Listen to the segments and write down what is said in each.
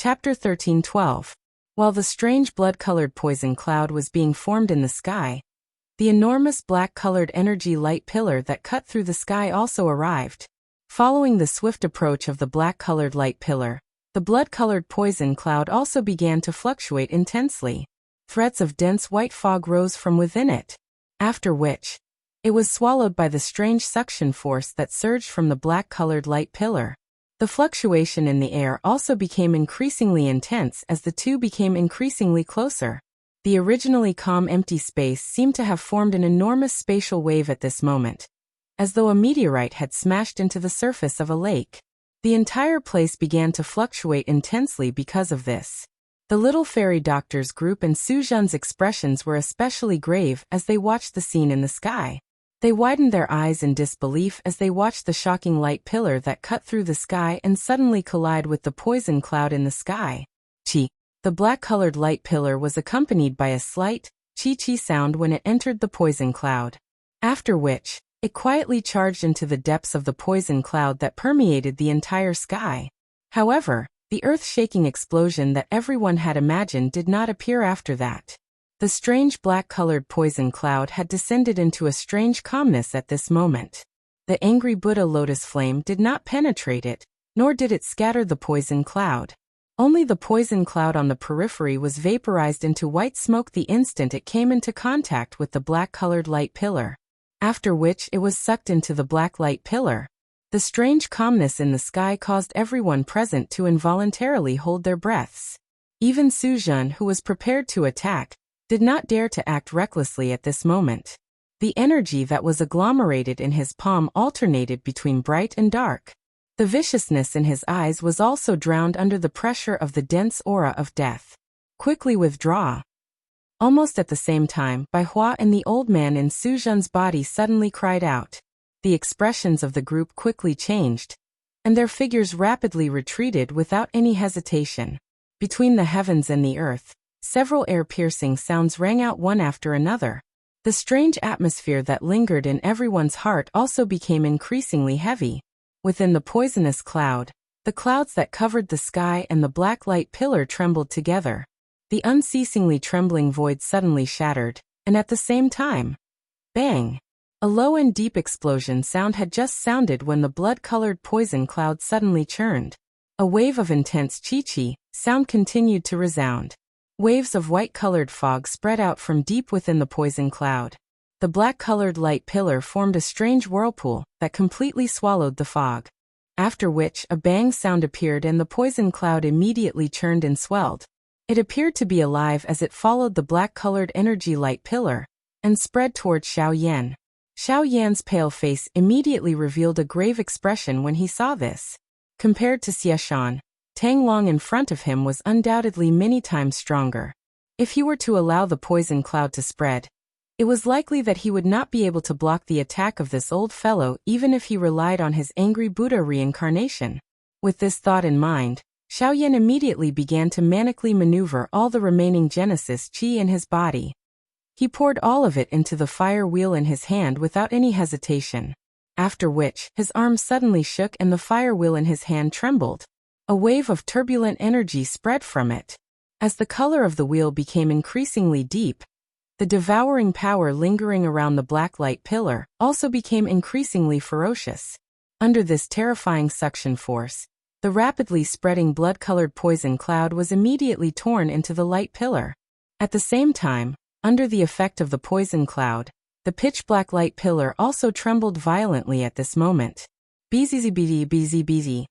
Chapter 13:12. While the strange blood-colored poison cloud was being formed in the sky, the enormous black-colored energy light pillar that cut through the sky also arrived. Following the swift approach of the black-colored light pillar, the blood-colored poison cloud also began to fluctuate intensely. Threads of dense white fog rose from within it, after which it was swallowed by the strange suction force that surged from the black-colored light pillar. The fluctuation in the air also became increasingly intense as the two became increasingly closer. The originally calm empty space seemed to have formed an enormous spatial wave at this moment, as though a meteorite had smashed into the surface of a lake. The entire place began to fluctuate intensely because of this. The little fairy doctor's group and Suzhan's expressions were especially grave as they watched the scene in the sky. They widened their eyes in disbelief as they watched the shocking light pillar that cut through the sky and suddenly collide with the poison cloud in the sky. Chi. The black-colored light pillar was accompanied by a slight, chi-chi sound when it entered the poison cloud. After which, it quietly charged into the depths of the poison cloud that permeated the entire sky. However, the earth-shaking explosion that everyone had imagined did not appear after that. The strange black-colored poison cloud had descended into a strange calmness at this moment. The angry Buddha lotus flame did not penetrate it, nor did it scatter the poison cloud. Only the poison cloud on the periphery was vaporized into white smoke the instant it came into contact with the black-colored light pillar, after which it was sucked into the black light pillar. The strange calmness in the sky caused everyone present to involuntarily hold their breaths. Even Suzhan, who was prepared to attack, did not dare to act recklessly at this moment. The energy that was agglomerated in his palm alternated between bright and dark. The viciousness in his eyes was also drowned under the pressure of the dense aura of death. Quickly withdraw. Almost at the same time, Bai Hua and the old man in Suzhan's body suddenly cried out. The expressions of the group quickly changed, and their figures rapidly retreated without any hesitation. Between the heavens and the earth, several air-piercing sounds rang out one after another. The strange atmosphere that lingered in everyone's heart also became increasingly heavy. Within the poisonous cloud, the clouds that covered the sky and the black light pillar trembled together. The unceasingly trembling void suddenly shattered, and at the same time, bang! A low and deep explosion sound had just sounded when the blood-colored poison cloud suddenly churned. A wave of intense chi-chi sound continued to resound. Waves of white-colored fog spread out from deep within the poison cloud. The black-colored light pillar formed a strange whirlpool that completely swallowed the fog. After which a bang sound appeared and the poison cloud immediately churned and swelled. It appeared to be alive as it followed the black-colored energy light pillar and spread toward Xiao Yan. Xiao Yan's pale face immediately revealed a grave expression when he saw this. Compared to Xie Shan, Tang Long in front of him was undoubtedly many times stronger. If he were to allow the poison cloud to spread, it was likely that he would not be able to block the attack of this old fellow even if he relied on his angry Buddha reincarnation. With this thought in mind, Xiao Yan immediately began to manically maneuver all the remaining Genesis Qi in his body. He poured all of it into the fire wheel in his hand without any hesitation. After which, his arm suddenly shook and the fire wheel in his hand trembled. A wave of turbulent energy spread from it. As the color of the wheel became increasingly deep, the devouring power lingering around the black light pillar also became increasingly ferocious. Under this terrifying suction force, the rapidly spreading blood-colored poison cloud was immediately torn into the light pillar. At the same time, under the effect of the poison cloud, the pitch-black light pillar also trembled violently at this moment. Bzz.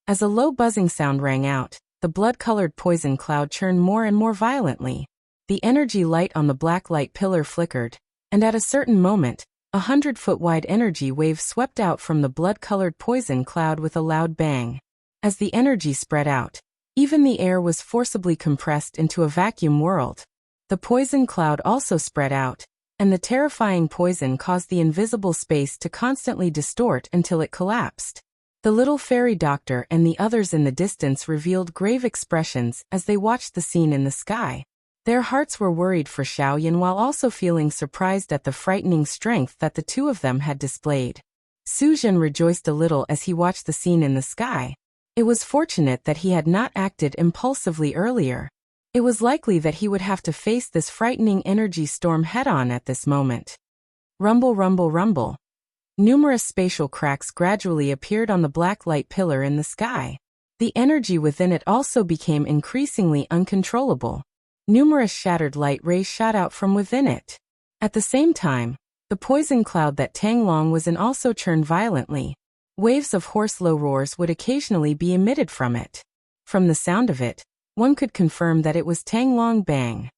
As a low buzzing sound rang out, the blood-colored poison cloud churned more and more violently. The energy light on the black light pillar flickered, and at a certain moment, 100-foot-wide energy wave swept out from the blood-colored poison cloud with a loud bang. As the energy spread out, even the air was forcibly compressed into a vacuum world. The poison cloud also spread out, and the terrifying poison caused the invisible space to constantly distort until it collapsed. The little fairy doctor and the others in the distance revealed grave expressions as they watched the scene in the sky. Their hearts were worried for Xiao Yan while also feeling surprised at the frightening strength that the two of them had displayed. Suzhan rejoiced a little as he watched the scene in the sky. It was fortunate that he had not acted impulsively earlier. It was likely that he would have to face this frightening energy storm head-on at this moment. Rumble, rumble, rumble. Numerous spatial cracks gradually appeared on the black light pillar in the sky. The energy within it also became increasingly uncontrollable. Numerous shattered light rays shot out from within it. At the same time, the poison cloud that Tang Long was in also churned violently. Waves of hoarse low roars would occasionally be emitted from it. From the sound of it, one could confirm that it was Tang Long Bang.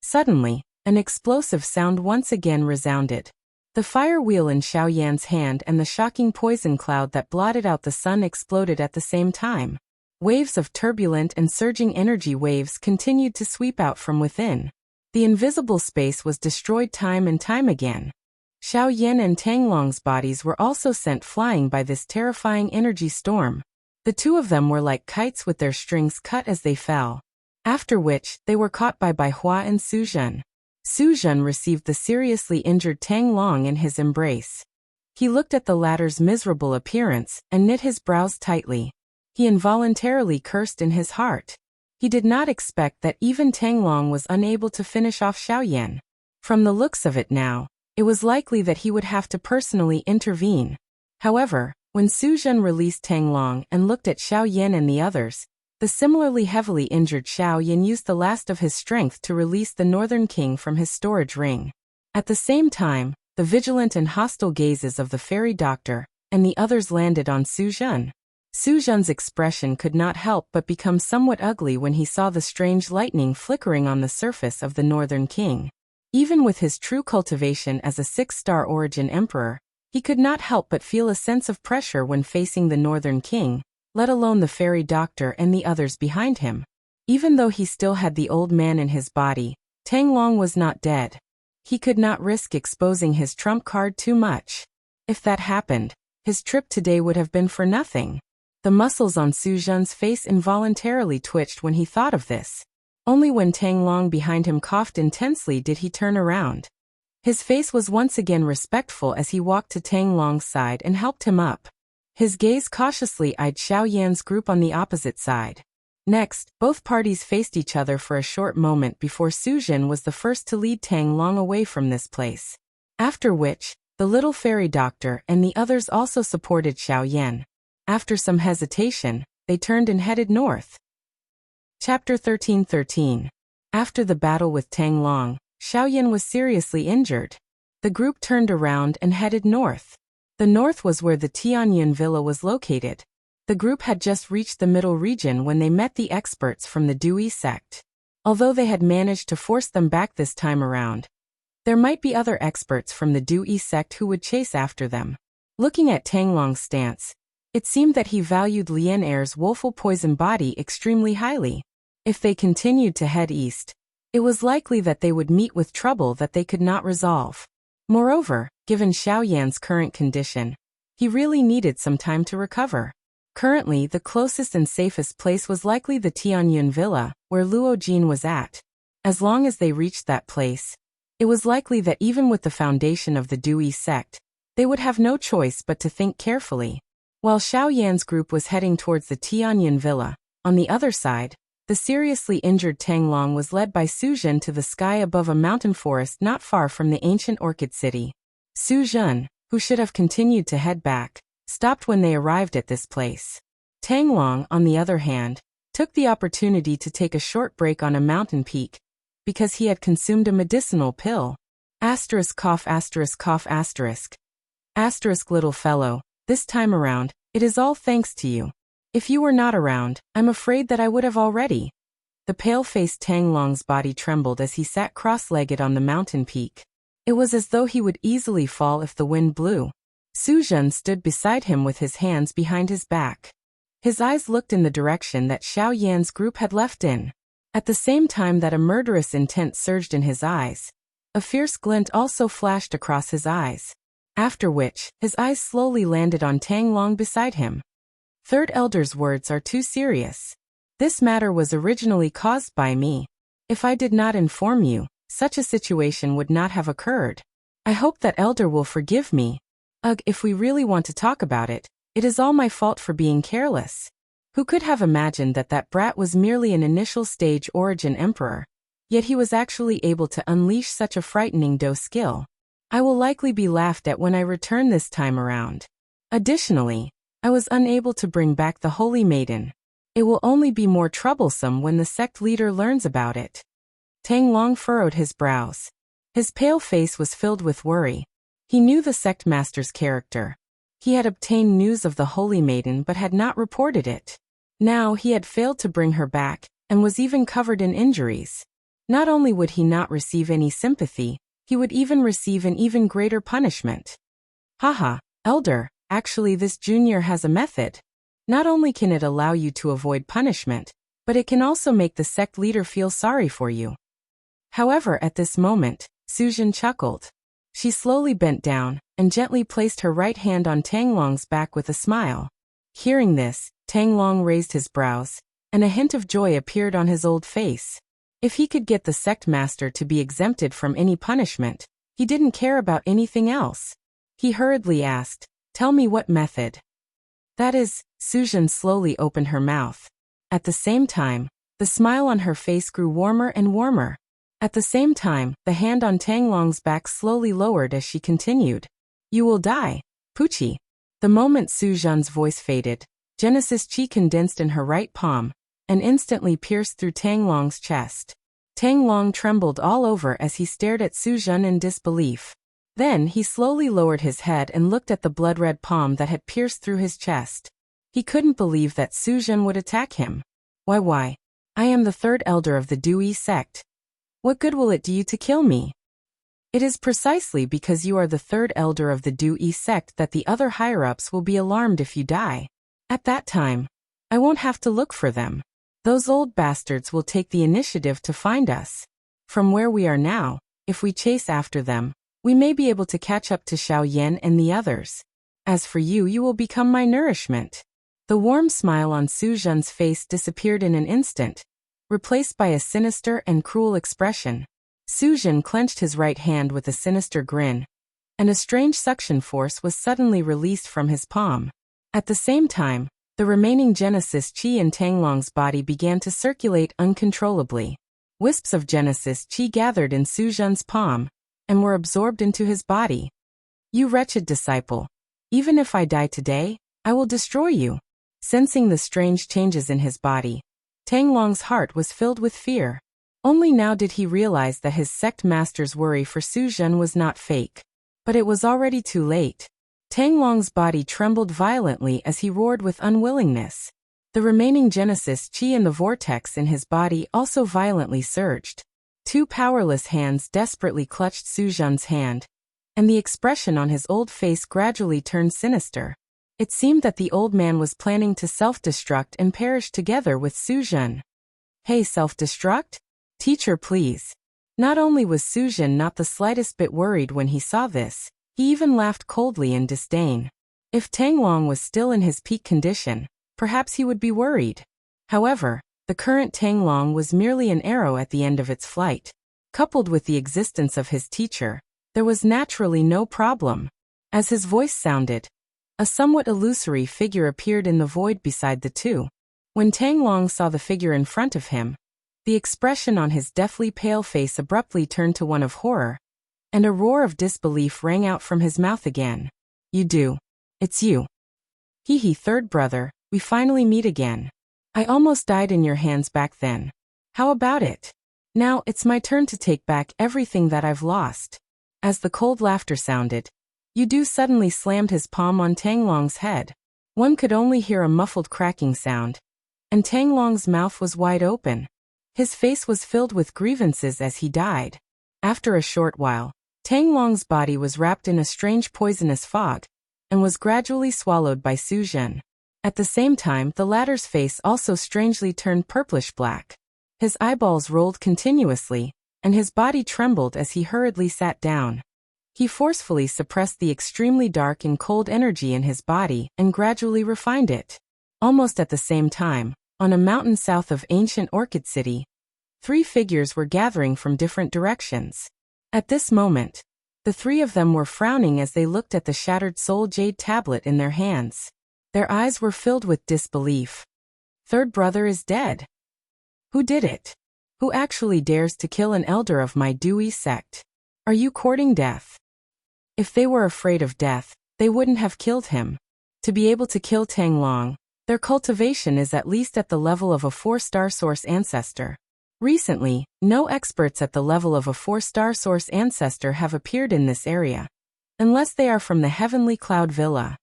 Suddenly, an explosive sound once again resounded. The fire wheel in Xiao Yan's hand and the shocking poison cloud that blotted out the sun exploded at the same time. Waves of turbulent and surging energy waves continued to sweep out from within. The invisible space was destroyed time and time again. Xiao Yan and Tang Long's bodies were also sent flying by this terrifying energy storm. The two of them were like kites with their strings cut as they fell. After which, they were caught by Bai Hua and Su Zhen. Su Zhen received the seriously injured Tang Long in his embrace. He looked at the latter's miserable appearance and knit his brows tightly. He involuntarily cursed in his heart. He did not expect that even Tang Long was unable to finish off Xiao Yan. From the looks of it now, it was likely that he would have to personally intervene. However, when Su Zhen released Tang Long and looked at Xiao Yan and the others, the similarly heavily injured Xiao Yan used the last of his strength to release the Northern King from his storage ring. At the same time, the vigilant and hostile gazes of the fairy doctor and the others landed on Su Zhen. Su Zhen's expression could not help but become somewhat ugly when he saw the strange lightning flickering on the surface of the Northern King. Even with his true cultivation as a 6-star origin emperor, he could not help but feel a sense of pressure when facing the Northern King, let alone the fairy doctor and the others behind him. Even though he still had the old man in his body, Tang Long was not dead. He could not risk exposing his trump card too much. If that happened, his trip today would have been for nothing. The muscles on Su Zhen's face involuntarily twitched when he thought of this. Only when Tang Long behind him coughed intensely did he turn around. His face was once again respectful as he walked to Tang Long's side and helped him up. His gaze cautiously eyed Xiao Yan's group on the opposite side. Next, both parties faced each other for a short moment before Su Zhen was the first to lead Tang Long away from this place. After which, the little fairy doctor and the others also supported Xiao Yan. After some hesitation, they turned and headed north. Chapter 13:13. After the battle with Tang Long, Xiao Yan was seriously injured. The group turned around and headed north. The north was where the Tianyun Villa was located. The group had just reached the middle region when they met the experts from the Dui sect. Although they had managed to force them back this time around, there might be other experts from the Dui sect who would chase after them. Looking at Tang Long's stance, it seemed that he valued Lian Er's woeful poison body extremely highly. If they continued to head east, it was likely that they would meet with trouble that they could not resolve. Moreover, given Xiao Yan's current condition, he really needed some time to recover. Currently, the closest and safest place was likely the Tianyun Villa, where Luo Jin was at. As long as they reached that place, it was likely that even with the foundation of the Dui sect, they would have no choice but to think carefully. While Xiao Yan's group was heading towards the Tianyun Villa, on the other side, the seriously injured Tang Long was led by Su Zhen to the sky above a mountain forest not far from the ancient Orchid City. Su Zhen, who should have continued to head back, stopped when they arrived at this place. Tang Long, on the other hand, took the opportunity to take a short break on a mountain peak, because he had consumed a medicinal pill. Asterisk cough asterisk cough asterisk. Asterisk little fellow, this time around, it is all thanks to you. If you were not around, I'm afraid that I would have already. The pale-faced Tang Long's body trembled as he sat cross-legged on the mountain peak. It was as though he would easily fall if the wind blew. Su Zhen stood beside him with his hands behind his back. His eyes looked in the direction that Xiao Yan's group had left in. At the same time that a murderous intent surged in his eyes, a fierce glint also flashed across his eyes. After which, his eyes slowly landed on Tang Long beside him. Third Elder's words are too serious. This matter was originally caused by me. If I did not inform you, such a situation would not have occurred. I hope that Elder will forgive me. Ugh, if we really want to talk about it, it is all my fault for being careless. Who could have imagined that that brat was merely an initial stage origin emperor? Yet he was actually able to unleash such a frightening skill. I will likely be laughed at when I return this time around. Additionally, I was unable to bring back the Holy Maiden. It will only be more troublesome when the sect leader learns about it. Tang Long furrowed his brows. His pale face was filled with worry. He knew the sect master's character. He had obtained news of the Holy Maiden but had not reported it. Now he had failed to bring her back, and was even covered in injuries. Not only would he not receive any sympathy, he would even receive an even greater punishment. Haha, Elder, actually this junior has a method. Not only can it allow you to avoid punishment, but it can also make the sect leader feel sorry for you. However, at this moment, Suzhen chuckled. She slowly bent down, and gently placed her right hand on Tang Long's back with a smile. Hearing this, Tang Long raised his brows, and a hint of joy appeared on his old face. If he could get the sect master to be exempted from any punishment, he didn't care about anything else. He hurriedly asked, "Tell me what method?" "That is," Suzhen slowly opened her mouth. At the same time, the smile on her face grew warmer and warmer. At the same time, the hand on Tang Long's back slowly lowered as she continued. "You will die, Pucci." The moment Suzhen's voice faded, Genesis Chi condensed in her right palm, and instantly pierced through Tang Long's chest. Tang Long trembled all over as he stared at Suzhen in disbelief. Then he slowly lowered his head and looked at the blood-red palm that had pierced through his chest. He couldn't believe that Suzhen would attack him. Why? I am the third elder of the Dui sect. What good will it do you to kill me? It is precisely because you are the third elder of the Dui sect that the other higher-ups will be alarmed if you die. At that time, I won't have to look for them. Those old bastards will take the initiative to find us. From where we are now, if we chase after them, we may be able to catch up to Xiao Yan and the others. As for you, you will become my nourishment. The warm smile on Suzhen's face disappeared in an instant, replaced by a sinister and cruel expression. Suzhen clenched his right hand with a sinister grin, and a strange suction force was suddenly released from his palm. At the same time, the remaining Genesis Chi in Tang Long's body began to circulate uncontrollably. Wisps of Genesis Chi gathered in Suzhen's palm, and were absorbed into his body. You wretched disciple. Even if I die today, I will destroy you. Sensing the strange changes in his body, Tang Long's heart was filled with fear. Only now did he realize that his sect master's worry for Suzhen was not fake. But it was already too late. Tang Long's body trembled violently as he roared with unwillingness. The remaining Genesis Chi in the vortex in his body also violently surged. Two powerless hands desperately clutched Suzhen's hand, and the expression on his old face gradually turned sinister. It seemed that the old man was planning to self-destruct and perish together with Suzhen. Hey, self-destruct? Teacher, please. Not only was Suzhen not the slightest bit worried when he saw this, he even laughed coldly in disdain. If Tang Long was still in his peak condition, perhaps he would be worried. However, the current Tang Long was merely an arrow at the end of its flight. Coupled with the existence of his teacher, there was naturally no problem. As his voice sounded, a somewhat illusory figure appeared in the void beside the two. When Tang Long saw the figure in front of him, the expression on his deathly pale face abruptly turned to one of horror, and a roar of disbelief rang out from his mouth again. You do. It's you. Hee, third brother, we finally meet again. I almost died in your hands back then. How about it? Now it's my turn to take back everything that I've lost. As the cold laughter sounded, Yudu suddenly slammed his palm on Tang Long's head. One could only hear a muffled cracking sound, and Tang Long's mouth was wide open. His face was filled with grievances as he died. After a short while, Tang Long's body was wrapped in a strange poisonous fog, and was gradually swallowed by Suzhen. At the same time, the latter's face also strangely turned purplish-black. His eyeballs rolled continuously, and his body trembled as he hurriedly sat down. He forcefully suppressed the extremely dark and cold energy in his body and gradually refined it. Almost at the same time, on a mountain south of ancient Orchid City, 3 figures were gathering from different directions. At this moment, the 3 of them were frowning as they looked at the shattered soul jade tablet in their hands. Their eyes were filled with disbelief. Third brother is dead. Who did it? Who actually dares to kill an elder of my Dewey sect? Are you courting death? If they were afraid of death, they wouldn't have killed him. To be able to kill Tang Long, their cultivation is at least at the level of a 4-star source ancestor. Recently, no experts at the level of a 4-star source ancestor have appeared in this area, unless they are from the Heavenly Cloud Villa.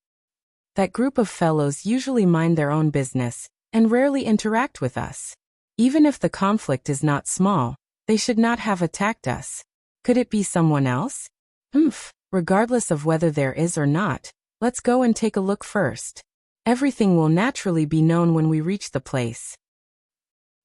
That group of fellows usually mind their own business and rarely interact with us. Even if the conflict is not small, they should not have attacked us. Could it be someone else? Regardless of whether there is or not, let's go and take a look first. Everything will naturally be known when we reach the place.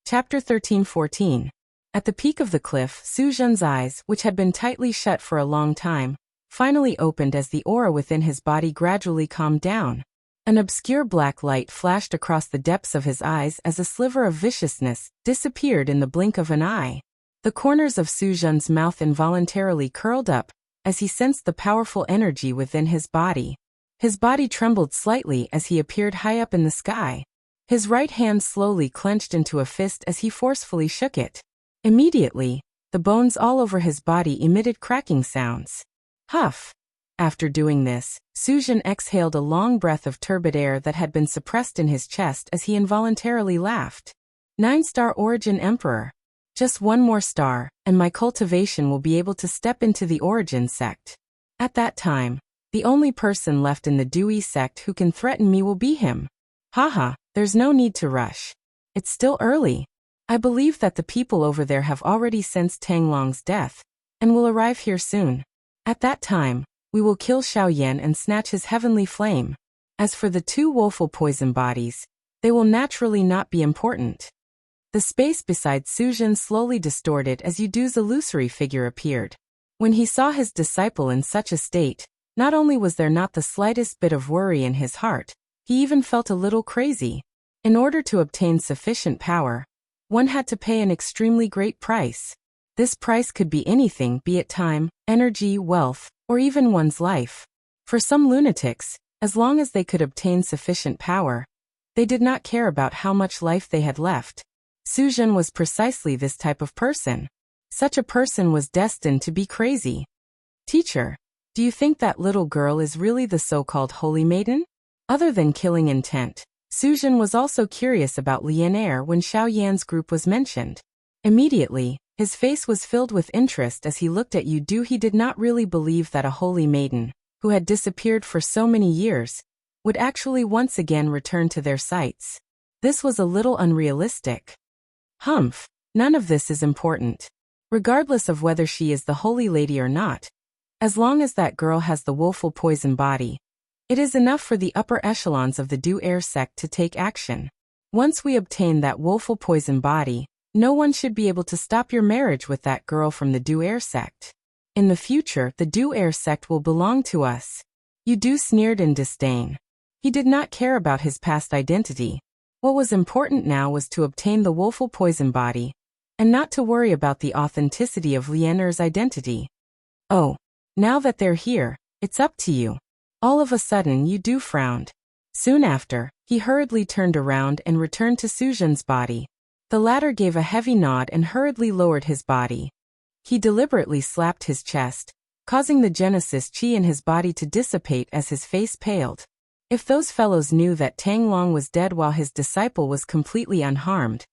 Chapter 13-14. At the peak of the cliff, Su Zhen's eyes, which had been tightly shut for a long time, finally opened as the aura within his body gradually calmed down. An obscure black light flashed across the depths of his eyes as a sliver of viciousness disappeared in the blink of an eye. The corners of Su Zhen's mouth involuntarily curled up as he sensed the powerful energy within his body. His body trembled slightly as he appeared high up in the sky. His right hand slowly clenched into a fist as he forcefully shook it. Immediately, the bones all over his body emitted cracking sounds. Huff! After doing this, Su Zhen exhaled a long breath of turbid air that had been suppressed in his chest as he involuntarily laughed. 9-star origin Emperor. Just one more star, and my cultivation will be able to step into the origin sect. At that time, the only person left in the Dewey sect who can threaten me will be him. Haha, there's no need to rush. It's still early. I believe that the people over there have already sensed Tang Long's death, and will arrive here soon. At that time, we will kill Xiao Yan and snatch his heavenly flame. As for the 2 woeful poison bodies, they will naturally not be important. The space beside Su Zhen slowly distorted as Yudu's illusory figure appeared. When he saw his disciple in such a state, not only was there not the slightest bit of worry in his heart, he even felt a little crazy. In order to obtain sufficient power, one had to pay an extremely great price. This price could be anything, be it time, energy, wealth, or even one's life. For some lunatics, as long as they could obtain sufficient power, they did not care about how much life they had left. Su Zhen was precisely this type of person. Such a person was destined to be crazy. Teacher, do you think that little girl is really the so-called holy maiden? Other than killing intent, Su Zhen was also curious about Lian Er when Xiao Yan's group was mentioned. Immediately, his face was filled with interest as he looked at Yudu. He did not really believe that a holy maiden, who had disappeared for so many years, would actually once again return to their sights. This was a little unrealistic. None of this is important. Regardless of whether she is the holy lady or not, as long as that girl has the woeful poison body, it is enough for the upper echelons of the Du Air sect to take action. Once we obtain that woeful poison body, no one should be able to stop your marriage with that girl from the Du Air sect. In the future, the Du Air sect will belong to us. Yudu sneered in disdain. He did not care about his past identity. What was important now was to obtain the woeful poison body, and not to worry about the authenticity of Lian Er's identity. Oh, now that they're here, it's up to you. All of a sudden Yudu frowned. Soon after, he hurriedly turned around and returned to Su Zhen's body. The latter gave a heavy nod and hurriedly lowered his body. He deliberately slapped his chest, causing the Genesis chi in his body to dissipate as his face paled. If those fellows knew that Tang Long was dead while his disciple was completely unharmed,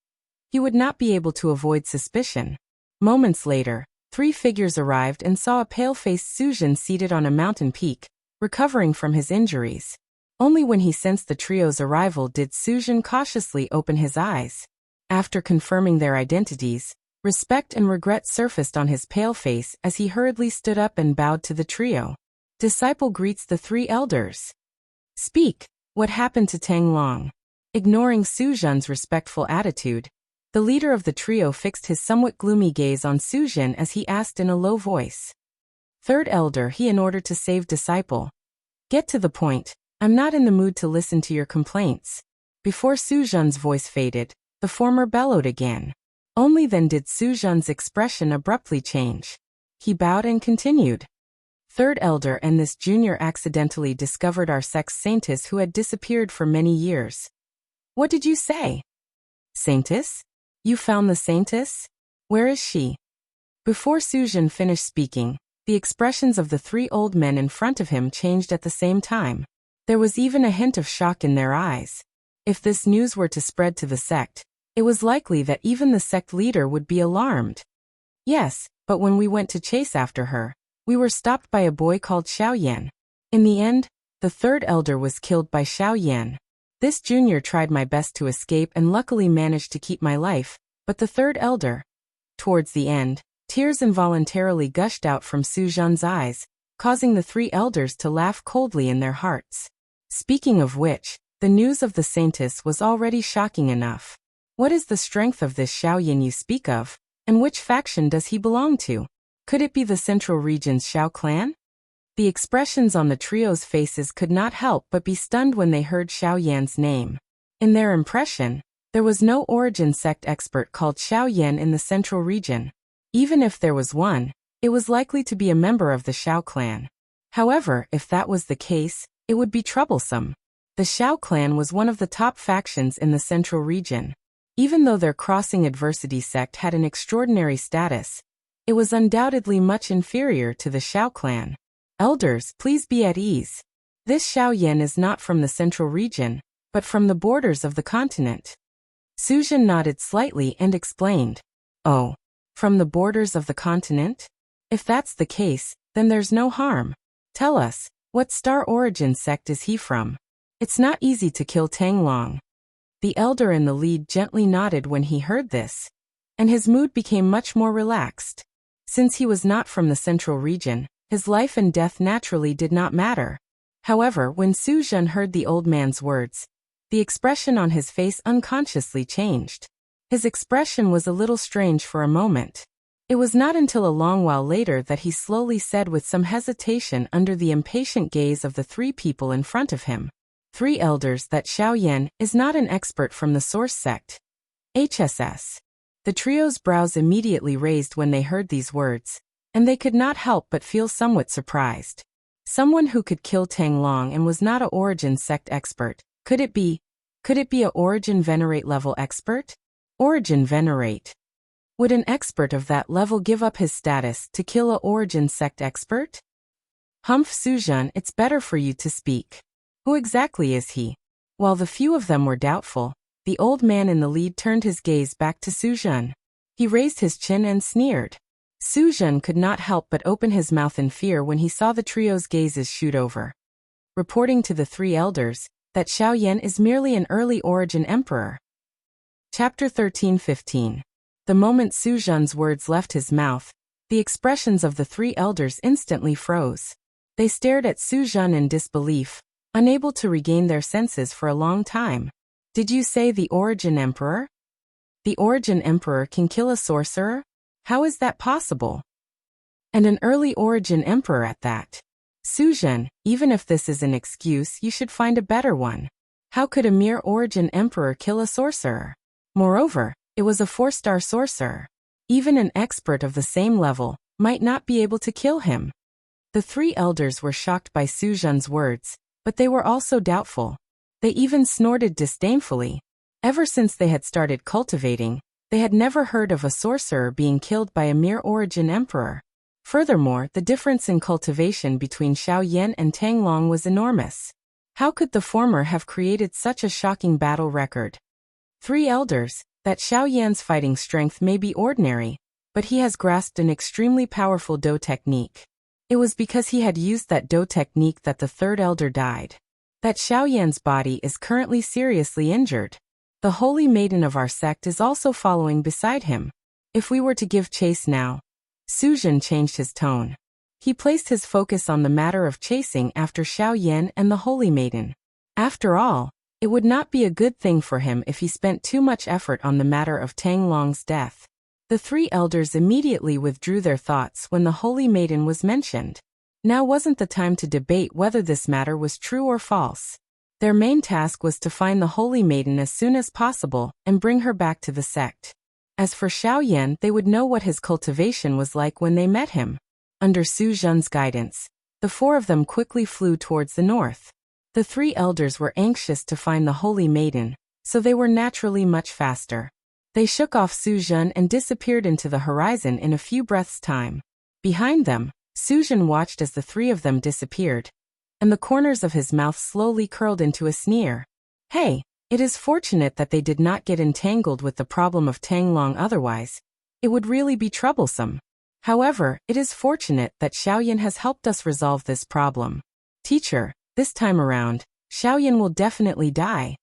he would not be able to avoid suspicion. Moments later, 3 figures arrived and saw a pale-faced Su Zhen seated on a mountain peak, recovering from his injuries. Only when he sensed the trio's arrival did Su Zhen cautiously open his eyes. After confirming their identities, respect and regret surfaced on his pale face as he hurriedly stood up and bowed to the trio. Disciple greets the 3 elders. Speak, what happened to Tang Long? Ignoring Su Zhen's respectful attitude, the leader of the trio fixed his somewhat gloomy gaze on Su Zhen as he asked in a low voice. Third elder, he in order to save disciple. Get to the point, I'm not in the mood to listen to your complaints. Before Su Zhen's voice faded, the former bellowed again. Only then did Su Zhen's expression abruptly change. He bowed and continued. Third elder and this junior accidentally discovered our sect's saintess who had disappeared for many years. What did you say? Saintess? You found the Saintess? Where is she? Before Suzhan finished speaking, the expressions of the three old men in front of him changed at the same time. There was even a hint of shock in their eyes. If this news were to spread to the sect, it was likely that even the sect leader would be alarmed. Yes, but when we went to chase after her, we were stopped by a boy called Xiaoyan. In the end, the third elder was killed by Xiaoyan. This junior tried my best to escape and luckily managed to keep my life, but the third elder. Towards the end, tears involuntarily gushed out from Suzhan's eyes, causing the three elders to laugh coldly in their hearts. Speaking of which, the news of the Saintess was already shocking enough. What is the strength of this Xiaoyan you speak of, and which faction does he belong to? Could it be the Central Region's Xiao clan? The expressions on the trio's faces could not help but be stunned when they heard Xiaoyan's name. In their impression, there was no origin sect expert called Xiaoyan in the Central Region. Even if there was one, it was likely to be a member of the Xiao clan. However, if that was the case, it would be troublesome. The Xiao clan was one of the top factions in the Central Region. Even though their Crossing Adversity sect had an extraordinary status, it was undoubtedly much inferior to the Xiao clan. Elders, please be at ease. This Xiaoyan is not from the Central Region, but from the borders of the continent. Suzhan nodded slightly and explained. Oh, from the borders of the continent? If that's the case, then there's no harm. Tell us, what star origin sect is he from? It's not easy to kill Tang Long. The elder in the lead gently nodded when he heard this, and his mood became much more relaxed. Since he was not from the Central Region, his life and death naturally did not matter. However, when Suzhan heard the old man's words, the expression on his face unconsciously changed. His expression was a little strange for a moment. It was not until a long while later that he slowly said with some hesitation under the impatient gaze of the three people in front of him. Three elders that Xiaoyan is not an expert from the source sect. HSS. The trio's brows immediately raised when they heard these words, and they could not help but feel somewhat surprised. Someone who could kill Tang Long and was not a origin sect expert. Could it be a origin venerate level expert? Origin venerate. Would an expert of that level give up his status to kill a origin sect expert? Humph, Suzhan, it's better for you to speak. Who exactly is he? While the few of them were doubtful, the old man in the lead turned his gaze back to Suzhan. He raised his chin and sneered. Suzhan could not help but open his mouth in fear when he saw the trio's gazes shoot over. Reporting to the three elders, that Xiaoyan is merely an early origin emperor. Chapter 13-15. The moment Suzhan's words left his mouth, the expressions of the three elders instantly froze. They stared at Suzhan in disbelief, unable to regain their senses for a long time. Did you say the origin emperor? The origin emperor can kill a sorcerer? How is that possible? And an early origin emperor at that. Suzhan, even if this is an excuse, you should find a better one. How could a mere origin emperor kill a sorcerer? Moreover, it was a 4-star sorcerer. Even an expert of the same level might not be able to kill him. The three elders were shocked by Suzhan's words, but they were also doubtful. They even snorted disdainfully. Ever since they had started cultivating, they had never heard of a sorcerer being killed by a mere origin emperor. Furthermore, the difference in cultivation between Xiaoyan and Tang Long was enormous. How could the former have created such a shocking battle record? Three elders, that Xiaoyan's fighting strength may be ordinary, but he has grasped an extremely powerful Do technique. It was because he had used that Do technique that the third elder died. That Xiaoyan's body is currently seriously injured. The holy maiden of our sect is also following beside him. If we were to give chase now. Suzhan changed his tone. He placed his focus on the matter of chasing after Xiaoyan and the holy maiden. After all, it would not be a good thing for him if he spent too much effort on the matter of Tang Long's death. The three elders immediately withdrew their thoughts when the holy maiden was mentioned. Now wasn't the time to debate whether this matter was true or false. Their main task was to find the holy maiden as soon as possible and bring her back to the sect. As for Xiaoyan, they would know what his cultivation was like when they met him. Under Suzhan's guidance, the four of them quickly flew towards the north. The three elders were anxious to find the holy maiden, so they were naturally much faster. They shook off Su Jun and disappeared into the horizon in a few breaths' time. Behind them, Su Jun watched as the three of them disappeared, and the corners of his mouth slowly curled into a sneer. Hey, it is fortunate that they did not get entangled with the problem of Tanglong, otherwise it would really be troublesome. However, it is fortunate that Xiaoyan has helped us resolve this problem. Teacher, this time around, Xiaoyan will definitely die.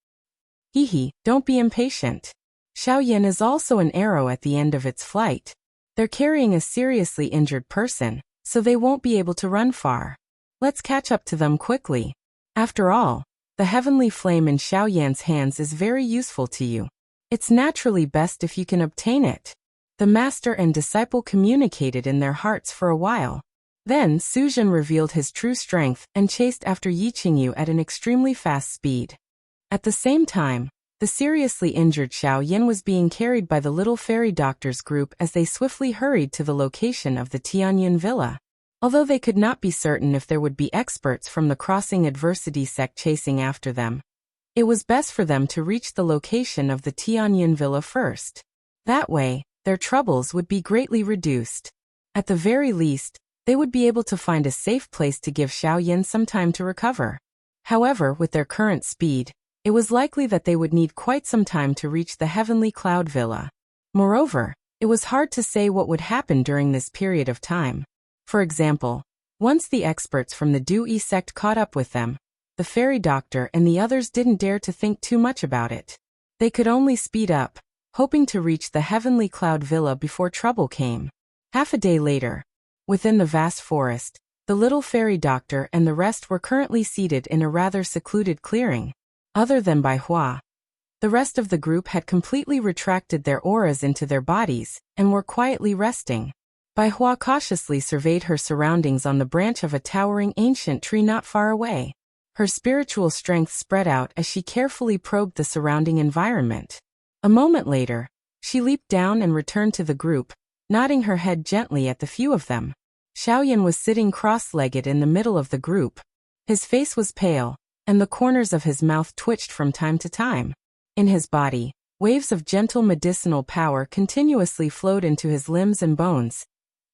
Hehe, don't be impatient. Xiaoyan is also an arrow at the end of its flight. They're carrying a seriously injured person, so they won't be able to run far. Let's catch up to them quickly. After all, the heavenly flame in Xiaoyan's hands is very useful to you. It's naturally best if you can obtain it. The master and disciple communicated in their hearts for a while. Then Su Jun revealed his true strength and chased after Yi Qingyu at an extremely fast speed. At the same time, the seriously injured Xiaoyan was being carried by the little fairy doctors group as they swiftly hurried to the location of the Tianyun villa. Although they could not be certain if there would be experts from the Crossing Adversity sect chasing after them, it was best for them to reach the location of the Tianyun villa first. That way, their troubles would be greatly reduced. At the very least, they would be able to find a safe place to give Xiaoyan some time to recover. However, with their current speed, it was likely that they would need quite some time to reach the Heavenly Cloud Villa. Moreover, it was hard to say what would happen during this period of time. For example, once the experts from the Dui sect caught up with them, the fairy doctor and the others didn't dare to think too much about it. They could only speed up, hoping to reach the Heavenly Cloud Villa before trouble came. Half a day later, within the vast forest, the little fairy doctor and the rest were currently seated in a rather secluded clearing. Other than Bai Hua, the rest of the group had completely retracted their auras into their bodies and were quietly resting. Bai Hua cautiously surveyed her surroundings on the branch of a towering ancient tree not far away. Her spiritual strength spread out as she carefully probed the surrounding environment. A moment later, she leaped down and returned to the group, nodding her head gently at the few of them. Xiaoyan was sitting cross-legged in the middle of the group. His face was pale, and the corners of his mouth twitched from time to time. In his body, waves of gentle medicinal power continuously flowed into his limbs and bones,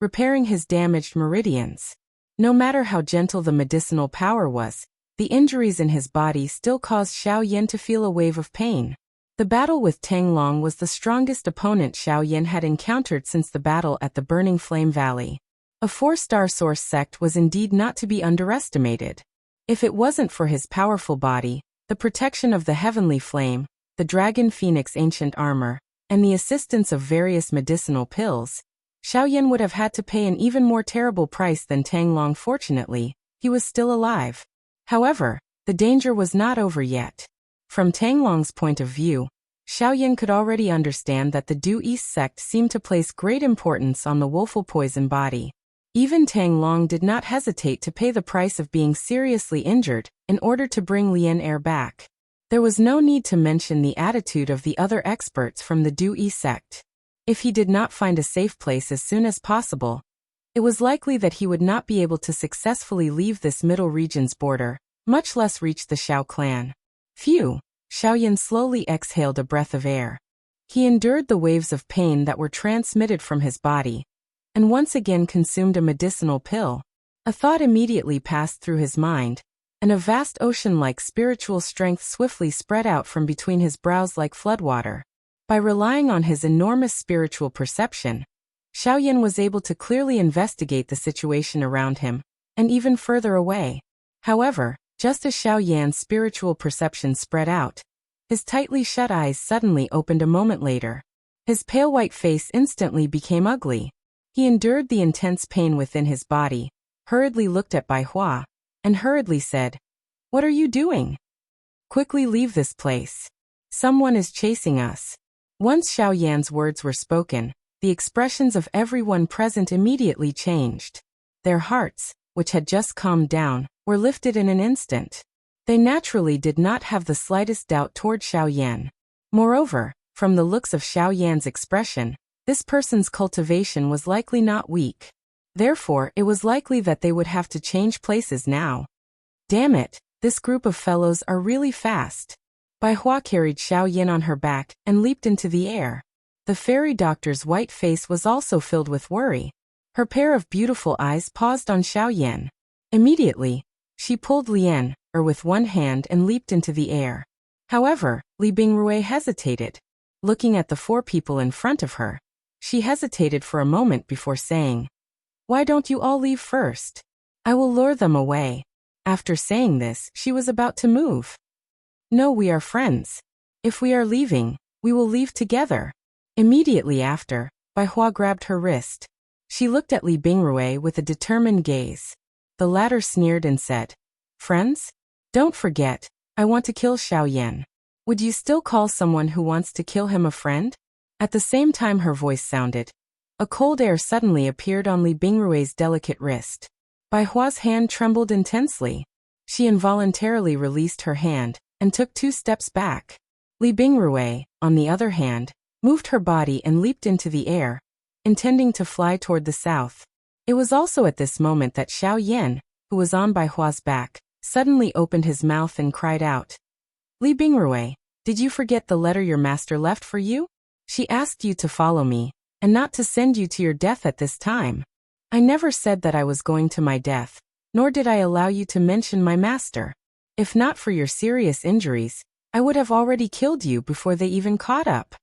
repairing his damaged meridians. No matter how gentle the medicinal power was, the injuries in his body still caused Xiaoyan to feel a wave of pain. The battle with Tanglong was the strongest opponent Xiaoyan had encountered since the battle at the Burning Flame Valley. A 4-star source sect was indeed not to be underestimated. If it wasn't for his powerful body, the protection of the heavenly flame, the dragon phoenix ancient armor, and the assistance of various medicinal pills, Xiaoyan would have had to pay an even more terrible price than Tanglong. Fortunately, he was still alive. However, the danger was not over yet. From Tanglong's point of view, Xiaoyan could already understand that the Due East sect seemed to place great importance on the woeful poison body. Even Tanglong did not hesitate to pay the price of being seriously injured in order to bring Lian Air back. There was no need to mention the attitude of the other experts from the Due East sect. If he did not find a safe place as soon as possible, it was likely that he would not be able to successfully leave this middle region's border, much less reach the Xiao clan. Phew! Xiaoyan slowly exhaled a breath of air. He endured the waves of pain that were transmitted from his body, and once again consumed a medicinal pill. A thought immediately passed through his mind, and a vast ocean-like spiritual strength swiftly spread out from between his brows like floodwater. By relying on his enormous spiritual perception, Xiaoyan was able to clearly investigate the situation around him, and even further away. However, just as Xiaoyan's spiritual perception spread out, his tightly shut eyes suddenly opened a moment later. His pale white face instantly became ugly. He endured the intense pain within his body, hurriedly looked at Bai Hua, and hurriedly said, "What are you doing? Quickly leave this place. Someone is chasing us." Once Xiaoyan's words were spoken, the expressions of everyone present immediately changed. Their hearts, which had just calmed down, were lifted in an instant. They naturally did not have the slightest doubt toward Xiaoyan. Moreover, from the looks of Xiaoyan's expression, this person's cultivation was likely not weak. Therefore, it was likely that they would have to change places now. Damn it, this group of fellows are really fast. Bai Hua carried Xiao Yin on her back and leaped into the air. The fairy doctor's white face was also filled with worry. Her pair of beautiful eyes paused on Xiao Yin. Immediately, she pulled Lian with one hand and leaped into the air. However, Li Bingrui hesitated. Looking at the four people in front of her, she hesitated for a moment before saying, "Why don't you all leave first? I will lure them away." After saying this, she was about to move. "No, we are friends. If we are leaving, we will leave together." Immediately after, Bai Hua grabbed her wrist. She looked at Li Bingrui with a determined gaze. The latter sneered and said, "Friends? Don't forget, I want to kill Xiao Yan. Would you still call someone who wants to kill him a friend?" At the same time her voice sounded, a cold air suddenly appeared on Li Bingrui's delicate wrist. Bai Hua's hand trembled intensely. She involuntarily released her hand and took 2 steps back. Li Bingrui, on the other hand, moved her body and leaped into the air, intending to fly toward the south. It was also at this moment that Xiao Yan, who was on Bai Hua's back, suddenly opened his mouth and cried out, "Li Bingrui, did you forget the letter your master left for you? She asked you to follow me, and not to send you to your death at this time. I never said that I was going to my death, nor did I allow you to mention my master. If not for your serious injuries, I would have already killed you before they even caught up."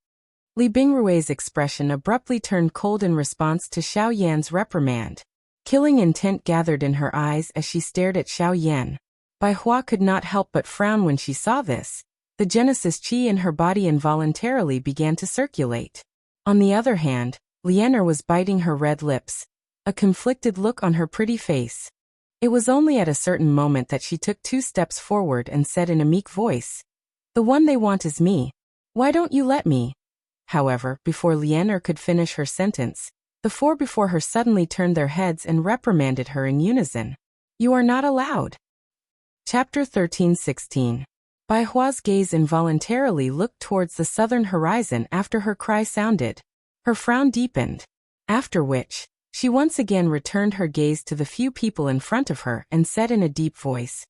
Li Bingrui's expression abruptly turned cold in response to Xiao Yan's reprimand. Killing intent gathered in her eyes as she stared at Xiao Yan. Bai Hua could not help but frown when she saw this. The Genesis Qi in her body involuntarily began to circulate. On the other hand, Lianer was biting her red lips, a conflicted look on her pretty face. It was only at a certain moment that she took 2 steps forward and said in a meek voice, "The one they want is me. Why don't you let me?" However, before Lianer could finish her sentence, the 4 before her suddenly turned their heads and reprimanded her in unison. "You are not allowed." Chapter 13:16. Bai Hua's gaze involuntarily looked towards the southern horizon after her cry sounded. Her frown deepened. After which, she once again returned her gaze to the few people in front of her and said in a deep voice,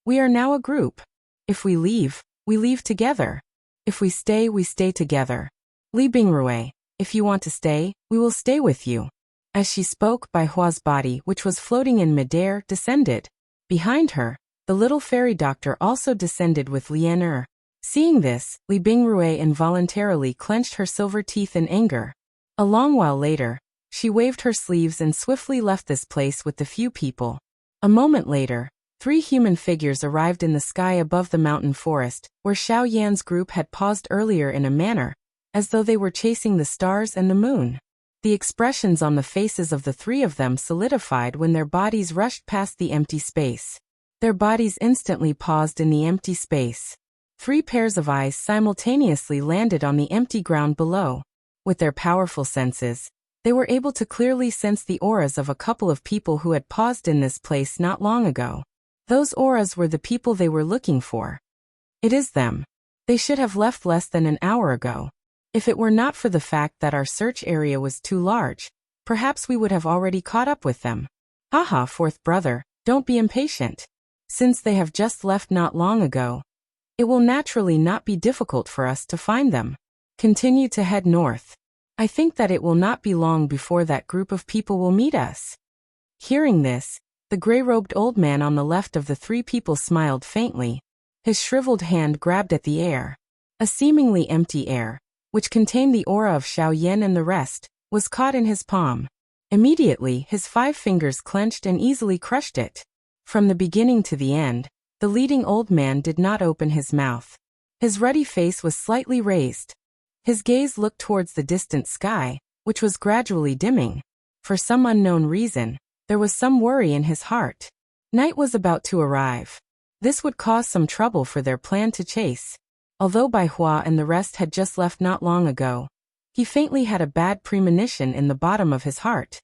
"We are now a group. If we leave, we leave together. If we stay together. Li Bingrui, if you want to stay, we will stay with you." As she spoke, Bai Hua's body, which was floating in midair, descended. Behind her, the little fairy doctor also descended with Lianer. Seeing this, Li Bingrui involuntarily clenched her silver teeth in anger. A long while later, she waved her sleeves and swiftly left this place with the few people. A moment later, 3 human figures arrived in the sky above the mountain forest, where Xiao Yan's group had paused earlier in a manner, as though they were chasing the stars and the moon. The expressions on the faces of the 3 of them solidified when their bodies rushed past the empty space. Their bodies instantly paused in the empty space. 3 pairs of eyes simultaneously landed on the empty ground below. With their powerful senses, they were able to clearly sense the auras of a couple of people who had paused in this place not long ago. Those auras were the people they were looking for. It is them. They should have left less than an hour ago. If it were not for the fact that our search area was too large, perhaps we would have already caught up with them. Haha, 4th brother, don't be impatient. Since they have just left not long ago, it will naturally not be difficult for us to find them. Continue to head north. I think that it will not be long before that group of people will meet us." Hearing this, the gray-robed old man on the left of the 3 people smiled faintly. His shriveled hand grabbed at the air. A seemingly empty air, which contained the aura of Xiao Yan and the rest, was caught in his palm. Immediately, his 5 fingers clenched and easily crushed it. From the beginning to the end, the leading old man did not open his mouth. His ruddy face was slightly raised. His gaze looked towards the distant sky, which was gradually dimming. For some unknown reason, there was some worry in his heart. Night was about to arrive. This would cause some trouble for their plan to chase. Although Bai Hua and the rest had just left not long ago, he faintly had a bad premonition in the bottom of his heart.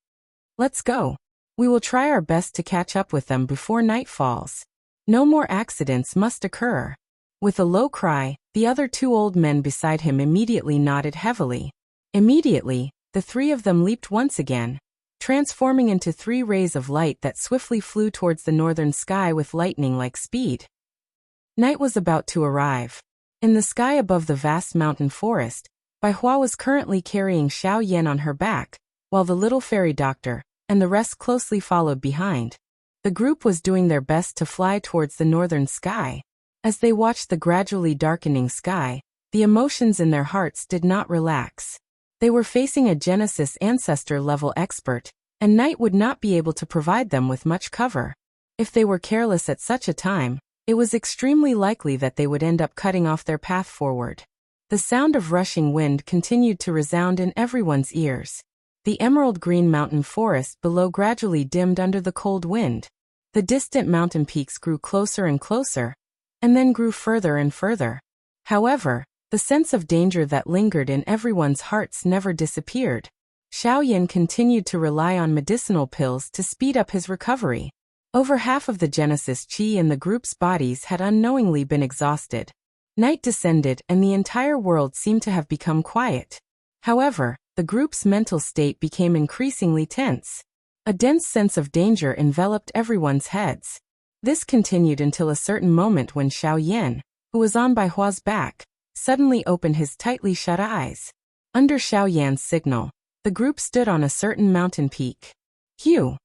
"Let's go. We will try our best to catch up with them before night falls. No more accidents must occur." With a low cry, the other 2 old men beside him immediately nodded heavily. Immediately, the 3 of them leaped once again, transforming into 3 rays of light that swiftly flew towards the northern sky with lightning-like speed. Night was about to arrive. In the sky above the vast mountain forest, Bai Hua was currently carrying Xiao Yan on her back, while the little fairy doctor and the rest closely followed behind. The group was doing their best to fly towards the northern sky. As they watched the gradually darkening sky, the emotions in their hearts did not relax. They were facing a Genesis ancestor-level expert, and night would not be able to provide them with much cover. If they were careless at such a time, it was extremely likely that they would end up cutting off their path forward. The sound of rushing wind continued to resound in everyone's ears. The emerald green mountain forest below gradually dimmed under the cold wind. The distant mountain peaks grew closer and closer, and then grew further and further. However, the sense of danger that lingered in everyone's hearts never disappeared. Xiao Yan continued to rely on medicinal pills to speed up his recovery. Over half of the Genesis Chi in the group's bodies had unknowingly been exhausted. Night descended and the entire world seemed to have become quiet. However, the group's mental state became increasingly tense. A dense sense of danger enveloped everyone's heads. This continued until a certain moment when Xiao Yan, who was on Bai Hua's back, suddenly opened his tightly shut eyes. Under Xiao Yan's signal, the group stood on a certain mountain peak. Phew!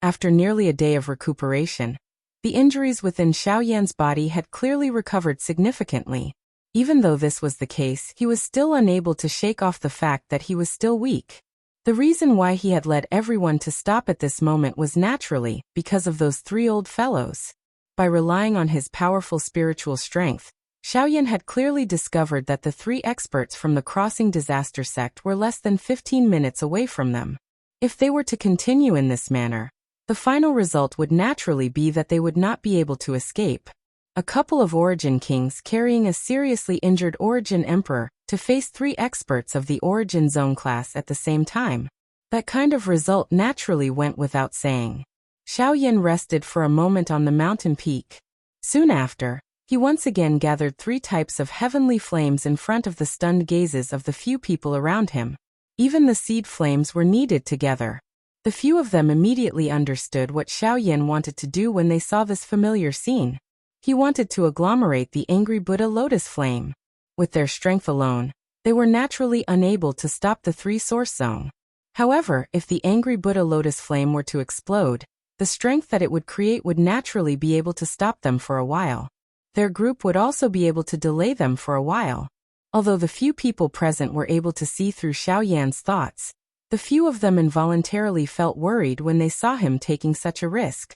After nearly a day of recuperation, the injuries within Xiao Yan's body had clearly recovered significantly. Even though this was the case, he was still unable to shake off the fact that he was still weak. The reason why he had led everyone to stop at this moment was naturally because of those three old fellows. By relying on his powerful spiritual strength, Xiao Yan had clearly discovered that the three experts from the Crossing Disaster sect were less than 15 minutes away from them. If they were to continue in this manner, the final result would naturally be that they would not be able to escape. A couple of Origin Kings carrying a seriously injured Origin Emperor to face three experts of the Origin Zone class at the same time. That kind of result naturally went without saying. Xiao Yan rested for a moment on the mountain peak. Soon after, he once again gathered three types of heavenly flames in front of the stunned gazes of the few people around him. Even the seed flames were kneaded together. The few of them immediately understood what Xiao Yan wanted to do when they saw this familiar scene. He wanted to agglomerate the angry Buddha lotus flame. With their strength alone, they were naturally unable to stop the three source zone. However, if the angry Buddha lotus flame were to explode, the strength that it would create would naturally be able to stop them for a while. Their group would also be able to delay them for a while. Although the few people present were able to see through Xiao Yan's thoughts, the few of them involuntarily felt worried when they saw him taking such a risk.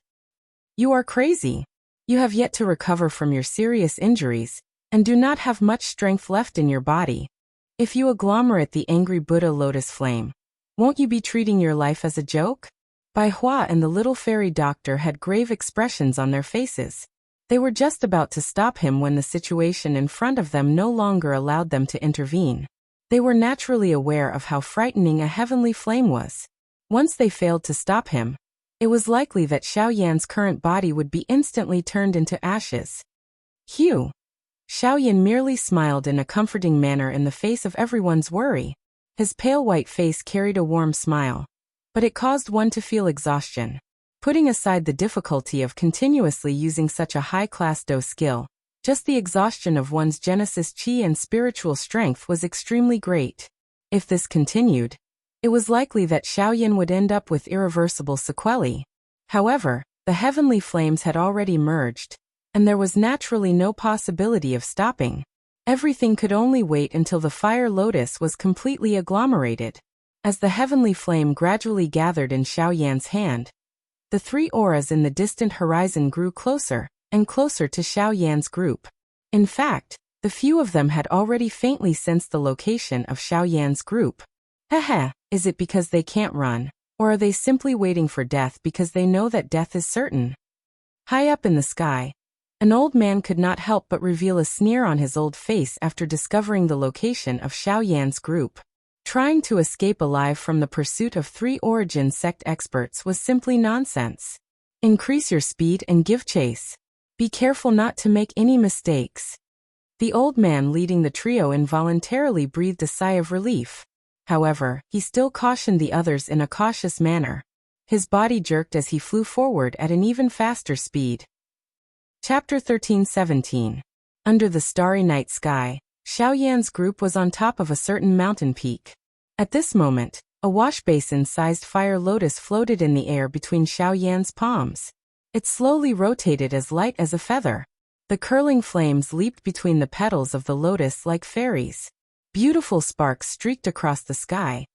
You are crazy. You have yet to recover from your serious injuries, and do not have much strength left in your body. If you agglomerate the angry Buddha lotus flame, won't you be treating your life as a joke? Bai Hua and the little fairy doctor had grave expressions on their faces. They were just about to stop him when the situation in front of them no longer allowed them to intervene. They were naturally aware of how frightening a heavenly flame was. Once they failed to stop him, it was likely that Xiao Yan's current body would be instantly turned into ashes. Phew! Xiao Yan merely smiled in a comforting manner in the face of everyone's worry. His pale white face carried a warm smile, but it caused one to feel exhaustion. Putting aside the difficulty of continuously using such a high-class Do skill, just the exhaustion of one's Genesis Chi and spiritual strength was extremely great. If this continued, it was likely that Xiao Yan would end up with irreversible sequelae. However, the heavenly flames had already merged, and there was naturally no possibility of stopping. Everything could only wait until the fire lotus was completely agglomerated. As the heavenly flame gradually gathered in Xiao Yan's hand, the three auras in the distant horizon grew closer and closer to Xiao Yan's group. In fact, the few of them had already faintly sensed the location of Xiao Yan's group. Heh, is it because they can't run, or are they simply waiting for death because they know that death is certain? High up in the sky, an old man could not help but reveal a sneer on his old face after discovering the location of Xiao Yan's group. Trying to escape alive from the pursuit of three Origin sect experts was simply nonsense. Increase your speed and give chase. Be careful not to make any mistakes. The old man leading the trio involuntarily breathed a sigh of relief. However, he still cautioned the others in a cautious manner. His body jerked as he flew forward at an even faster speed. Chapter 13:17. Under the starry night sky, Xiaoyan's group was on top of a certain mountain peak. At this moment, a wash-basin-sized fire lotus floated in the air between Xiaoyan's palms. It slowly rotated as light as a feather. The curling flames leaped between the petals of the lotus like fairies. Beautiful sparks streaked across the sky,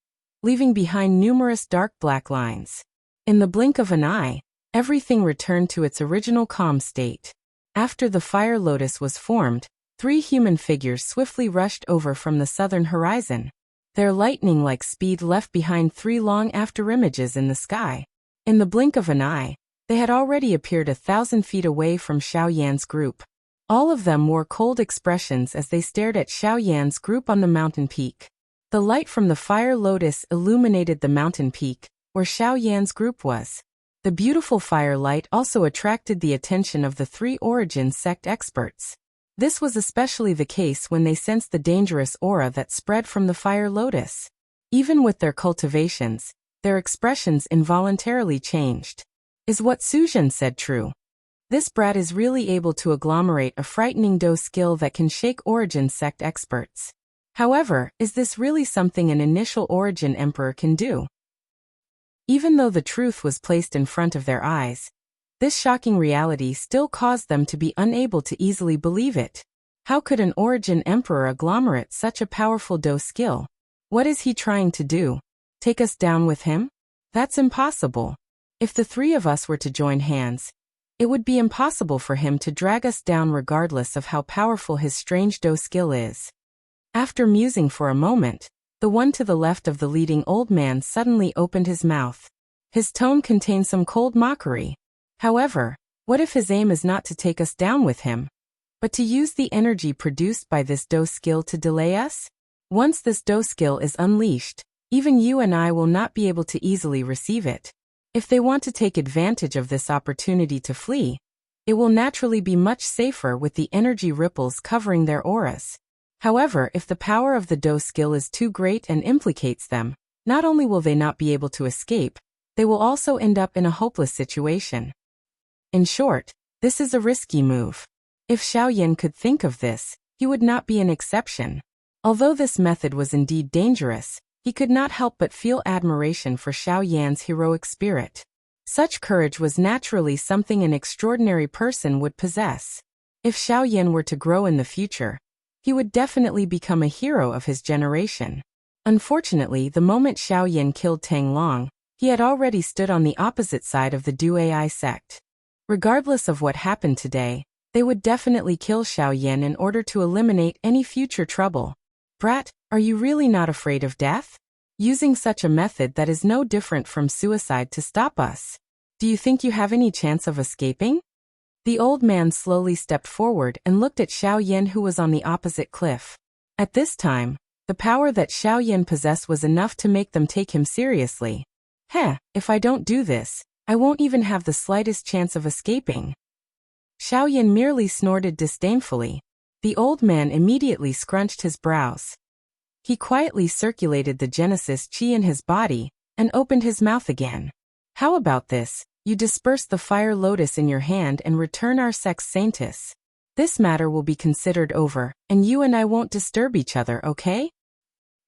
leaving behind numerous dark black lines. In the blink of an eye, everything returned to its original calm state. After the fire lotus was formed, 3 human figures swiftly rushed over from the southern horizon. Their lightning-like speed left behind 3 long afterimages in the sky. In the blink of an eye, they had already appeared 1,000 feet away from Xiaoyan's group. All of them wore cold expressions as they stared at Xiaoyan's group on the mountain peak. The light from the fire lotus illuminated the mountain peak, where Xiaoyan's group was. The beautiful firelight also attracted the attention of the 3 origin sect experts. This was especially the case when they sensed the dangerous aura that spread from the fire lotus. Even with their cultivations, their expressions involuntarily changed. Is what Suzhen said true? This brat is really able to agglomerate a frightening Do skill that can shake origin sect experts. However, is this really something an initial origin emperor can do? Even though the truth was placed in front of their eyes, this shocking reality still caused them to be unable to easily believe it. How could an origin emperor agglomerate such a powerful Do skill? What is he trying to do? Take us down with him? That's impossible. If the 3 of us were to join hands, it would be impossible for him to drag us down regardless of how powerful his strange Do skill is. After musing for a moment, the one to the left of the leading old man suddenly opened his mouth. His tone contained some cold mockery. However, what if his aim is not to take us down with him, but to use the energy produced by this Do skill to delay us? Once this Do skill is unleashed, even you and I will not be able to easily receive it. If they want to take advantage of this opportunity to flee, it will naturally be much safer with the energy ripples covering their auras. However, if the power of the Do skill is too great and implicates them, not only will they not be able to escape, they will also end up in a hopeless situation. In short, this is a risky move. If Xiaoyan could think of this, he would not be an exception. Although this method was indeed dangerous, he could not help but feel admiration for Xiaoyan's heroic spirit. Such courage was naturally something an extraordinary person would possess. If Xiaoyan were to grow in the future, he would definitely become a hero of his generation. Unfortunately, the moment Xiaoyan killed Tang Long, he had already stood on the opposite side of the Du Ai sect. Regardless of what happened today, they would definitely kill Xiaoyan in order to eliminate any future trouble. Brat, are you really not afraid of death? Using such a method that is no different from suicide to stop us. Do you think you have any chance of escaping? The old man slowly stepped forward and looked at Xiaoyan, who was on the opposite cliff. At this time, the power that Xiaoyan possessed was enough to make them take him seriously. If I don't do this, I won't even have the slightest chance of escaping. Xiaoyan merely snorted disdainfully. The old man immediately scrunched his brows. He quietly circulated the Genesis chi in his body, and opened his mouth again. How about this? You disperse the fire lotus in your hand and return our sex saintus. This matter will be considered over, and you and I won't disturb each other, okay?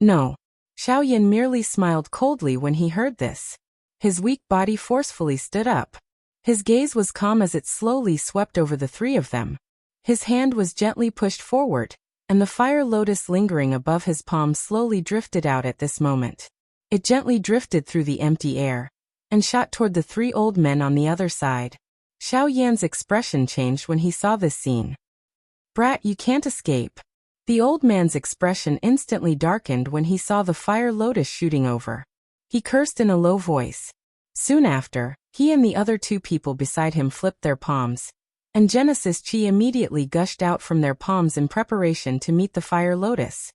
No. Xiaoyan merely smiled coldly when he heard this. His weak body forcefully stood up. His gaze was calm as it slowly swept over the 3 of them. His hand was gently pushed forward, and the fire lotus lingering above his palm slowly drifted out at this moment. It gently drifted through the empty air, and shot toward the 3 old men on the other side. Xiaoyan's expression changed when he saw this scene. Brat, you can't escape. The old man's expression instantly darkened when he saw the fire lotus shooting over. He cursed in a low voice. Soon after, he and the other 2 people beside him flipped their palms, and Genesis chi immediately gushed out from their palms in preparation to meet the fire lotus.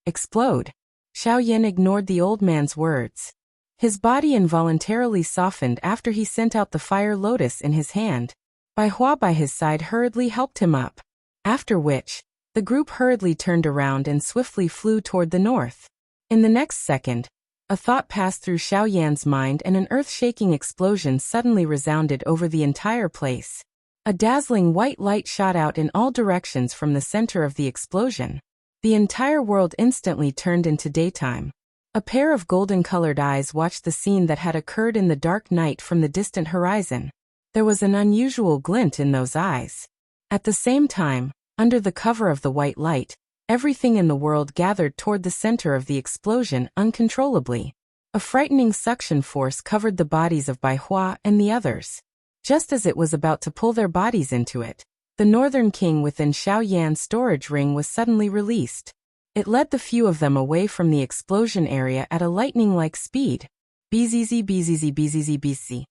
Explode. Xiaoyan ignored the old man's words. His body involuntarily softened after he sent out the fire lotus in his hand. Bai Hua by his side hurriedly helped him up. After which, the group hurriedly turned around and swiftly flew toward the north. In the next second, a thought passed through Xiaoyan's mind and an earth-shaking explosion suddenly resounded over the entire place. A dazzling white light shot out in all directions from the center of the explosion. The entire world instantly turned into daytime. A pair of golden-colored eyes watched the scene that had occurred in the dark night from the distant horizon. There was an unusual glint in those eyes. At the same time, under the cover of the white light, everything in the world gathered toward the center of the explosion uncontrollably. A frightening suction force covered the bodies of Bai Hua and the others. Just as it was about to pull their bodies into it, the Northern King within Xiao Yan's storage ring was suddenly released. It led the few of them away from the explosion area at a lightning-like speed. Bzz bzz bzz bzz.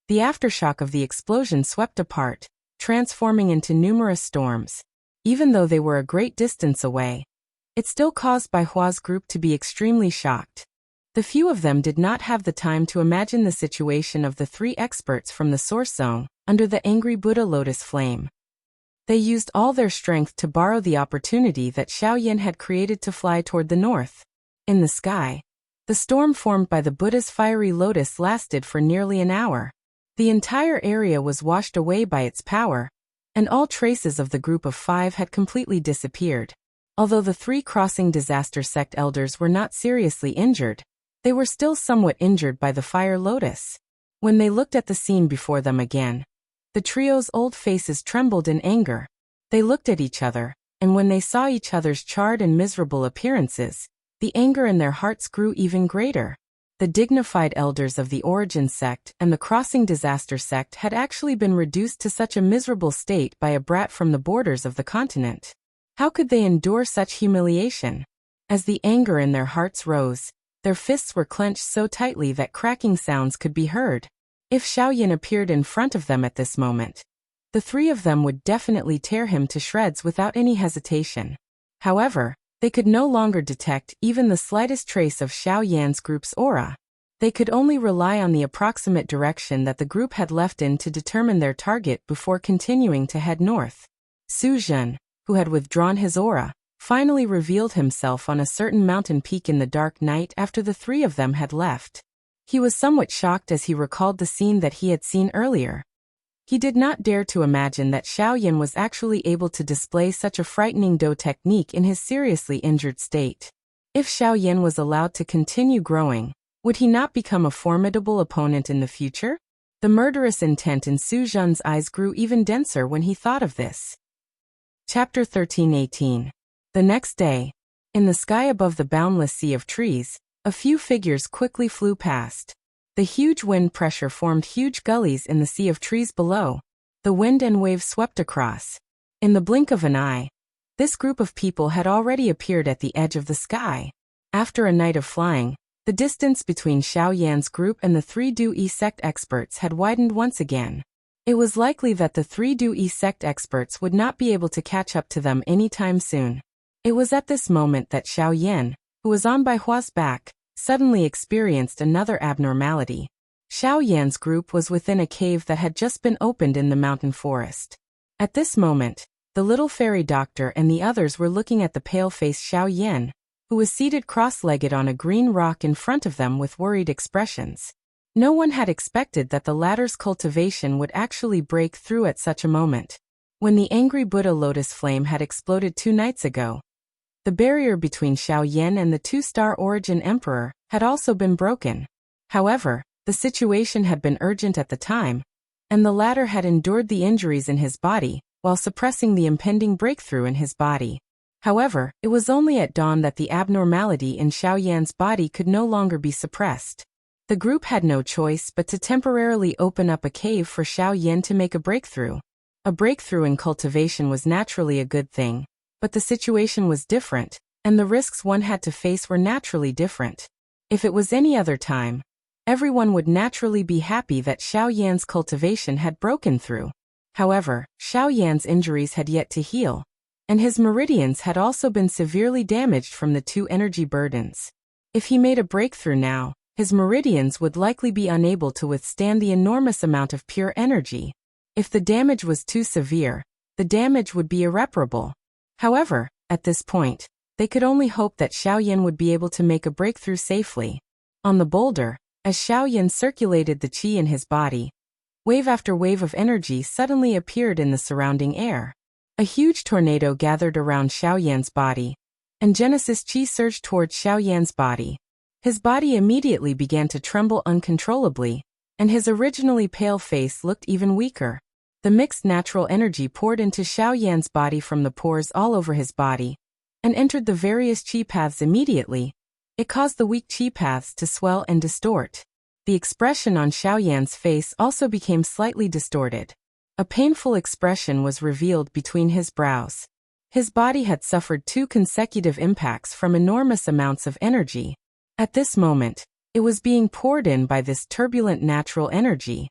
The aftershock of the explosion swept apart, transforming into numerous storms. Even though they were a great distance away, it still caused Bai Hua's group to be extremely shocked. The few of them did not have the time to imagine the situation of the three experts from the Source Zone, under the angry Buddha lotus flame. They used all their strength to borrow the opportunity that Xiao Yan had created to fly toward the north. In the sky, the storm formed by the Buddha's fiery lotus lasted for nearly an hour. The entire area was washed away by its power, and all traces of the group of 5 had completely disappeared. Although the 3 crossing disaster sect elders were not seriously injured, they were still somewhat injured by the fire lotus. When they looked at the scene before them again, the trio's old faces trembled in anger. They looked at each other, and when they saw each other's charred and miserable appearances, the anger in their hearts grew even greater. The dignified elders of the Origin sect and the Crossing Disaster sect had actually been reduced to such a miserable state by a brat from the borders of the continent. How could they endure such humiliation? As the anger in their hearts rose, their fists were clenched so tightly that cracking sounds could be heard. If Xiao Yan appeared in front of them at this moment, the 3 of them would definitely tear him to shreds without any hesitation. However, they could no longer detect even the slightest trace of Xiao Yan's group's aura. They could only rely on the approximate direction that the group had left in to determine their target before continuing to head north. Su Zhen, who had withdrawn his aura, finally revealed himself on a certain mountain peak in the dark night after the 3 of them had left. He was somewhat shocked as he recalled the scene that he had seen earlier. He did not dare to imagine that Xiao Yan was actually able to display such a frightening Do technique in his seriously injured state. If Xiao Yan was allowed to continue growing, would he not become a formidable opponent in the future? The murderous intent in Su Zhen's eyes grew even denser when he thought of this. Chapter 13:18. The next day, in the sky above the boundless sea of trees, a few figures quickly flew past. The huge wind pressure formed huge gullies in the sea of trees below. The wind and waves swept across. In the blink of an eye, this group of people had already appeared at the edge of the sky. After a night of flying, the distance between Xiao Yan's group and the 3 Du-E sect experts had widened once again. It was likely that the 3 Du-E sect experts would not be able to catch up to them anytime soon. It was at this moment that Xiao Yan, who was on Bai Hua's back, suddenly experienced another abnormality. Xiao Yan's group was within a cave that had just been opened in the mountain forest. At this moment, the little fairy doctor and the others were looking at the pale-faced Xiao Yan, who was seated cross-legged on a green rock in front of them with worried expressions. No one had expected that the latter's cultivation would actually break through at such a moment. When the angry Buddha lotus flame had exploded 2 nights ago, the barrier between Xiao Yan and the 2-star Origin Emperor had also been broken. However, the situation had been urgent at the time, and the latter had endured the injuries in his body, while suppressing the impending breakthrough in his body. However, it was only at dawn that the abnormality in Xiao Yan's body could no longer be suppressed. The group had no choice but to temporarily open up a cave for Xiao Yan to make a breakthrough. A breakthrough in cultivation was naturally a good thing. But the situation was different, and the risks one had to face were naturally different. If it was any other time, everyone would naturally be happy that Xiao Yan's cultivation had broken through. However, Xiao Yan's injuries had yet to heal, and his meridians had also been severely damaged from the 2 energy burdens. If he made a breakthrough now, his meridians would likely be unable to withstand the enormous amount of pure energy. If the damage was too severe, the damage would be irreparable. However, at this point, they could only hope that Xiao Yan would be able to make a breakthrough safely. On the boulder, as Xiao Yan circulated the qi in his body, Wave after wave of energy suddenly appeared in the surrounding air. A huge tornado gathered around Xiaoyan's body, and Genesis Qi surged towards Xiaoyan's body. His body immediately began to tremble uncontrollably, and his originally pale face looked even weaker. The mixed natural energy poured into Xiaoyan's body from the pores all over his body, and entered the various qi paths immediately. It caused the weak qi paths to swell and distort. The expression on Xiaoyan's face also became slightly distorted. A painful expression was revealed between his brows. His body had suffered 2 consecutive impacts from enormous amounts of energy. At this moment, it was being poured in by this turbulent natural energy.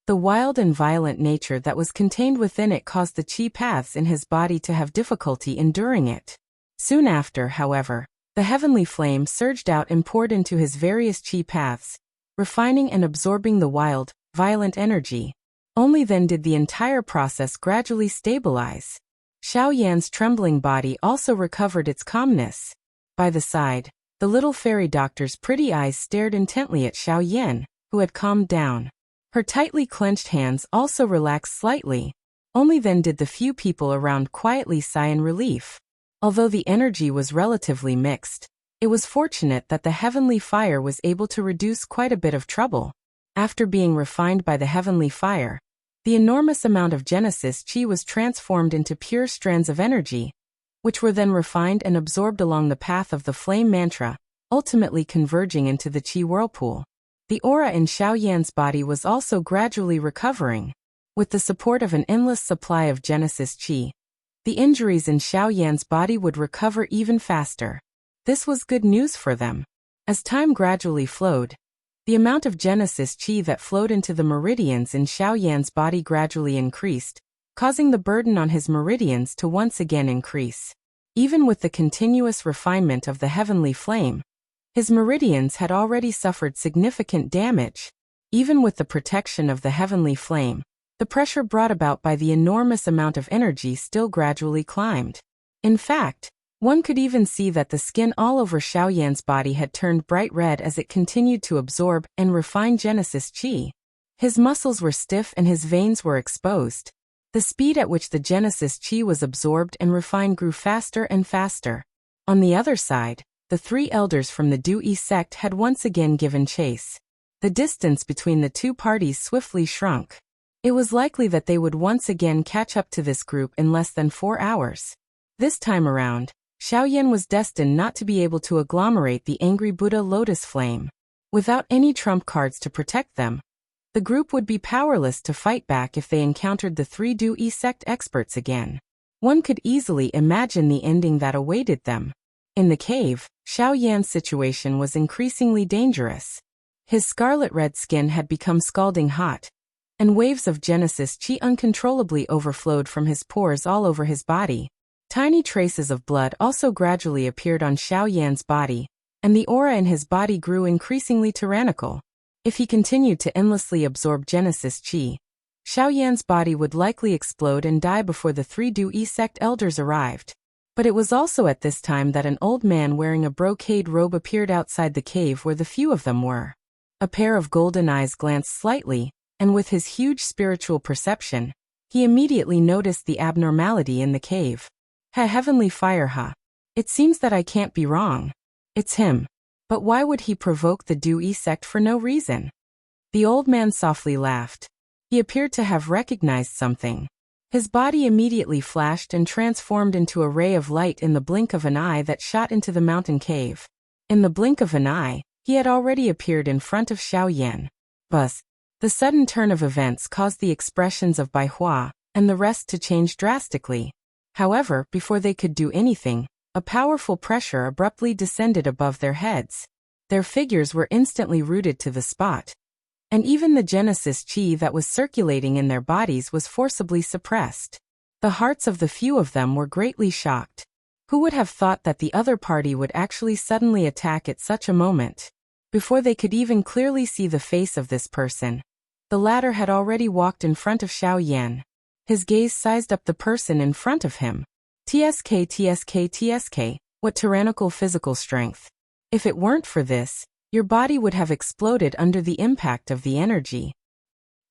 The wild and violent nature that was contained within it caused the qi paths in his body to have difficulty enduring it. Soon after, however, the heavenly flame surged out and poured into his various qi paths, refining and absorbing the wild, violent energy. Only then did the entire process gradually stabilize. Xiaoyan's trembling body also recovered its calmness. By the side, the little fairy doctor's pretty eyes stared intently at Xiaoyan, who had calmed down. Her tightly clenched hands also relaxed slightly. Only then did the few people around quietly sigh in relief. Although the energy was relatively mixed, it was fortunate that the heavenly fire was able to reduce quite a bit of trouble. After being refined by the heavenly fire, the enormous amount of Genesis Qi was transformed into pure strands of energy, which were then refined and absorbed along the path of the flame mantra, ultimately converging into the Qi whirlpool. The aura in Xiaoyan's body was also gradually recovering. With the support of an endless supply of Genesis Qi, the injuries in Xiaoyan's body would recover even faster. This was good news for them. As time gradually flowed, the amount of Genesis Qi that flowed into the meridians in Xiaoyan's body gradually increased, causing the burden on his meridians to once again increase. Even with the continuous refinement of the heavenly flame, his meridians had already suffered significant damage. Even with the protection of the heavenly flame, the pressure brought about by the enormous amount of energy still gradually climbed. In fact, one could even see that the skin all over Xiaoyan's body had turned bright red as it continued to absorb and refine Genesis Qi. His muscles were stiff and his veins were exposed. The speed at which the Genesis Qi was absorbed and refined grew faster and faster. On the other side, the 3 elders from the Du-Yi sect had once again given chase. The distance between the 2 parties swiftly shrunk. It was likely that they would once again catch up to this group in less than 4 hours. This time around, Xiaoyan was destined not to be able to agglomerate the angry Buddha lotus flame. Without any trump cards to protect them, the group would be powerless to fight back if they encountered the 3 Du-Yi sect experts again. One could easily imagine the ending that awaited them. In the cave, Xiaoyan's situation was increasingly dangerous. His scarlet red skin had become scalding hot, and waves of Genesis Qi uncontrollably overflowed from his pores all over his body. Tiny traces of blood also gradually appeared on Xiaoyan's body, and the aura in his body grew increasingly tyrannical. If he continued to endlessly absorb Genesis Qi, Xiaoyan's body would likely explode and die before the 3 Du-Yi sect elders arrived. But it was also at this time that an old man wearing a brocade robe appeared outside the cave where the few of them were. A pair of golden eyes glanced slightly, and with his huge spiritual perception, he immediately noticed the abnormality in the cave. Heavenly fire, It seems that I can't be wrong. It's him. But why would he provoke the Du-Yi sect for no reason? The old man softly laughed. He appeared to have recognized something. His body immediately flashed and transformed into a ray of light in the blink of an eye that shot into the mountain cave. In the blink of an eye, he had already appeared in front of Xiaoyan. Buzz. The sudden turn of events caused the expressions of Bai Hua and the rest to change drastically. However, before they could do anything, a powerful pressure abruptly descended above their heads. Their figures were instantly rooted to the spot. And even the Genesis Qi that was circulating in their bodies was forcibly suppressed. The hearts of the few of them were greatly shocked. Who would have thought that the other party would actually suddenly attack at such a moment? Before they could even clearly see the face of this person, the latter had already walked in front of Xiaoyan. His gaze sized up the person in front of him. TSK, what tyrannical physical strength. If it weren't for this, your body would have exploded under the impact of the energy.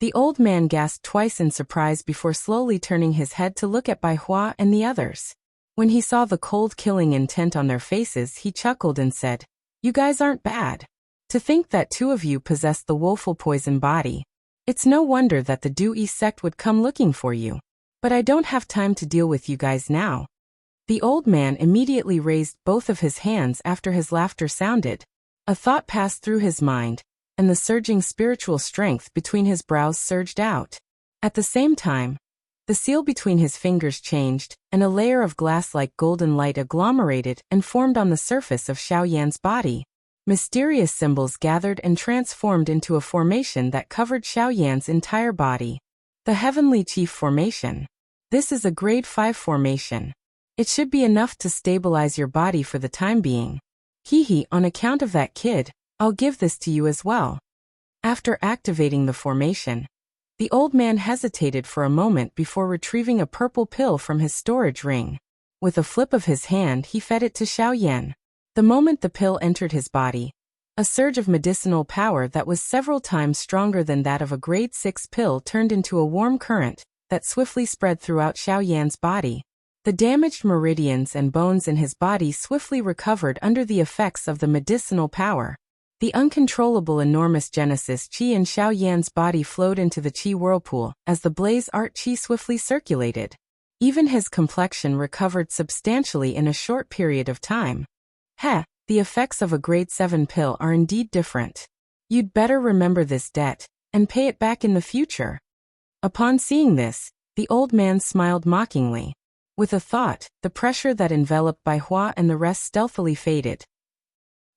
The old man gasped twice in surprise before slowly turning his head to look at Bai Hua and the others. When he saw the cold killing intent on their faces, he chuckled and said, "You guys aren't bad. To think that two of you possess the woeful poison body. It's no wonder that the Dui sect would come looking for you. But I don't have time to deal with you guys now." The old man immediately raised both of his hands after his laughter sounded. A thought passed through his mind, and the surging spiritual strength between his brows surged out. At the same time, the seal between his fingers changed, and a layer of glass-like golden light agglomerated and formed on the surface of Xiao Yan's body. Mysterious symbols gathered and transformed into a formation that covered Xiao Yan's entire body. The Heavenly Chief Formation. This is a grade 5 formation. It should be enough to stabilize your body for the time being. Hee, on account of that kid, I'll give this to you as well. After activating the formation, the old man hesitated for a moment before retrieving a purple pill from his storage ring. With a flip of his hand, he fed it to Xiao Yan. The moment the pill entered his body, a surge of medicinal power that was several times stronger than that of a grade 6 pill turned into a warm current that swiftly spread throughout Xiao Yan's body. The damaged meridians and bones in his body swiftly recovered under the effects of the medicinal power. The uncontrollable enormous Genesis Qi in Xiao Yan's body flowed into the Qi whirlpool as the blaze art Qi swiftly circulated. Even his complexion recovered substantially in a short period of time. The effects of a grade 7 pill are indeed different. You'd better remember this debt, and pay it back in the future. Upon seeing this, the old man smiled mockingly. With a thought, the pressure that enveloped Bai Hua and the rest stealthily faded.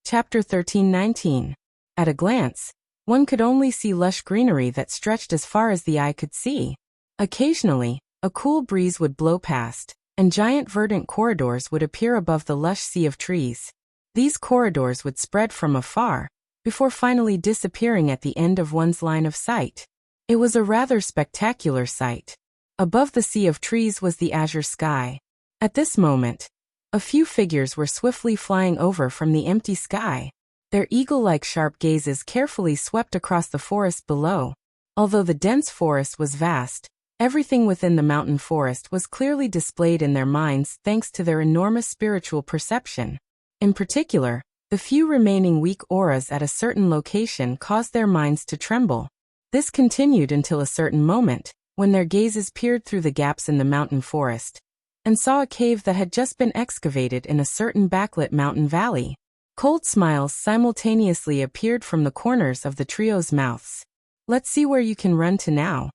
Chapter 1319. At a glance, one could only see lush greenery that stretched as far as the eye could see. Occasionally, a cool breeze would blow past, and giant verdant corridors would appear above the lush sea of trees. These corridors would spread from afar, before finally disappearing at the end of one's line of sight. It was a rather spectacular sight. Above the sea of trees was the azure sky. At this moment, a few figures were swiftly flying over from the empty sky. Their eagle-like sharp gazes carefully swept across the forest below. Although the dense forest was vast, everything within the mountain forest was clearly displayed in their minds thanks to their enormous spiritual perception. In particular, the few remaining weak auras at a certain location caused their minds to tremble. This continued until a certain moment, when their gazes peered through the gaps in the mountain forest, and saw a cave that had just been excavated in a certain backlit mountain valley. Cold smiles simultaneously appeared from the corners of the trio's mouths. "Let's see where you can run to now.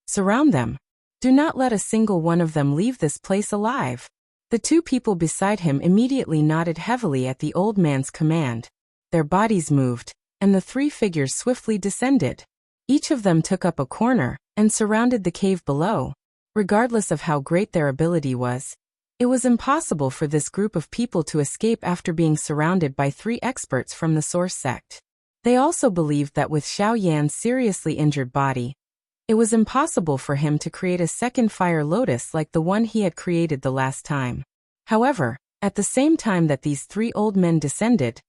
Surround them. Do not let a single one of them leave this place alive." The two people beside him immediately nodded heavily at the old man's command. Their bodies moved, and the three figures swiftly descended. Each of them took up a corner and surrounded the cave below. Regardless of how great their ability was, it was impossible for this group of people to escape after being surrounded by 3 experts from the Source sect. They also believed that with Xiao Yan's seriously injured body, it was impossible for him to create a second fire lotus like the one he had created the last time. However, at the same time that these 3 old men descended,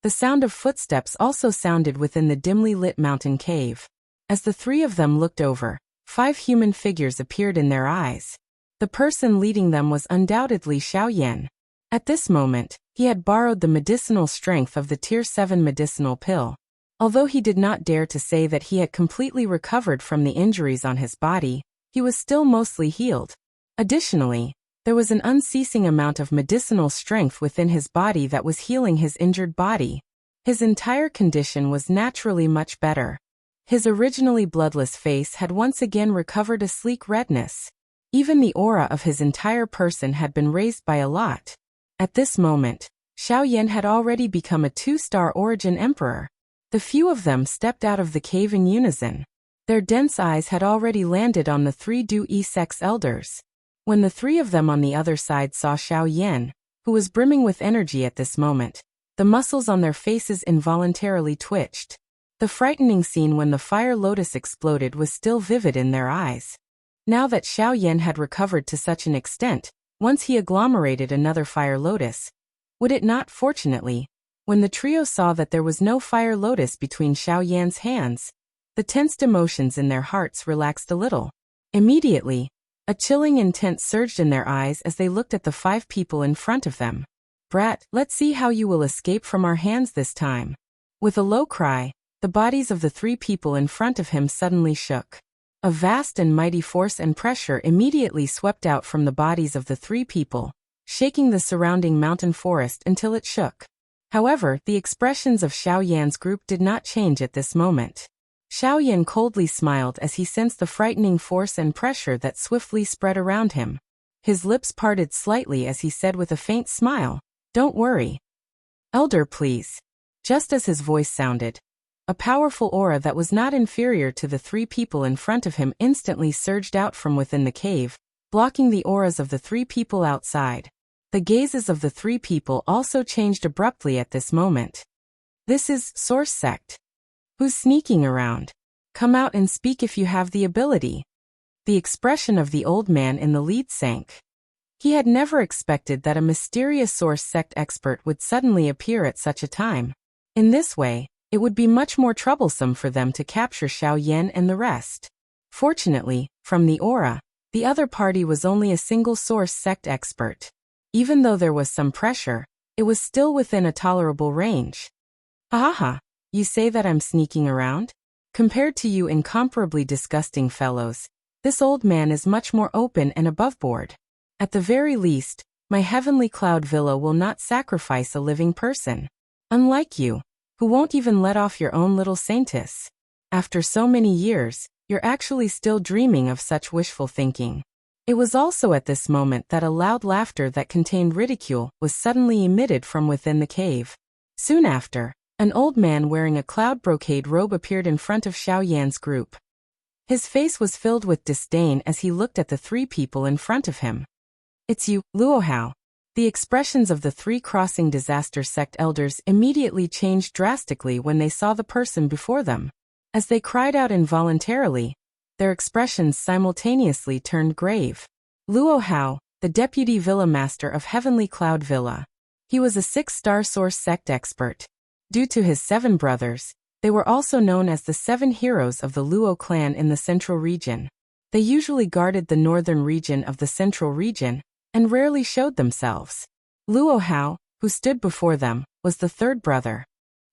the sound of footsteps also sounded within the dimly lit mountain cave. As the 3 of them looked over, 5 human figures appeared in their eyes. The person leading them was undoubtedly Xiao Yan. At this moment, he had borrowed the medicinal strength of the Tier 7 medicinal pill. Although he did not dare to say that he had completely recovered from the injuries on his body, he was still mostly healed. Additionally, there was an unceasing amount of medicinal strength within his body that was healing his injured body. His entire condition was naturally much better. His originally bloodless face had once again recovered a sleek redness. Even the aura of his entire person had been raised by a lot. At this moment, Xiao Yan had already become a 2-star origin emperor. The few of them stepped out of the cave in unison. Their dense eyes had already landed on the 3 Dui sect's elders. When the 3 of them on the other side saw Xiao Yan, who was brimming with energy at this moment, the muscles on their faces involuntarily twitched. The frightening scene when the fire lotus exploded was still vivid in their eyes. Now that Xiao Yan had recovered to such an extent, once he agglomerated another fire lotus, would it not fortunately, when the trio saw that there was no fire lotus between Xiao Yan's hands, The tensed emotions in their hearts relaxed a little. Immediately, a chilling intent surged in their eyes as they looked at the 5 people in front of them. "Brat, let's see how you will escape from our hands this time." With a low cry, the bodies of the 3 people in front of him suddenly shook. A vast and mighty force and pressure immediately swept out from the bodies of the 3 people, shaking the surrounding mountain forest until it shook. However, the expressions of Xiao Yan's group did not change at this moment. Xiao Yan coldly smiled as he sensed the frightening force and pressure that swiftly spread around him. His lips parted slightly as he said with a faint smile, "Don't worry. Elder, please." Just as his voice sounded, a powerful aura that was not inferior to the 3 people in front of him instantly surged out from within the cave, blocking the auras of the 3 people outside. The gazes of the 3 people also changed abruptly at this moment. "This is Source Sect. Who's sneaking around? Come out and speak if you have the ability." The expression of the old man in the lead sank. He had never expected that a mysterious Source Sect expert would suddenly appear at such a time. In this way, it would be much more troublesome for them to capture Xiao Yan and the rest. Fortunately, from the aura, the other party was only a single Source Sect expert. Even though there was some pressure, it was still within a tolerable range. "Haha, you say that I'm sneaking around? Compared to you incomparably disgusting fellows, this old man is much more open and aboveboard. At the very least, my heavenly cloud villa will not sacrifice a living person. Unlike you, who won't even let off your own little saintess. After so many years, you're actually still dreaming of such wishful thinking." It was also at this moment that a loud laughter that contained ridicule was suddenly emitted from within the cave. Soon after, an old man wearing a cloud brocade robe appeared in front of Xiao Yan's group. His face was filled with disdain as he looked at the 3 people in front of him. "It's you, Luohao." The expressions of the 3 crossing disaster sect elders immediately changed drastically when they saw the person before them. As they cried out involuntarily, their expressions simultaneously turned grave. Luohao, the deputy villa master of Heavenly Cloud Villa. He was a 6-star Source Sect expert. Due to his 7 brothers, they were also known as the 7 heroes of the Luo clan in the central region. They usually guarded the northern region of the central region, and rarely showed themselves. Luohao, who stood before them, was the 3rd brother.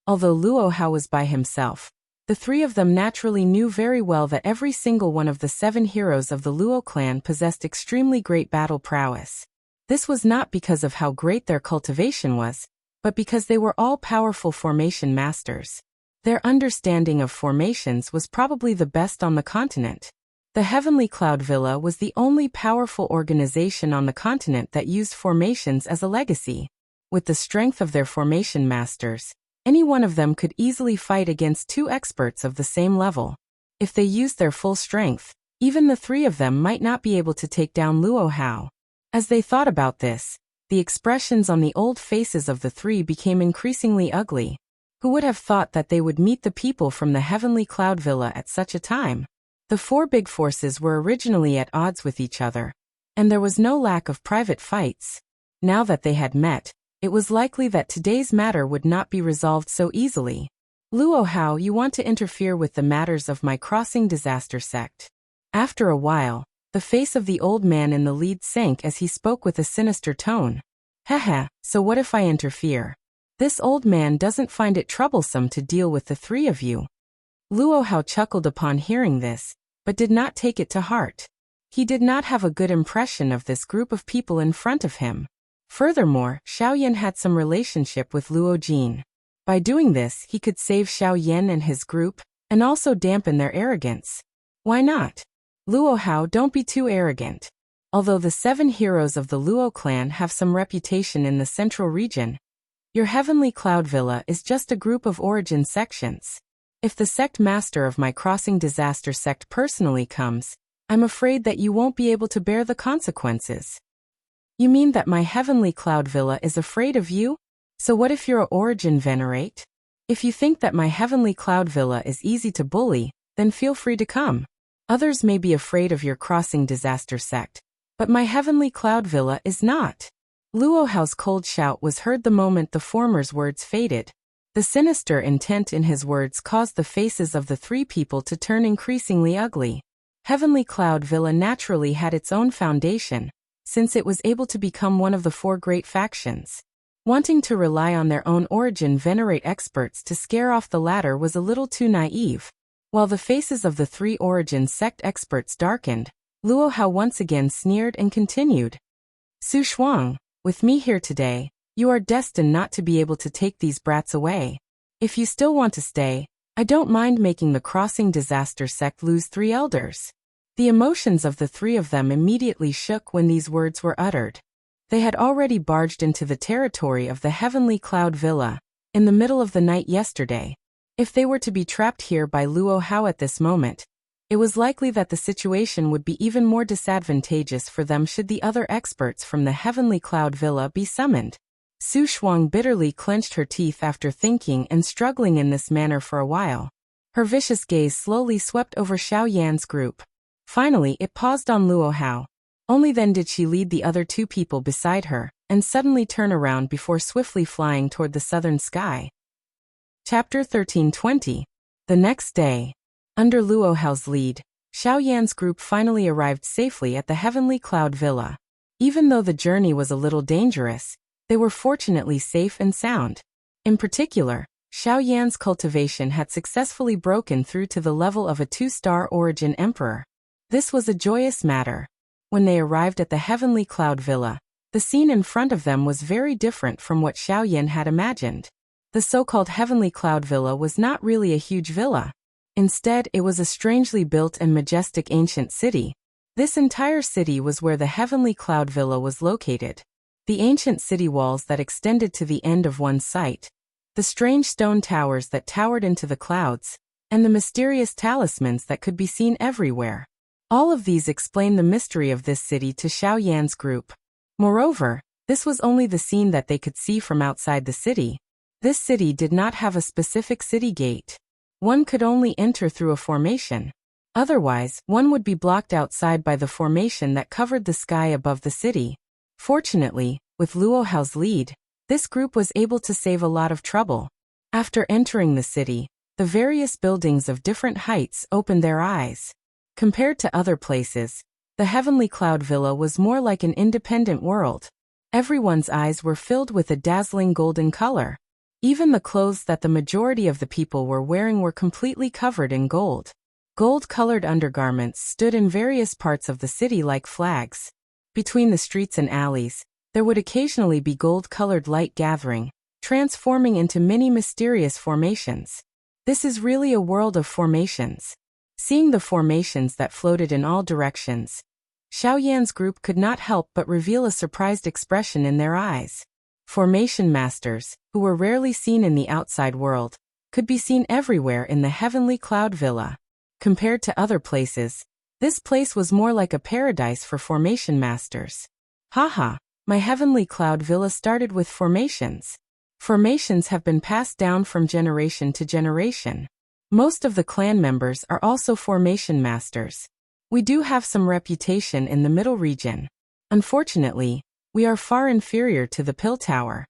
Although Luohao was by himself, the 3 of them naturally knew very well that every single one of the 7 heroes of the Luo clan possessed extremely great battle prowess. This was not because of how great their cultivation was, but because they were all powerful formation masters. Their understanding of formations was probably the best on the continent. The Heavenly Cloud Villa was the only powerful organization on the continent that used formations as a legacy. With the strength of their formation masters, any one of them could easily fight against 2 experts of the same level. If they used their full strength, even the 3 of them might not be able to take down Luohao. As they thought about this, the expressions on the old faces of the 3 became increasingly ugly. Who would have thought that they would meet the people from the Heavenly Cloud Villa at such a time? The 4 big forces were originally at odds with each other, and there was no lack of private fights. Now that they had met, it was likely that today's matter would not be resolved so easily. "Luohao, you want to interfere with the matters of my crossing disaster sect." After a while, the face of the old man in the lead sank as he spoke with a sinister tone. "Haha, so what if I interfere? This old man doesn't find it troublesome to deal with the 3 of you." Luohao chuckled upon hearing this, but did not take it to heart. He did not have a good impression of this group of people in front of him. Furthermore, Xiao Yan had some relationship with Luo Jin. By doing this, he could save Xiao Yan and his group, and also dampen their arrogance. Why not? "Luohao, don't be too arrogant. Although the 7 heroes of the Luo clan have some reputation in the central region, your Heavenly Cloud Villa is just a group of origin sections. If the sect master of my crossing disaster sect personally comes, I'm afraid that you won't be able to bear the consequences." "You mean that my Heavenly Cloud Villa is afraid of you? So what if you're a origin venerate? If you think that my Heavenly Cloud Villa is easy to bully, then feel free to come. Others may be afraid of your crossing disaster sect, but my Heavenly Cloud Villa is not." Luohao's cold shout was heard the moment the former's words faded. The sinister intent in his words caused the faces of the three people to turn increasingly ugly. Heavenly Cloud Villa naturally had its own foundation, since it was able to become one of the four great factions. Wanting to rely on their own origin venerate experts to scare off the latter was a little too naive. While the faces of the three origin sect experts darkened, Luo Hao once again sneered and continued. Su Shuang, with me here today, you are destined not to be able to take these brats away. If you still want to stay, I don't mind making the Crossing Disaster sect lose 3 elders. The emotions of the three of them immediately shook when these words were uttered. They had already barged into the territory of the Heavenly Cloud Villa, in the middle of the night yesterday. If they were to be trapped here by Luo Hao at this moment, it was likely that the situation would be even more disadvantageous for them should the other experts from the Heavenly Cloud Villa be summoned. Su Shuang bitterly clenched her teeth after thinking and struggling in this manner for a while. Her vicious gaze slowly swept over Xiao Yan's group. Finally, it paused on Luo Hao. Only then did she lead the other 2 people beside her, and suddenly turn around before swiftly flying toward the southern sky. Chapter 1320. The next day. Under Luo Hao's lead, Xiao Yan's group finally arrived safely at the Heavenly Cloud Villa. Even though the journey was a little dangerous, they were fortunately safe and sound. In particular, Xiao Yan's cultivation had successfully broken through to the level of a 2-star origin emperor. This was a joyous matter. When they arrived at the Heavenly Cloud Villa, the scene in front of them was very different from what Xiao Yan had imagined. The so-called Heavenly Cloud Villa was not really a huge villa. Instead, it was a strangely built and majestic ancient city. This entire city was where the Heavenly Cloud Villa was located. The ancient city walls that extended to the end of one site, the strange stone towers that towered into the clouds, and the mysterious talismans that could be seen everywhere. All of these explain the mystery of this city to Xiao Yan's group. Moreover, this was only the scene that they could see from outside the city. This city did not have a specific city gate. One could only enter through a formation. Otherwise, one would be blocked outside by the formation that covered the sky above the city. Fortunately, with Luo Hao's lead, this group was able to save a lot of trouble. After entering the city, the various buildings of different heights opened their eyes. Compared to other places, the Heavenly Cloud Villa was more like an independent world. Everyone's eyes were filled with a dazzling golden color. Even the clothes that the majority of the people were wearing were completely covered in gold. Gold-colored undergarments stood in various parts of the city like flags. Between the streets and alleys, there would occasionally be gold-colored light gathering, transforming into many mysterious formations. This is really a world of formations. Seeing the formations that floated in all directions, Xiao Yan's group could not help but reveal a surprised expression in their eyes. Formation masters, who were rarely seen in the outside world, could be seen everywhere in the Heavenly Cloud Villa. Compared to other places, this place was more like a paradise for formation masters. Haha, my Heavenly Cloud Villa started with formations. Formations have been passed down from generation to generation. Most of the clan members are also formation masters. We do have some reputation in the middle region. Unfortunately, we are far inferior to the Pill Tower.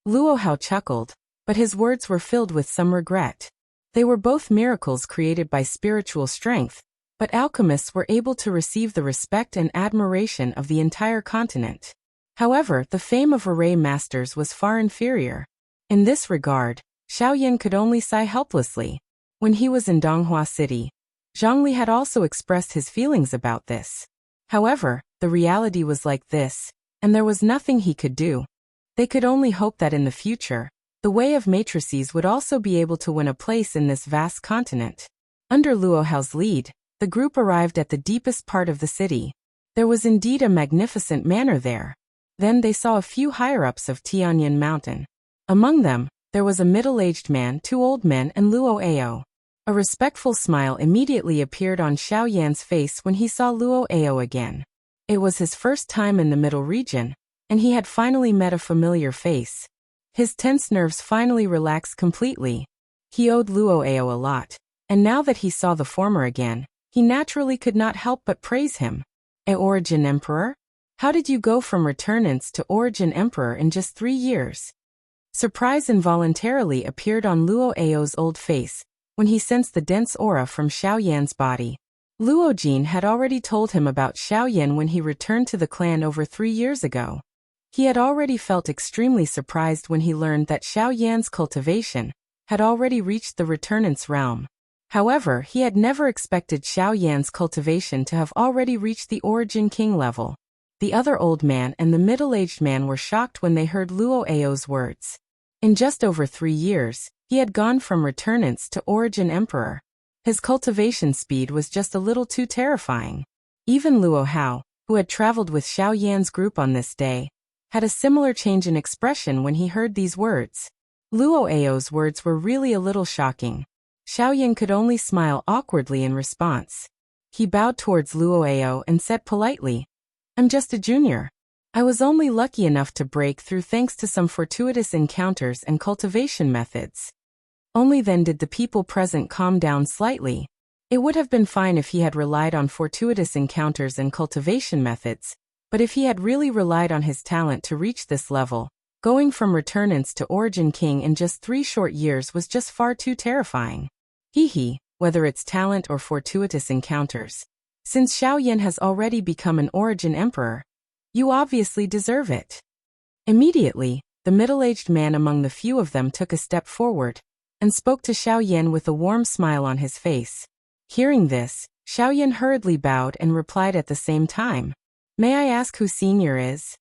Luo Hao chuckled, but his words were filled with some regret. They were both miracles created by spiritual strength, but alchemists were able to receive the respect and admiration of the entire continent. However, the fame of array masters was far inferior. In this regard, Xiao Yan could only sigh helplessly. When he was in Donghua City, Zhongli had also expressed his feelings about this. However, the reality was like this, and there was nothing he could do. They could only hope that in the future, the way of matrices would also be able to win a place in this vast continent. Under Luo Hao's lead, the group arrived at the deepest part of the city. There was indeed a magnificent manor there. Then they saw a few higher-ups of Tianyan Mountain. Among them, there was a middle-aged man, 2 old men, and Luo Ao. A respectful smile immediately appeared on Xiao Yan's face when he saw Luo Ao again. It was his first time in the middle region, and he had finally met a familiar face. His tense nerves finally relaxed completely. He owed Luo Ao a lot, and now that he saw the former again, he naturally could not help but praise him. A Origin Emperor? How did you go from Returnance to Origin Emperor in just 3 years? Surprise involuntarily appeared on Luo Ao's old face when he sensed the dense aura from Xiao Yan's body. Luo Jin had already told him about Xiao Yan when he returned to the clan over 3 years ago. He had already felt extremely surprised when he learned that Xiao Yan's cultivation had already reached the returnant's realm. However, he had never expected Xiao Yan's cultivation to have already reached the Origin King level. The other old man and the middle-aged man were shocked when they heard Luo Ao's words. In just over 3 years, he had gone from returnants to Origin Emperor. His cultivation speed was just a little too terrifying. Even Luo Hao, who had traveled with Xiao Yan's group on this day, had a similar change in expression when he heard these words. Luo Ao's words were really a little shocking. Xiao Yan could only smile awkwardly in response. He bowed towards Luo Ao and said politely, "I'm just a junior. I was only lucky enough to break through thanks to some fortuitous encounters and cultivation methods." Only then did the people present calm down slightly. It would have been fine if he had relied on fortuitous encounters and cultivation methods, but if he had really relied on his talent to reach this level, going from returnants to Origin King in just 3 short years was just far too terrifying. Whether it's talent or fortuitous encounters. Since Xiao Yan has already become an Origin Emperor, you obviously deserve it. Immediately, the middle-aged man among the few of them took a step forward and spoke to Xiao Yan with a warm smile on his face. Hearing this, Xiao Yan hurriedly bowed and replied at the same time, "May I ask who senior is?"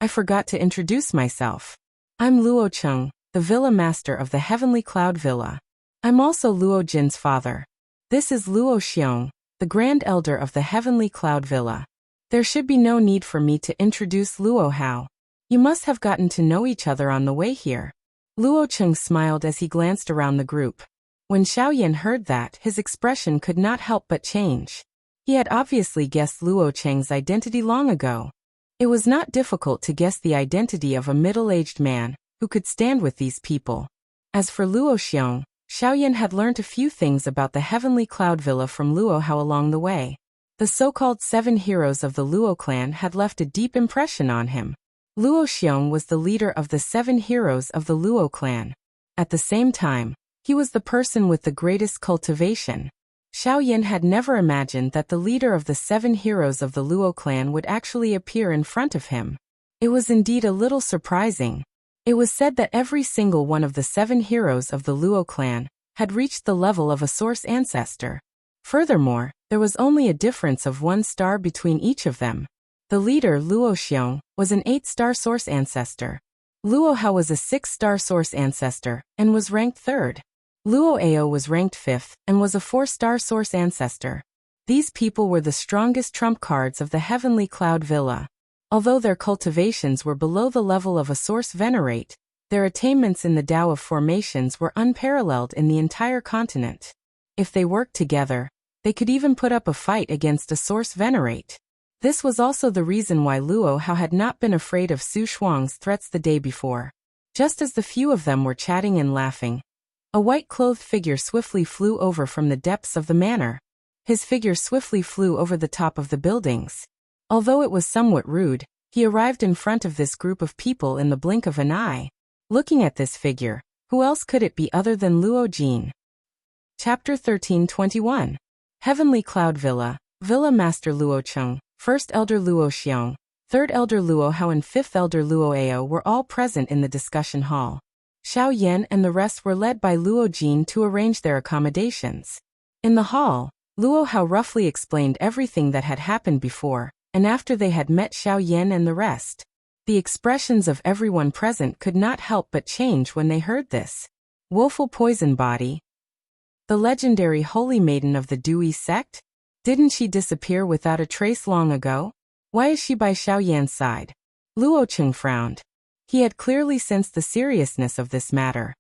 I forgot to introduce myself. I'm Luo Cheng, the villa master of the Heavenly Cloud Villa. I'm also Luo Jin's father. This is Luo Xiong, the Grand Elder of the Heavenly Cloud Villa. There should be no need for me to introduce Luo Hao. You must have gotten to know each other on the way here." Luo Cheng smiled as he glanced around the group. When Xiao Yan heard that, his expression could not help but change. He had obviously guessed Luo Cheng's identity long ago. It was not difficult to guess the identity of a middle-aged man who could stand with these people. As for Luo Xiong, Xiao Yan had learned a few things about the Heavenly Cloud Villa from Luo Hao along the way. The so-called 7 heroes of the Luo clan had left a deep impression on him. Luo Xiong was the leader of the 7 heroes of the Luo clan. At the same time, he was the person with the greatest cultivation. Xiao Yan had never imagined that the leader of the 7 heroes of the Luo clan would actually appear in front of him. It was indeed a little surprising. It was said that every single one of the 7 heroes of the Luo clan had reached the level of a source ancestor. Furthermore, there was only a difference of 1 star between each of them. The leader, Luo Xiong, was an 8-star source ancestor. Luo Hao was a 6-star source ancestor and was ranked 3rd. Luo Ao was ranked 5th and was a 4-star source ancestor. These people were the strongest trump cards of the Heavenly Cloud Villa. Although their cultivations were below the level of a source venerate, their attainments in the Tao of formations were unparalleled in the entire continent. If they worked together, they could even put up a fight against a source venerate. This was also the reason why Luo Hao had not been afraid of Su Shuang's threats the day before. Just as the few of them were chatting and laughing, a white-clothed figure swiftly flew over from the depths of the manor. His figure swiftly flew over the top of the buildings. Although it was somewhat rude, he arrived in front of this group of people in the blink of an eye. Looking at this figure, who else could it be other than Luo Jin? Chapter 1321. Heavenly Cloud Villa, Villa Master Luo Cheng, 1st Elder Luo Xiong, 3rd Elder Luo Hao and 5th Elder Luo Ao were all present in the discussion hall. Xiao Yan and the rest were led by Luo Jin to arrange their accommodations. In the hall, Luo Hao roughly explained everything that had happened before, and after they had met Xiao Yan and the rest, the expressions of everyone present could not help but change when they heard this. Woeful poison body. The legendary holy maiden of the Dui sect? Didn't she disappear without a trace long ago? Why is she by Xiao Yan's side? Luo Cheng frowned. He had clearly sensed the seriousness of this matter.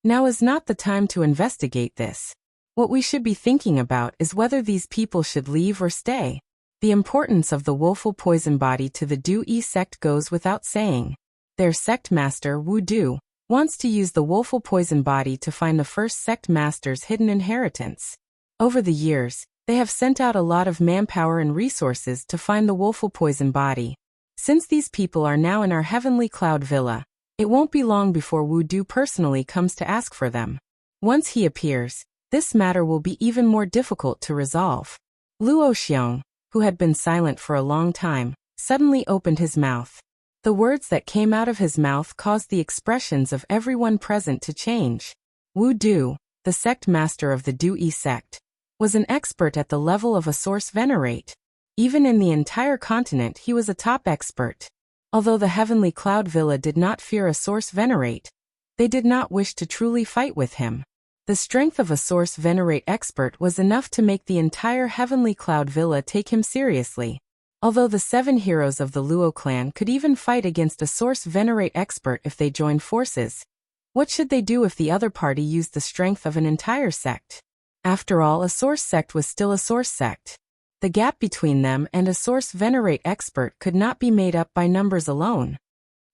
Now is not the time to investigate this. What we should be thinking about is whether these people should leave or stay. The importance of the woeful poison body to the Du-Yi sect goes without saying. Their sect master, Wu Du, wants to use the woeful poison body to find the first sect master's hidden inheritance. Over the years, they have sent out a lot of manpower and resources to find the woeful poison body. Since these people are now in our Heavenly Cloud Villa, It won't be long before Wu Du personally comes to ask for them. Once he appears, this matter will be even more difficult to resolve. Luo Xiong, who had been silent for a long time, suddenly opened his mouth. The words that came out of his mouth caused the expressions of everyone present to change. Wu Du, the sect master of the Du-Yi sect, was an expert at the level of a source venerate. Even in the entire continent he was a top expert. Although the Heavenly Cloud Villa did not fear a source venerate, they did not wish to truly fight with him. The strength of a source venerate expert was enough to make the entire Heavenly Cloud Villa take him seriously. Although the 7 heroes of the Luo clan could even fight against a source venerate expert if they joined forces, what should they do if the other party used the strength of an entire sect? After all, a source sect was still a source sect. The gap between them and a source venerate expert could not be made up by numbers alone.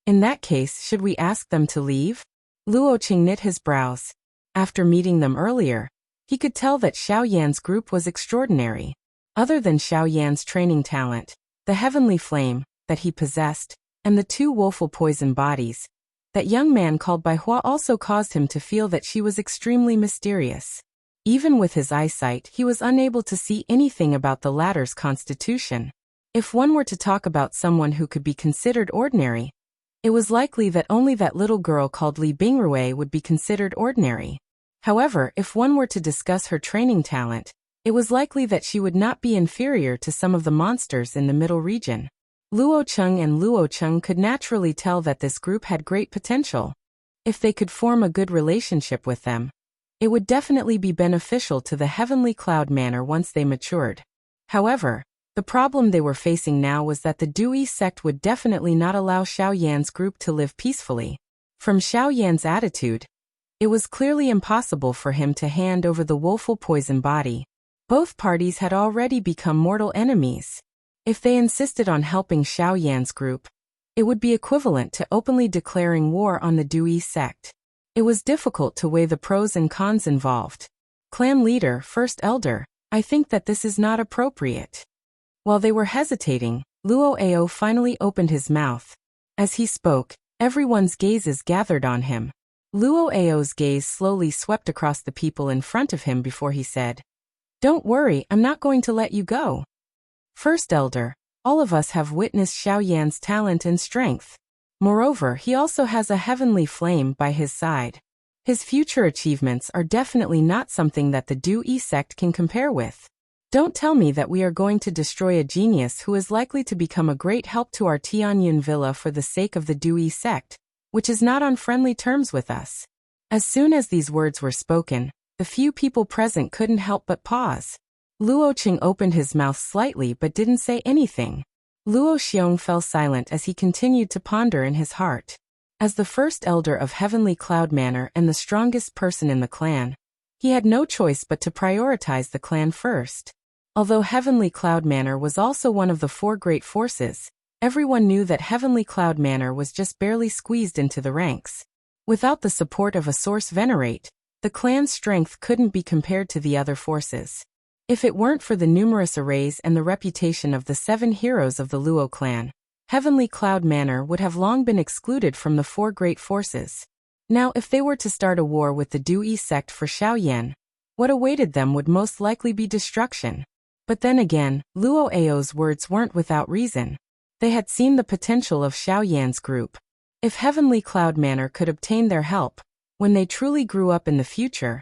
In that case, should we ask them to leave? Luo Qing knit his brows. After meeting them earlier, he could tell that Xiao Yan's group was extraordinary. Other than Xiao Yan's training talent, the heavenly flame that he possessed, and the 2 woeful poison bodies, that young man called Bai Hua also caused him to feel that she was extremely mysterious. Even with his eyesight, he was unable to see anything about the latter's constitution. If one were to talk about someone who could be considered ordinary, it was likely that only that little girl called Li Bingrui would be considered ordinary. However, if one were to discuss her training talent, it was likely that she would not be inferior to some of the monsters in the middle region. Luo Cheng and Luo Cheng could naturally tell that this group had great potential. If they could form a good relationship with them, it would definitely be beneficial to the Heavenly Cloud Manor once they matured. However, the problem they were facing now was that the Du-Yi sect would definitely not allow Xiao Yan's group to live peacefully. From Xiao Yan's attitude, it was clearly impossible for him to hand over the woeful poison body. Both parties had already become mortal enemies. If they insisted on helping Xiao Yan's group, it would be equivalent to openly declaring war on the Du-Yi sect. It was difficult to weigh the pros and cons involved. Clan leader, first elder, I think that this is not appropriate. While they were hesitating, Luo Ao finally opened his mouth. As he spoke, everyone's gazes gathered on him. Luo Ao's gaze slowly swept across the people in front of him before he said, "Don't worry, I'm not going to let you go. First elder, all of us have witnessed Xiao Yan's talent and strength. Moreover, he also has a heavenly flame by his side. His future achievements are definitely not something that the Du-Yi sect can compare with. Don't tell me that we are going to destroy a genius who is likely to become a great help to our Tianyun villa for the sake of the Du-Yi sect, which is not on friendly terms with us." As soon as these words were spoken, the few people present couldn't help but pause. Luo Qing opened his mouth slightly but didn't say anything. Luo Xiong fell silent as he continued to ponder in his heart. As the first elder of Heavenly Cloud Manor and the strongest person in the clan, he had no choice but to prioritize the clan first. Although Heavenly Cloud Manor was also one of the 4 great forces, everyone knew that Heavenly Cloud Manor was just barely squeezed into the ranks. Without the support of a source venerate, the clan's strength couldn't be compared to the other forces. If it weren't for the numerous arrays and the reputation of the 7 heroes of the Luo clan, Heavenly Cloud Manor would have long been excluded from the 4 great forces. Now, if they were to start a war with the Du-Yi sect for Xiao Yan, what awaited them would most likely be destruction. But then again, Luo Ao's words weren't without reason. They had seen the potential of Xiao Yan's group. If Heavenly Cloud Manor could obtain their help, when they truly grew up in the future,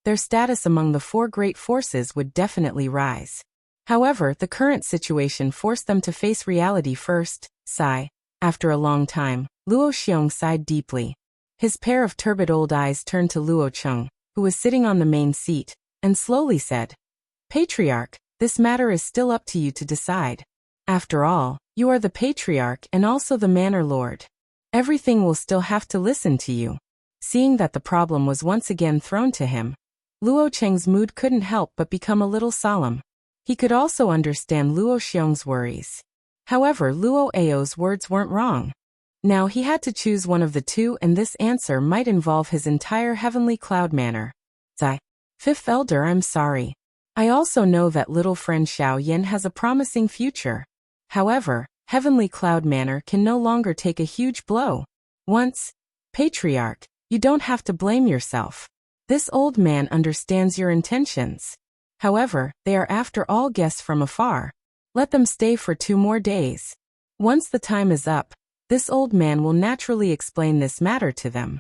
their status among the 4 great forces would definitely rise. However, the current situation forced them to face reality first. Sigh. After a long time, Luo Xiong sighed deeply. His pair of turbid old eyes turned to Luo Cheng, who was sitting on the main seat, and slowly said, "Patriarch, this matter is still up to you to decide. After all, you are the patriarch and also the manor lord. Everything will still have to listen to you." Seeing that the problem was once again thrown to him, Luo Cheng's mood couldn't help but become a little solemn. He could also understand Luo Xiong's worries. However, Luo Ao's words weren't wrong. Now he had to choose one of the two, and this answer might involve his entire Heavenly Cloud Manor. Zai. 5th Elder, I'm sorry. I also know that little friend Xiao Yan has a promising future. However, Heavenly Cloud Manor can no longer take a huge blow. Once, Patriarch, you don't have to blame yourself. This old man understands your intentions. However, they are after all guests from afar. Let them stay for 2 more days. Once the time is up, this old man will naturally explain this matter to them.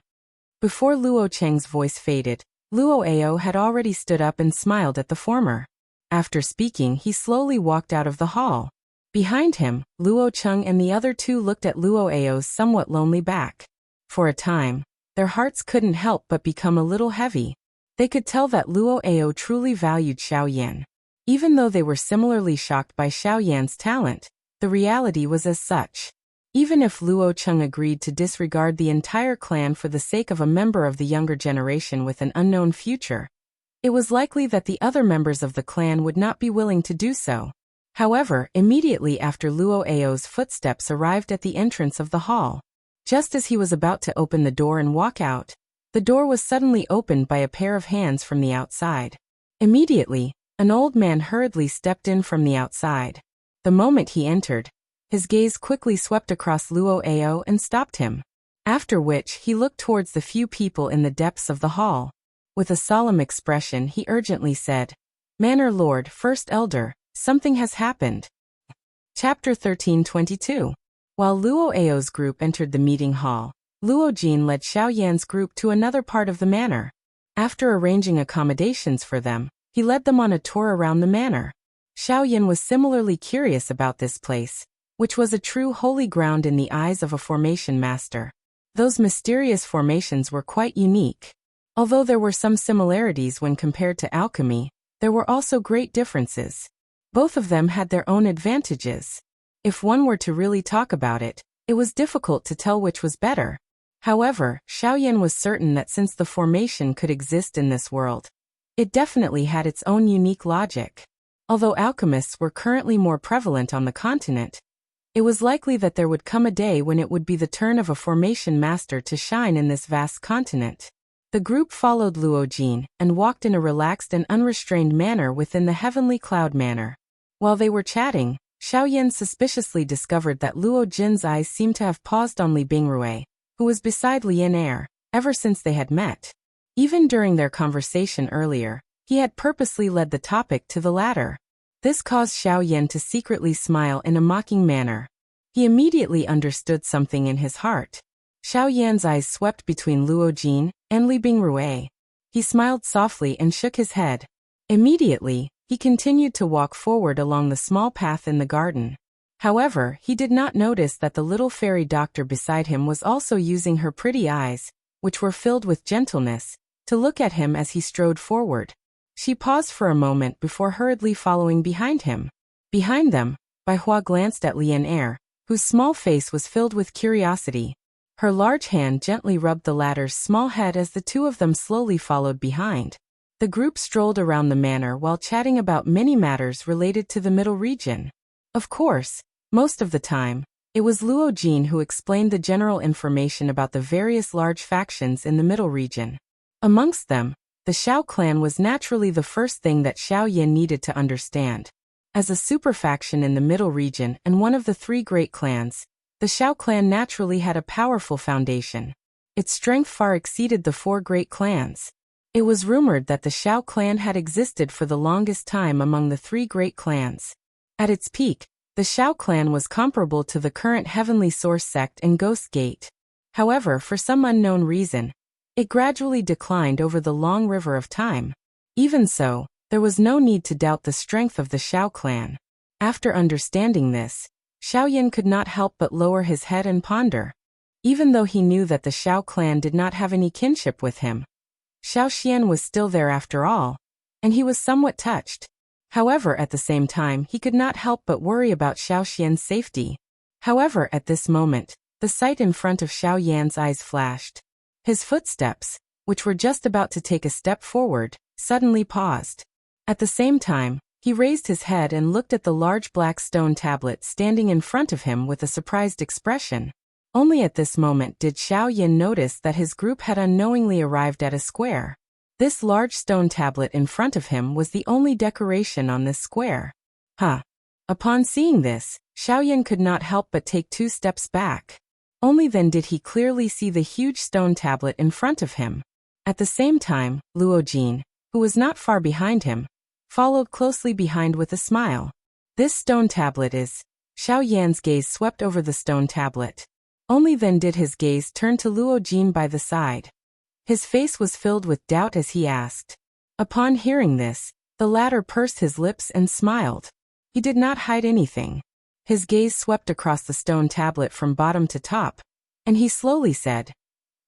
Before Luo Cheng's voice faded, Luo Ao had already stood up and smiled at the former. After speaking, he slowly walked out of the hall. Behind him, Luo Cheng and the other 2 looked at Luo Ao's somewhat lonely back. For a time, their hearts couldn't help but become a little heavy. They could tell that Luo Ao truly valued Xiao Yan. Even though they were similarly shocked by Xiao Yan's talent, the reality was as such. Even if Luo Cheng agreed to disregard the entire clan for the sake of a member of the younger generation with an unknown future, it was likely that the other members of the clan would not be willing to do so. However, immediately after Luo Ao's footsteps arrived at the entrance of the hall, just as he was about to open the door and walk out, the door was suddenly opened by a pair of hands from the outside. Immediately, an old man hurriedly stepped in from the outside. The moment he entered, his gaze quickly swept across Luo Ao and stopped him. After which, he looked towards the few people in the depths of the hall. With a solemn expression, he urgently said, "Manor Lord, First Elder, something has happened." Chapter 13:22. While Luo Ao's group entered the meeting hall, Luo Jin led Xiao Yan's group to another part of the manor. After arranging accommodations for them, he led them on a tour around the manor. Xiao Yan was similarly curious about this place, which was a true holy ground in the eyes of a formation master. Those mysterious formations were quite unique. Although there were some similarities when compared to alchemy, there were also great differences. Both of them had their own advantages. If one were to really talk about it, it was difficult to tell which was better. However, Xiao Yan was certain that since the formation could exist in this world, it definitely had its own unique logic. Although alchemists were currently more prevalent on the continent, it was likely that there would come a day when it would be the turn of a formation master to shine in this vast continent. The group followed Luo Jin and walked in a relaxed and unrestrained manner within the heavenly cloud manor. While they were chatting, Xiao Yan suspiciously discovered that Luo Jin's eyes seemed to have paused on Li Bingrui, who was beside Lian Er, ever since they had met. Even during their conversation earlier, he had purposely led the topic to the latter. This caused Xiao Yan to secretly smile in a mocking manner. He immediately understood something in his heart. Xiao Yan's eyes swept between Luo Jin and Li Bingrui. He smiled softly and shook his head. Immediately, he continued to walk forward along the small path in the garden. However, he did not notice that the little fairy doctor beside him was also using her pretty eyes, which were filled with gentleness, to look at him as he strode forward. She paused for a moment before hurriedly following behind him. Behind them, Bai Hua glanced at Lian Er, whose small face was filled with curiosity. Her large hand gently rubbed the latter's small head as the 2 of them slowly followed behind. The group strolled around the manor while chatting about many matters related to the middle region. Of course, most of the time, it was Luo Jin who explained the general information about the various large factions in the middle region. Amongst them, the Xiao clan was naturally the first thing that Xiao Yan needed to understand. As a superfaction in the middle region and one of the 3 great clans, the Xiao clan naturally had a powerful foundation. Its strength far exceeded the 4 great clans. It was rumored that the Xiao clan had existed for the longest time among the 3 great clans. At its peak, the Xiao clan was comparable to the current Heavenly Source sect and Ghost Gate. However, for some unknown reason, it gradually declined over the long river of time. Even so, there was no need to doubt the strength of the Xiao clan. After understanding this, Xiao Yan could not help but lower his head and ponder. Even though he knew that the Xiao clan did not have any kinship with him, Xiao Xian was still there after all, and he was somewhat touched. However, at the same time, he could not help but worry about Xiao Xian's safety. However, at this moment, the sight in front of Xiao Yan's eyes flashed. His footsteps, which were just about to take a step forward, suddenly paused. At the same time, he raised his head and looked at the large black stone tablet standing in front of him with a surprised expression. Only at this moment did Xiao Yan notice that his group had unknowingly arrived at a square. This large stone tablet in front of him was the only decoration on this square. Upon seeing this, Xiao Yan could not help but take 2 steps back. Only then did he clearly see the huge stone tablet in front of him. At the same time, Luo Jin, who was not far behind him, followed closely behind with a smile. This stone tablet is... Xiao Yan's gaze swept over the stone tablet. Only then did his gaze turn to Luo Jin by the side. His face was filled with doubt as he asked. Upon hearing this, the latter pursed his lips and smiled. He did not hide anything. His gaze swept across the stone tablet from bottom to top, and he slowly said,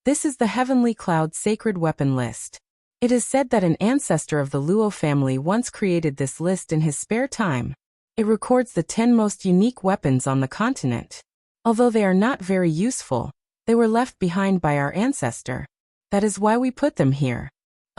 "This is the Heavenly Cloud Sacred Weapon List. It is said that an ancestor of the Luo family once created this list in his spare time. It records the 10 most unique weapons on the continent. Although they are not very useful, they were left behind by our ancestor. That is why we put them here."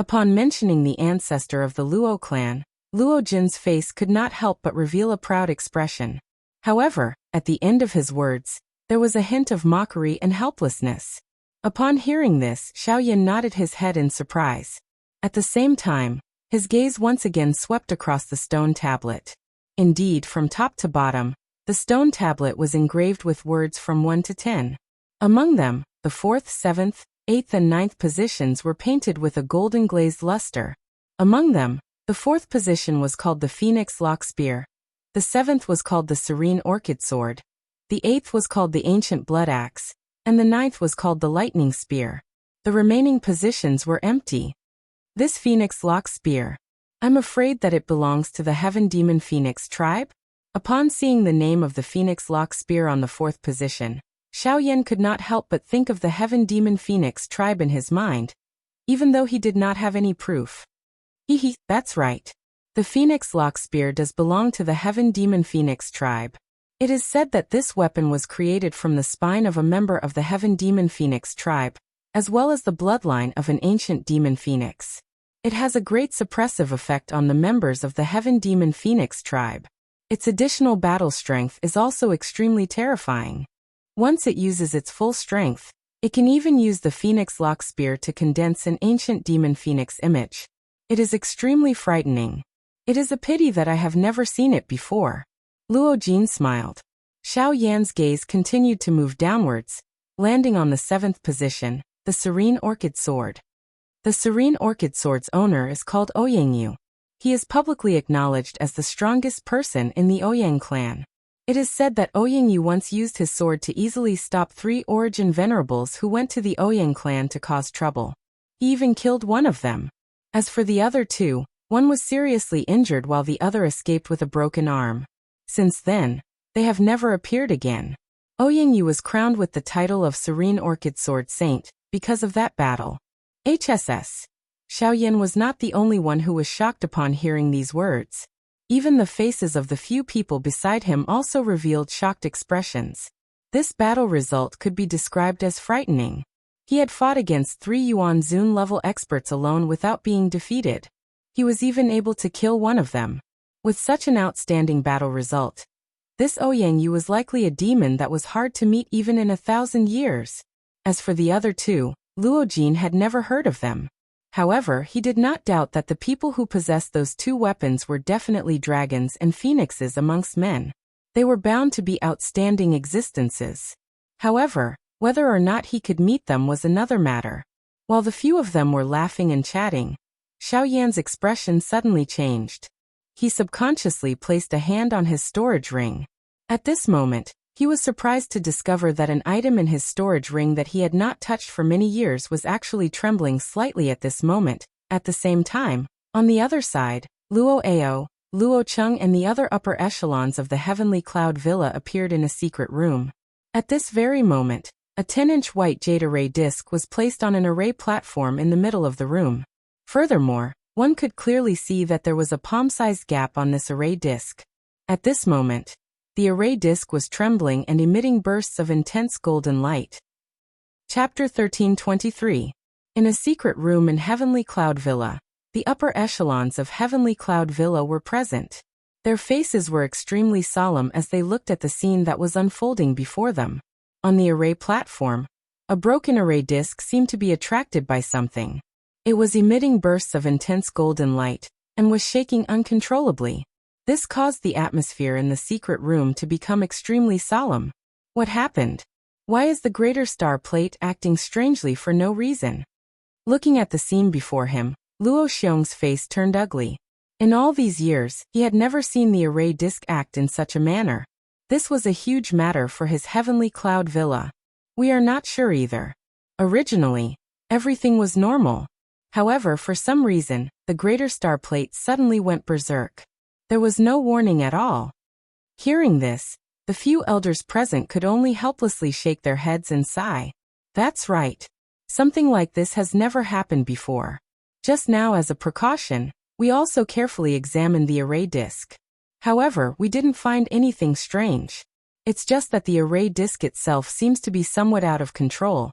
Upon mentioning the ancestor of the Luo clan, Luo Jin's face could not help but reveal a proud expression. However, at the end of his words, there was a hint of mockery and helplessness. Upon hearing this, Xiao Yan nodded his head in surprise. At the same time, his gaze once again swept across the stone tablet. Indeed, from top to bottom, the stone tablet was engraved with words from 1 to 10. Among them, the 4th, 7th, 8th and 9th positions were painted with a golden glazed luster. Among them, the 4th position was called the Phoenix Lock Spear. The 7th was called the Serene Orchid Sword. The 8th was called the Ancient Blood Axe, and the 9th was called the Lightning Spear. The remaining positions were empty. This Phoenix Lock Spear. I'm afraid that it belongs to the Heaven Demon Phoenix tribe? Upon seeing the name of the Phoenix Lock Spear on the 4th position, Xiao Yan could not help but think of the Heaven Demon Phoenix tribe in his mind, even though he did not have any proof. That's right. The Phoenix Lock Spear does belong to the Heaven Demon Phoenix tribe. It is said that this weapon was created from the spine of a member of the Heaven Demon Phoenix tribe, as well as the bloodline of an ancient demon phoenix. It has a great suppressive effect on the members of the Heaven Demon Phoenix tribe. Its additional battle strength is also extremely terrifying. Once it uses its full strength, it can even use the Phoenix Lock Spear to condense an ancient demon phoenix image. It is extremely frightening. It is a pity that I have never seen it before. Luo Jin smiled. Xiao Yan's gaze continued to move downwards, landing on the 7th position, the Serene Orchid Sword. The Serene Orchid Sword's owner is called Ouyangyu. He is publicly acknowledged as the strongest person in the Ouyang clan. It is said that Ouyangyu once used his sword to easily stop 3 Origin Venerables who went to the Ouyang clan to cause trouble. He even killed one of them. As for the other 2, one was seriously injured while the other escaped with a broken arm. Since then, they have never appeared again. Ouyangyu was crowned with the title of Serene Orchid Sword Saint because of that battle. HSS. Xiao Yan was not the only one who was shocked upon hearing these words. Even the faces of the few people beside him also revealed shocked expressions. This battle result could be described as frightening. He had fought against 3 Yuan Zun level experts alone without being defeated. He was even able to kill one of them. With such an outstanding battle result, this Ouyangyu was likely a demon that was hard to meet even in 1,000 years. As for the other 2, Luo Jin had never heard of them. However, he did not doubt that the people who possessed those 2 weapons were definitely dragons and phoenixes amongst men. They were bound to be outstanding existences. However, whether or not he could meet them was another matter. While the few of them were laughing and chatting, Xiao Yan's expression suddenly changed. He subconsciously placed a hand on his storage ring. At this moment, he was surprised to discover that an item in his storage ring that he had not touched for many years was actually trembling slightly at this moment. At the same time, on the other side, Luo Ao, Luo Chung and the other upper echelons of the Heavenly Cloud Villa appeared in a secret room. At this very moment, a 10-inch white jade array disc was placed on an array platform in the middle of the room. Furthermore, one could clearly see that there was a palm-sized gap on this array disc. At this moment, the array disc was trembling and emitting bursts of intense golden light. Chapter 1323. In a secret room in Heavenly Cloud Villa, the upper echelons of Heavenly Cloud Villa were present. Their faces were extremely solemn as they looked at the scene that was unfolding before them. On the array platform, a broken array disc seemed to be attracted by something. It was emitting bursts of intense golden light, and was shaking uncontrollably. This caused the atmosphere in the secret room to become extremely solemn. What happened? Why is the greater star plate acting strangely for no reason? Looking at the scene before him, Luo Xiong's face turned ugly. In all these years, he had never seen the array disk act in such a manner. This was a huge matter for his heavenly cloud villa. We are not sure either. Originally, everything was normal. However, for some reason, the greater star plate suddenly went berserk. There was no warning at all. Hearing this, the few elders present could only helplessly shake their heads and sigh. That's right. Something like this has never happened before. Just now, as a precaution, we also carefully examined the array disk. However, we didn't find anything strange. It's just that the array disk itself seems to be somewhat out of control,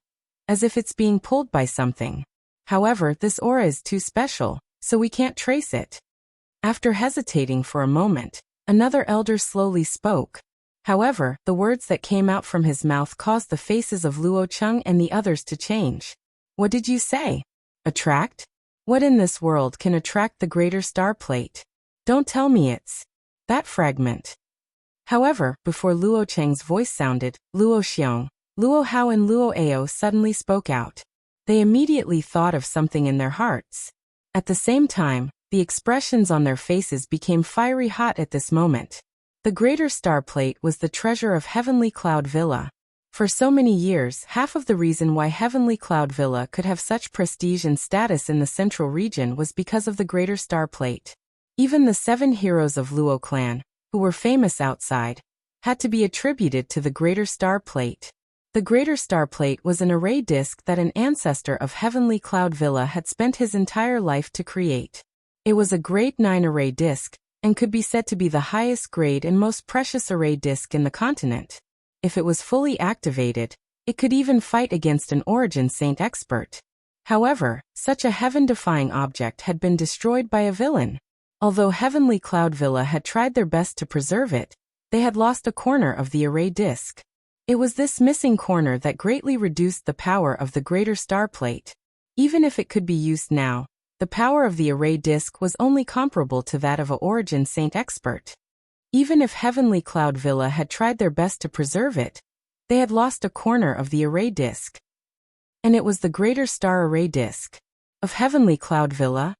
as if it's being pulled by something. However, this aura is too special, so we can't trace it. After hesitating for a moment, another elder slowly spoke. However, the words that came out from his mouth caused the faces of Luo Cheng and the others to change. What did you say? Attract? What in this world can attract the greater star plate? Don't tell me it's that fragment. However, before Luo Cheng's voice sounded, Luo Xiong, Luo Hao and Luo Ao suddenly spoke out. They immediately thought of something in their hearts. At the same time, the expressions on their faces became fiery hot at this moment. The greater star plate was the treasure of Heavenly Cloud Villa. For so many years, half of the reason why Heavenly Cloud Villa could have such prestige and status in the central region was because of the greater star plate. Even the 7 heroes of Luo clan, who were famous outside, had to be attributed to the greater star plate. The greater star plate was an array disk that an ancestor of Heavenly Cloud Villa had spent his entire life to create. It was a grade 9 array disk, and could be said to be the highest grade and most precious array disk in the continent. If it was fully activated, it could even fight against an Origin Saint expert. However, such a heaven-defying object had been destroyed by a villain. Although Heavenly Cloud Villa had tried their best to preserve it, they had lost a corner of the array disk. It was this missing corner that greatly reduced the power of the greater star plate. Even if it could be used now, the power of the array disk was only comparable to that of a Origin Saint expert. Even if Heavenly Cloud Villa had tried their best to preserve it, they had lost a corner of the array disk. And it was the greater star array disk of Heavenly Cloud Villa.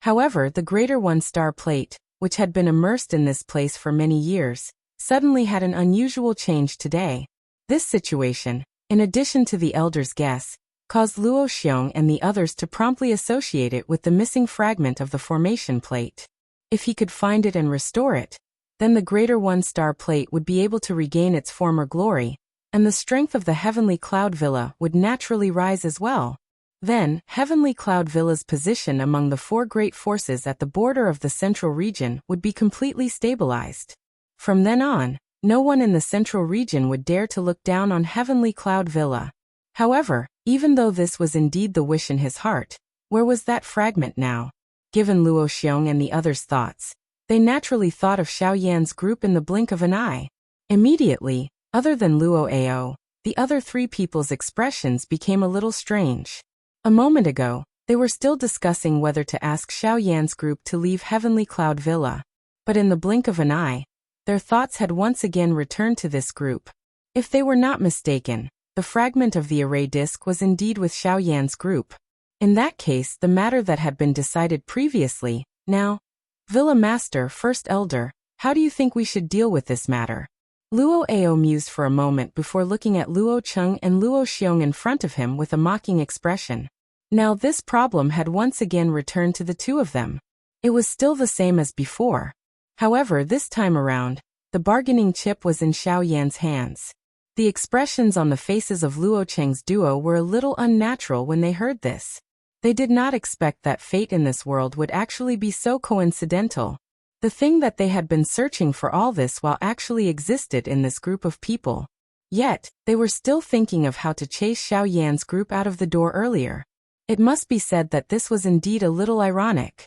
However, the greater 1-star plate, which had been immersed in this place for many years, suddenly had an unusual change today. This situation, in addition to the elder's guess, caused Luo Xiong and the others to promptly associate it with the missing fragment of the formation plate. If he could find it and restore it, then the greater 1-star plate would be able to regain its former glory, and the strength of the Heavenly Cloud Villa would naturally rise as well. Then, Heavenly Cloud Villa's position among the 4 great forces at the border of the central region would be completely stabilized. From then on, no one in the central region would dare to look down on Heavenly Cloud Villa. However, even though this was indeed the wish in his heart, where was that fragment now? Given Luo Xiong and the others' thoughts, they naturally thought of Xiao Yan's group in the blink of an eye. Immediately, other than Luo Ao, the other 3 people's expressions became a little strange. A moment ago, they were still discussing whether to ask Xiao Yan's group to leave Heavenly Cloud Villa. But in the blink of an eye, their thoughts had once again returned to this group. If they were not mistaken, the fragment of the array disk was indeed with Xiao Yan's group. In that case, the matter that had been decided previously, now. Villa Master, First Elder, how do you think we should deal with this matter? Luo Ao mused for a moment before looking at Luo Cheng and Luo Xiong in front of him with a mocking expression. Now this problem had once again returned to the 2 of them. It was still the same as before. However, this time around, the bargaining chip was in Xiao Yan's hands. The expressions on the faces of Luo Cheng's duo were a little unnatural when they heard this. They did not expect that fate in this world would actually be so coincidental. The thing that they had been searching for all this while actually existed in this group of people. Yet, they were still thinking of how to chase Xiao Yan's group out of the door earlier. It must be said that this was indeed a little ironic.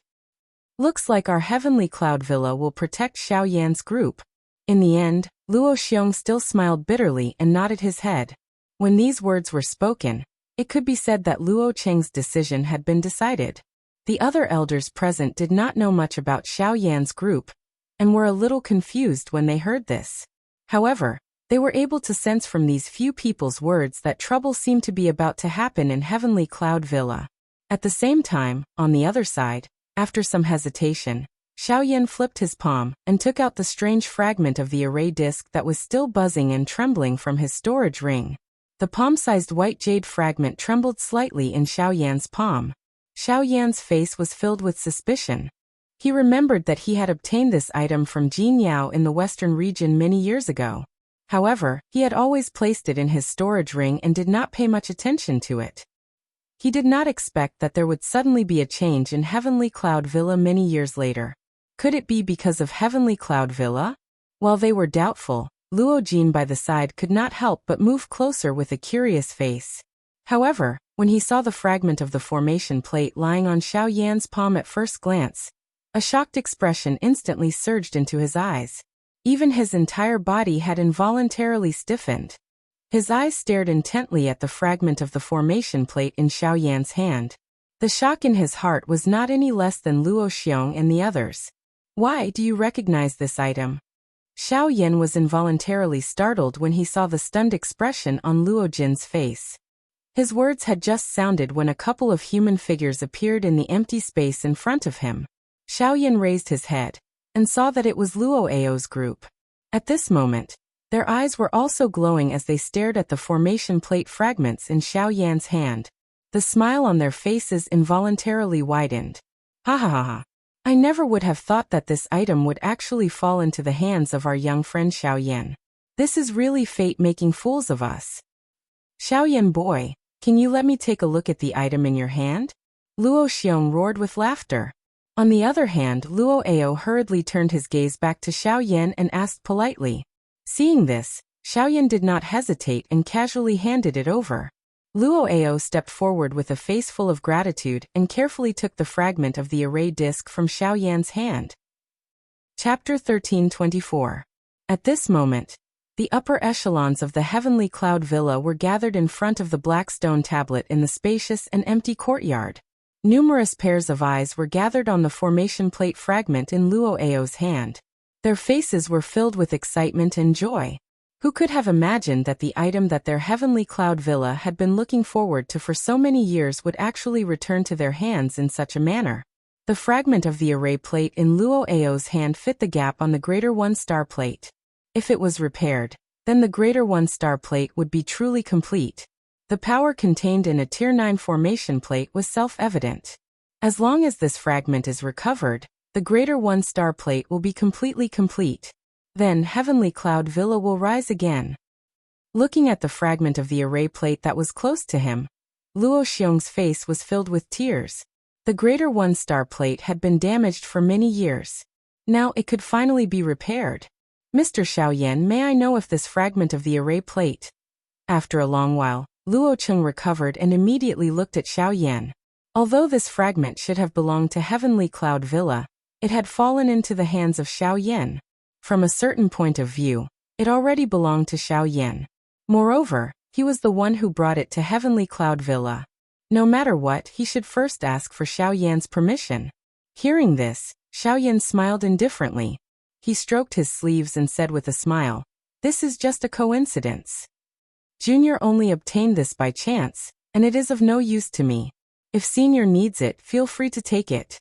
Looks like our Heavenly Cloud Villa will protect Xiao Yan's group. In the end, Luo Xiong still smiled bitterly and nodded his head. When these words were spoken, it could be said that Luo Cheng's decision had been decided. The other elders present did not know much about Xiao Yan's group, and were a little confused when they heard this. However, They were able to sense from these few people's words that trouble seemed to be about to happen in Heavenly Cloud Villa. At the same time, on the other side, after some hesitation, Xiaoyan flipped his palm and took out the strange fragment of the array disc that was still buzzing and trembling from his storage ring. The palm-sized white jade fragment trembled slightly in Xiaoyan's palm. Xiaoyan's face was filled with suspicion. He remembered that he had obtained this item from Jin Yao in the western region many years ago. However, he had always placed it in his storage ring and did not pay much attention to it. He did not expect that there would suddenly be a change in Heavenly Cloud Villa many years later. Could it be because of Heavenly Cloud Villa? While they were doubtful, Luo Jin by the side could not help but move closer with a curious face. However, when he saw the fragment of the formation plate lying on Xiaoyan's palm at first glance, a shocked expression instantly surged into his eyes. Even his entire body had involuntarily stiffened. His eyes stared intently at the fragment of the formation plate in Xiaoyan's hand. The shock in his heart was not any less than Luo Xiong and the others. "Why do you recognize this item?" Xiaoyan was involuntarily startled when he saw the stunned expression on Luo Jin's face. His words had just sounded when a couple of human figures appeared in the empty space in front of him. Xiaoyan raised his head and saw that it was Luo Ao's group. At this moment, their eyes were also glowing as they stared at the formation plate fragments in Xiaoyan's hand. The smile on their faces involuntarily widened. "Ha ha ha ha. I never would have thought that this item would actually fall into the hands of our young friend Xiaoyan. This is really fate making fools of us. Xiaoyan boy, can you let me take a look at the item in your hand?" Luo Xiong roared with laughter. On the other hand, Luo Ao hurriedly turned his gaze back to Xiaoyan and asked politely. Seeing this, Xiaoyan did not hesitate and casually handed it over. Luo Ao stepped forward with a face full of gratitude and carefully took the fragment of the array disc from Xiaoyan's hand. Chapter 1324. At this moment, the upper echelons of the Heavenly Cloud Villa were gathered in front of the black stone tablet in the spacious and empty courtyard. Numerous pairs of eyes were gathered on the formation plate fragment in Luo Ao's hand. Their faces were filled with excitement and joy. Who could have imagined that the item that their Heavenly Cloud Villa had been looking forward to for so many years would actually return to their hands in such a manner? The fragment of the array plate in Luo Ao's hand fit the gap on the greater one-star plate. If it was repaired, then the greater one-star plate would be truly complete. The power contained in a Tier 9 formation plate was self-evident. As long as this fragment is recovered, the greater one-star plate will be completely complete. Then Heavenly Cloud Villa will rise again. Looking at the fragment of the array plate that was close to him, Luo Xiong's face was filled with tears. The greater one-star plate had been damaged for many years. Now it could finally be repaired. "Mr. Xiaoyan, may I know if this fragment of the array plate?" After a long while, Luo Cheng recovered and immediately looked at Xiaoyan. Although this fragment should have belonged to Heavenly Cloud Villa, it had fallen into the hands of Xiaoyan. From a certain point of view, it already belonged to Xiaoyan. Moreover, he was the one who brought it to Heavenly Cloud Villa. No matter what, he should first ask for Xiaoyan's permission. Hearing this, Xiaoyan smiled indifferently. He stroked his sleeves and said with a smile, "This is just a coincidence. Junior only obtained this by chance, and it is of no use to me. If Senior needs it, feel free to take it."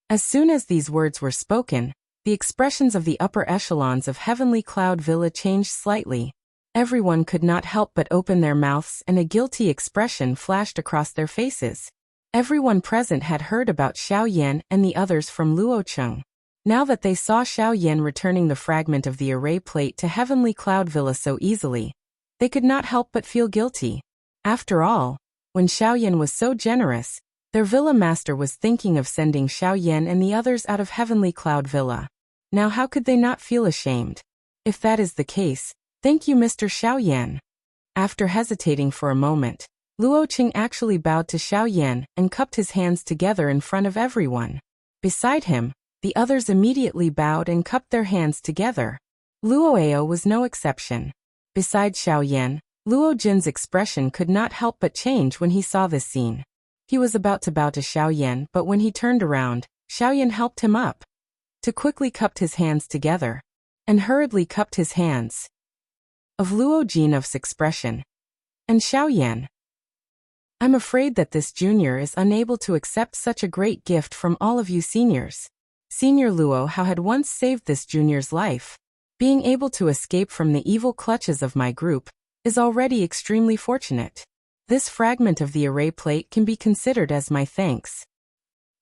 As soon as these words were spoken, the expressions of the upper echelons of Heavenly Cloud Villa changed slightly. Everyone could not help but open their mouths and a guilty expression flashed across their faces. Everyone present had heard about Xiaoyan and the others from Luo Cheng. Now that they saw Xiaoyan returning the fragment of the array plate to Heavenly Cloud Villa so easily, they could not help but feel guilty. After all, when Xiaoyan was so generous, their villa master was thinking of sending Xiaoyan and the others out of Heavenly Cloud Villa. Now how could they not feel ashamed? If that is the case, thank you, Mr. Xiaoyan. After hesitating for a moment, Luo Cheng actually bowed to Xiaoyan and cupped his hands together in front of everyone. Beside him, the others immediately bowed and cupped their hands together. Luo Ao was no exception. Besides Xiaoyan, Luo Jin's expression could not help but change when he saw this scene. He was about to bow to Xiaoyan, but when he turned around, Xiaoyan helped him up. To quickly cupped his hands together, and hurriedly cupped his hands. of Luo Jin's expression. And Xiaoyan. I'm afraid that this junior is unable to accept such a great gift from all of you seniors. Senior Luo Hao had once saved this junior's life. Being able to escape from the evil clutches of my group is already extremely fortunate. This fragment of the array plate can be considered as my thanks.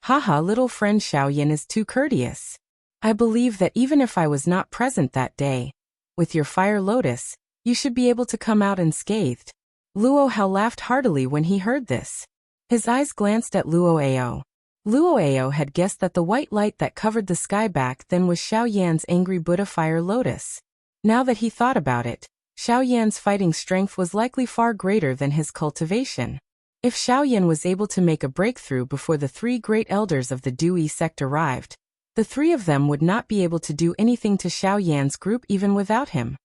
Haha, little friend Xiaoyan is too courteous. I believe that even if I was not present that day, with your fire lotus, you should be able to come out unscathed. Luo Hao laughed heartily when he heard this. His eyes glanced at Luo Ao. Luo Ao had guessed that the white light that covered the sky back then was Xiaoyan's angry Buddha fire lotus. Now that he thought about it, Xiaoyan's fighting strength was likely far greater than his cultivation. If Xiaoyan was able to make a breakthrough before the three great elders of the Dui sect arrived, the three of them would not be able to do anything to Xiaoyan's group even without him.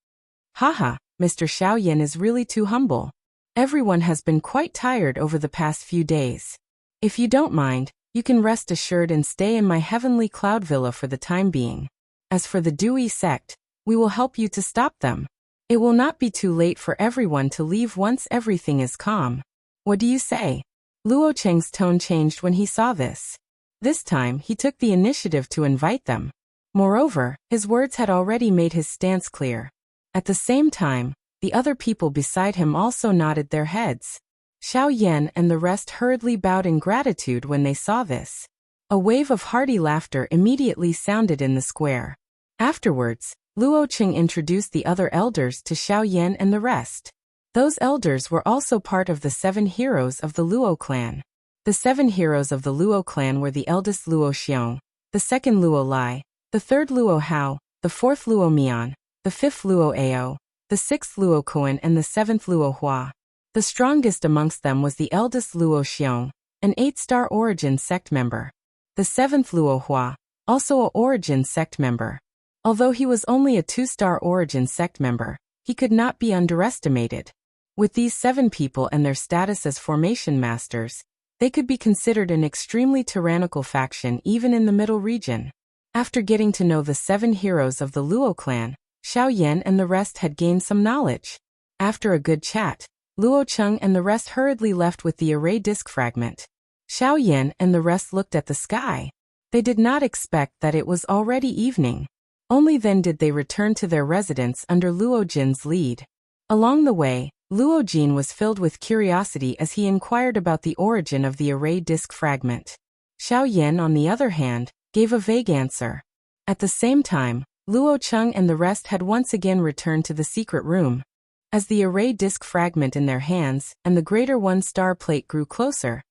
Haha, Mr. Xiaoyan is really too humble. Everyone has been quite tired over the past few days. If you don't mind, you can rest assured and stay in my heavenly cloud villa for the time being. As for the Dui sect, we will help you to stop them. It will not be too late for everyone to leave once everything is calm. What do you say? Luo Cheng's tone changed when he saw this. This time he took the initiative to invite them. Moreover, his words had already made his stance clear. At the same time, the other people beside him also nodded their heads. Xiaoyan and the rest hurriedly bowed in gratitude when they saw this. A wave of hearty laughter immediately sounded in the square. Afterwards, Luo Cheng introduced the other elders to Xiaoyan and the rest. Those elders were also part of the 7 heroes of the Luo clan. The 7 heroes of the Luo clan were the eldest Luo Xiong, the second Luo Lai, the third Luo Hao, the fourth Luo Mian, the fifth Luo Ao, the 6th Luo Koan and the 7th Luo Hua. The strongest amongst them was the eldest Luo Xiong, an 8-star Origin sect member. The 7th Luo Hua, also a Origin sect member. Although he was only a 2-star Origin sect member, he could not be underestimated. With these 7 people and their status as formation masters, they could be considered an extremely tyrannical faction even in the middle region. After getting to know the 7 heroes of the Luo clan, Xiaoyan and the rest had gained some knowledge. After a good chat, Luo Cheng and the rest hurriedly left with the array disc fragment. Xiaoyan and the rest looked at the sky. They did not expect that it was already evening. Only then did they return to their residence under Luo Jin's lead. Along the way, Luo Jin was filled with curiosity as he inquired about the origin of the array disc fragment. Xiaoyan, on the other hand, gave a vague answer. At the same time, Luo Cheng and the rest had once again returned to the secret room. As the array disc fragment in their hands and the greater 1-star plate grew closer,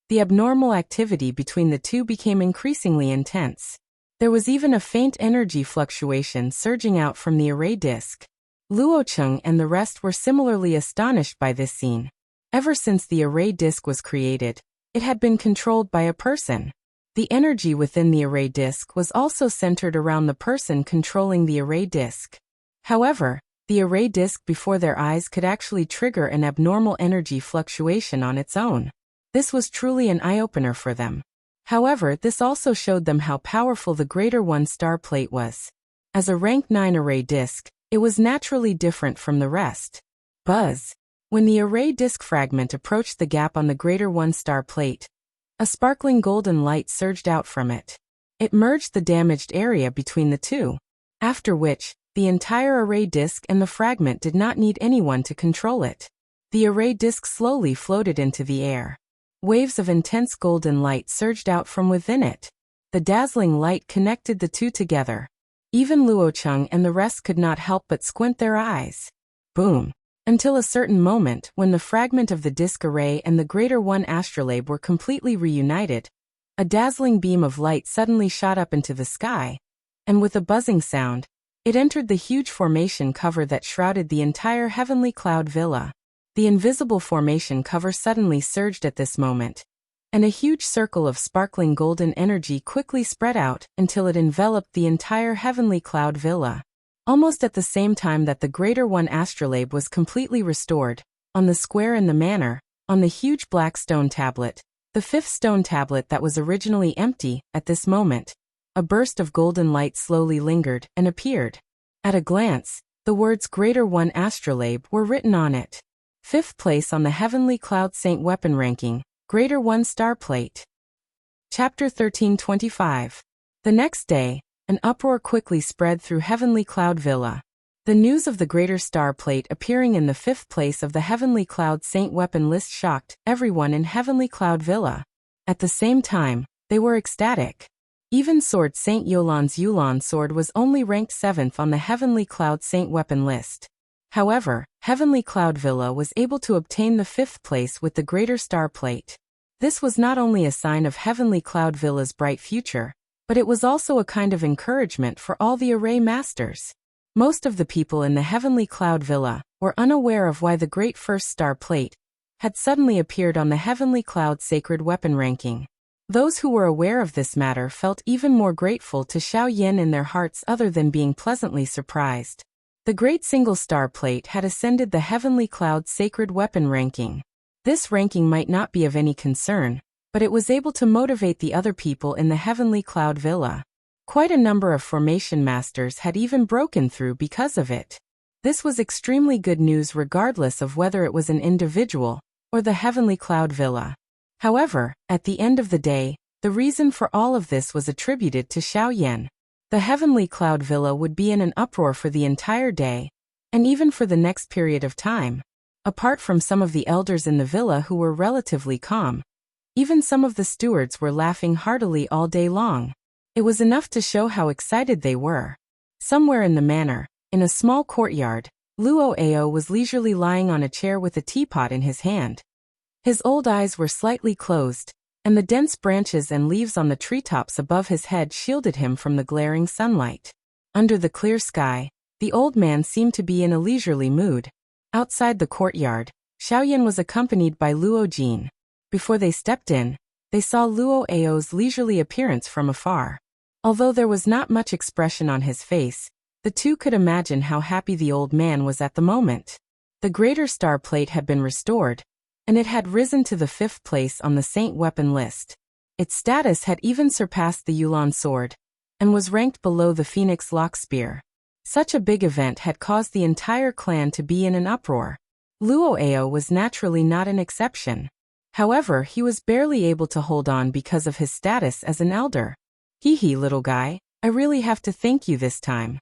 the abnormal activity between the two became increasingly intense. There was even a faint energy fluctuation surging out from the array disc. Luo Cheng and the rest were similarly astonished by this scene. Ever since the array disc was created, it had been controlled by a person. The energy within the array disc was also centered around the person controlling the array disc. However, the array disc before their eyes could actually trigger an abnormal energy fluctuation on its own. This was truly an eye-opener for them. However, this also showed them how powerful the greater 1-star plate was. As a rank 9 array disc, it was naturally different from the rest. Buzz. When the array disc fragment approached the gap on the greater 1-star plate, a sparkling golden light surged out from it. It merged the damaged area between the two. After which, the entire array disc and the fragment did not need anyone to control it. The array disc slowly floated into the air. Waves of intense golden light surged out from within it. The dazzling light connected the two together. Even Luo Cheng and the rest could not help but squint their eyes. Boom. Until a certain moment when the fragment of the disc array and the greater 1 astrolabe were completely reunited, a dazzling beam of light suddenly shot up into the sky, and with a buzzing sound, it entered the huge formation cover that shrouded the entire heavenly cloud villa. The invisible formation cover suddenly surged at this moment, and a huge circle of sparkling golden energy quickly spread out until it enveloped the entire heavenly cloud villa. Almost at the same time that the greater 1 astrolabe was completely restored, on the square in the manor, on the huge black stone tablet, the 5th stone tablet that was originally empty, at this moment, a burst of golden light slowly lingered and appeared. At a glance, The words Greater One Astrolabe were written on it. 5th place on the Heavenly Cloud Saint weapon ranking, Greater One Star Plate. Chapter 1325. The next day, an uproar quickly spread through Heavenly Cloud Villa. The news of the Greater Star Plate appearing in the 5th place of the Heavenly Cloud Saint weapon list shocked everyone in Heavenly Cloud Villa. At the same time, they were ecstatic. Even Sword Saint Yolan's Yulan sword was only ranked 7th on the Heavenly Cloud Saint weapon list. However, Heavenly Cloud Villa was able to obtain the 5th place with the Greater Star Plate. This was not only a sign of Heavenly Cloud Villa's bright future, but it was also a kind of encouragement for all the array masters. Most of the people in the Heavenly Cloud Villa were unaware of why the Great First Star Plate had suddenly appeared on the Heavenly Cloud Sacred Weapon ranking. Those who were aware of this matter felt even more grateful to Xiao Yan in their hearts other than being pleasantly surprised. The Great Single Star Plate had ascended the Heavenly Cloud Sacred Weapon ranking. This ranking might not be of any concern, but it was able to motivate the other people in the Heavenly Cloud Villa. Quite a number of formation masters had even broken through because of it. This was extremely good news regardless of whether it was an individual or the Heavenly Cloud Villa. However, at the end of the day, the reason for all of this was attributed to Xiao Yan. The Heavenly Cloud Villa would be in an uproar for the entire day, and even for the next period of time. Apart from some of the elders in the villa who were relatively calm, even some of the stewards were laughing heartily all day long. It was enough to show how excited they were. Somewhere in the manor, in a small courtyard, Luo Ao was leisurely lying on a chair with a teapot in his hand. His old eyes were slightly closed, and the dense branches and leaves on the treetops above his head shielded him from the glaring sunlight. Under the clear sky, the old man seemed to be in a leisurely mood. Outside the courtyard, Xiao Yan was accompanied by Luo Jin. Before they stepped in, they saw Luo Ao's leisurely appearance from afar. Although there was not much expression on his face, the two could imagine how happy the old man was at the moment. The Greater Star Plate had been restored, and it had risen to the 5th place on the Saint weapon list. Its status had even surpassed the Yulan sword, and was ranked below the Phoenix Lock Spear. Such a big event had caused the entire clan to be in an uproar. Luo Ao was naturally not an exception. However, he was barely able to hold on because of his status as an elder. Hee little guy, I really have to thank you this time.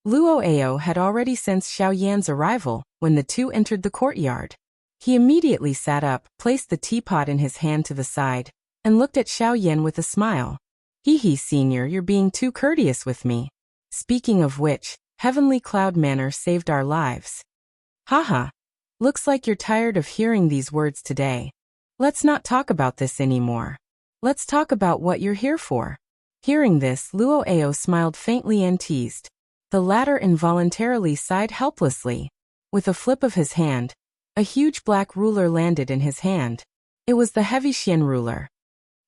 Luo Ao had already sensed Xiao Yan's arrival when the two entered the courtyard. He immediately sat up, placed the teapot in his hand to the side, and looked at Xiao Yan with a smile. Hee senior, you're being too courteous with me. Speaking of which, Heavenly Cloud Manor saved our lives. Haha. Looks like you're tired of hearing these words today. Let's not talk about this anymore. Let's talk about what you're here for. Hearing this, Luo Ao smiled faintly and teased. The latter involuntarily sighed helplessly. With a flip of his hand, a huge black ruler landed in his hand. It was the heavy Xian ruler.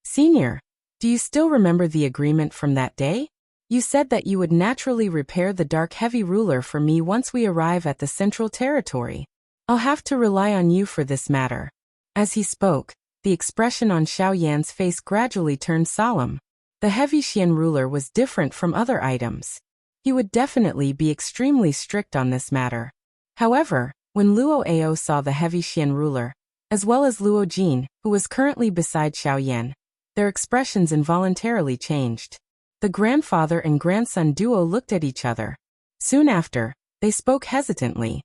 Senior, do you still remember the agreement from that day? You said that you would naturally repair the dark heavy ruler for me once we arrive at the Central Territory. I'll have to rely on you for this matter. As he spoke, the expression on Xiao Yan's face gradually turned solemn. The heavy Xian ruler was different from other items. He would definitely be extremely strict on this matter. However, when Luo Ao saw the heavy Xian ruler, as well as Luo Jin, who was currently beside Xiao Yan, their expressions involuntarily changed. The grandfather and grandson duo looked at each other. Soon after, they spoke hesitantly.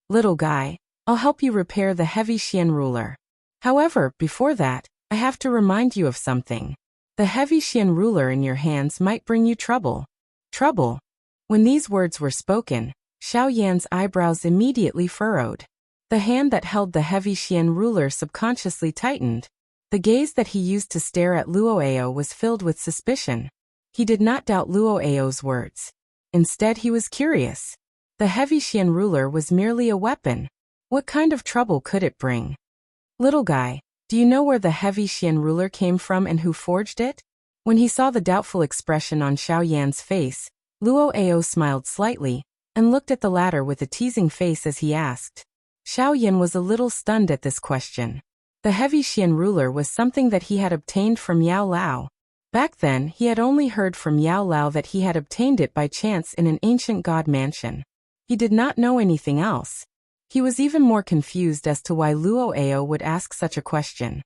Little guy, I'll help you repair the heavy Xian ruler. However, before that, I have to remind you of something. The heavy Xian ruler in your hands might bring you trouble. Trouble? When these words were spoken, Xiao Yan's eyebrows immediately furrowed. The hand that held the heavy Xian ruler subconsciously tightened. The gaze that he used to stare at Luo Ao was filled with suspicion. He did not doubt Luo Ao's words. Instead, he was curious. The heavy Xian ruler was merely a weapon. What kind of trouble could it bring? Little guy, do you know where the heavy Xian ruler came from and who forged it? When he saw the doubtful expression on Xiao Yan's face, Luo Ao smiled slightly, and looked at the latter with a teasing face as he asked. Xiao Yan was a little stunned at this question. The heavy Xian ruler was something that he had obtained from Yao Lao. Back then, he had only heard from Yao Lao that he had obtained it by chance in an ancient god mansion. He did not know anything else. He was even more confused as to why Luo Ao would ask such a question.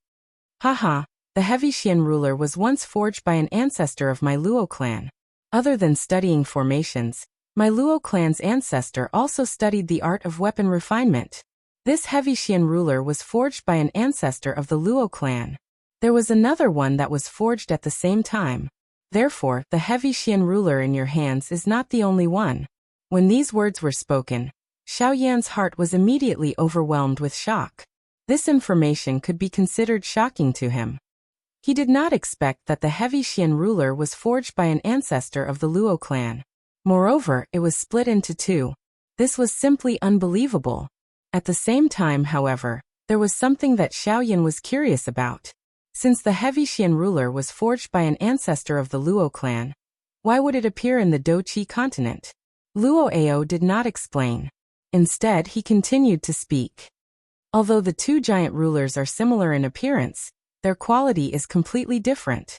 Haha, the Heavy Xian ruler was once forged by an ancestor of my Luo clan. Other than studying formations, my Luo clan's ancestor also studied the art of weapon refinement. This Heavy Xian ruler was forged by an ancestor of the Luo clan. There was another one that was forged at the same time. Therefore, the Heavy Xian ruler in your hands is not the only one. When these words were spoken, Xiao Yan's heart was immediately overwhelmed with shock. This information could be considered shocking to him. He did not expect that the Heavy Xian ruler was forged by an ancestor of the Luo clan. Moreover, it was split into two. This was simply unbelievable. At the same time, however, there was something that Xiao Yan was curious about. Since the Heavy Xian ruler was forged by an ancestor of the Luo clan, why would it appear in the Doqi continent? Luo Ao did not explain. Instead, he continued to speak. Although the two giant rulers are similar in appearance, their quality is completely different.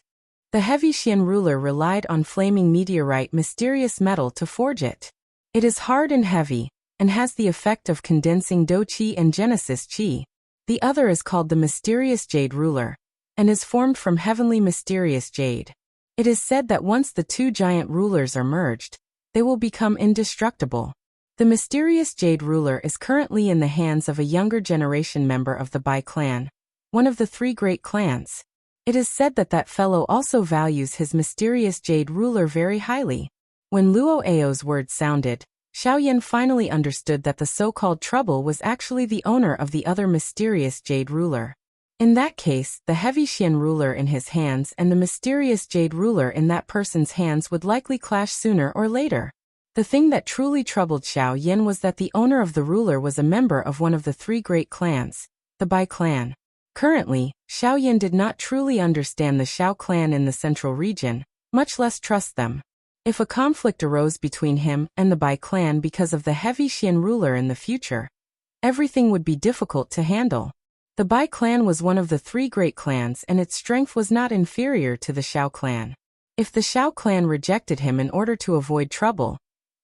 The Heavy Xian ruler relied on flaming meteorite mysterious metal to forge it. It is hard and heavy, and has the effect of condensing Do Qi and Genesis Qi. The other is called the mysterious jade ruler, and is formed from heavenly mysterious jade. It is said that once the two giant rulers are merged, they will become indestructible. The mysterious jade ruler is currently in the hands of a younger generation member of the Bai clan, one of the three great clans. It is said that that fellow also values his mysterious jade ruler very highly. When Luo Ao's words sounded, Xiao Yan finally understood that the so-called trouble was actually the owner of the other mysterious jade ruler. In that case, the Heavy Xian ruler in his hands and the mysterious jade ruler in that person's hands would likely clash sooner or later. The thing that truly troubled Xiao Yan was that the owner of the ruler was a member of one of the three great clans, the Bai clan. Currently, Xiao Yan did not truly understand the Xiao clan in the central region, much less trust them. If a conflict arose between him and the Bai clan because of the Heavy Xian ruler in the future, everything would be difficult to handle. The Bai clan was one of the three great clans and its strength was not inferior to the Xiao clan. If the Xiao clan rejected him in order to avoid trouble,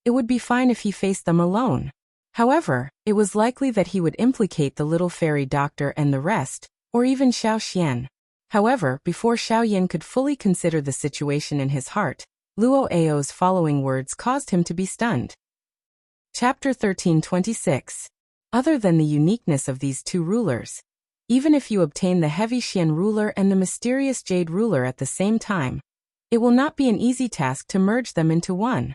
it would be fine if he faced them alone. However, it was likely that he would implicate the little fairy doctor and the rest, or even Xiao Xian. However, before Xiao Yan could fully consider the situation in his heart, Luo Ao's following words caused him to be stunned. Chapter 1326. Other than the uniqueness of these two rulers, even if you obtain the Heavy Xian ruler and the mysterious jade ruler at the same time, it will not be an easy task to merge them into one.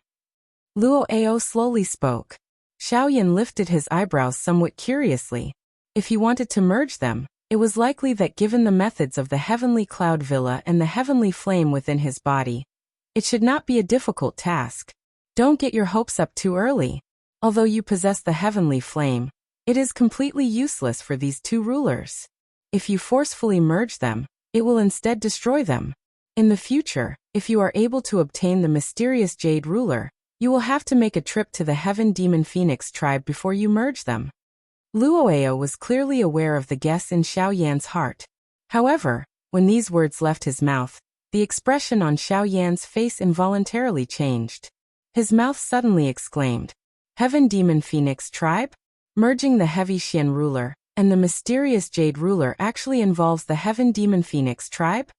Luo Ao slowly spoke. Xiao Yan lifted his eyebrows somewhat curiously. If he wanted to merge them, it was likely that given the methods of the Heavenly Cloud Villa and the Heavenly Flame within his body, it should not be a difficult task. Don't get your hopes up too early. Although you possess the Heavenly Flame, it is completely useless for these two rulers. If you forcefully merge them, it will instead destroy them. In the future, if you are able to obtain the mysterious jade ruler, you will have to make a trip to the Heaven Demon Phoenix tribe before you merge them. Luo Ao was clearly aware of the guess in Xiao Yan's heart. However, when these words left his mouth, the expression on Xiao Yan's face involuntarily changed. His mouth suddenly exclaimed, "Heaven Demon Phoenix tribe? Merging the Heavy Xian ruler and the mysterious jade ruler actually involves the Heaven Demon Phoenix tribe?"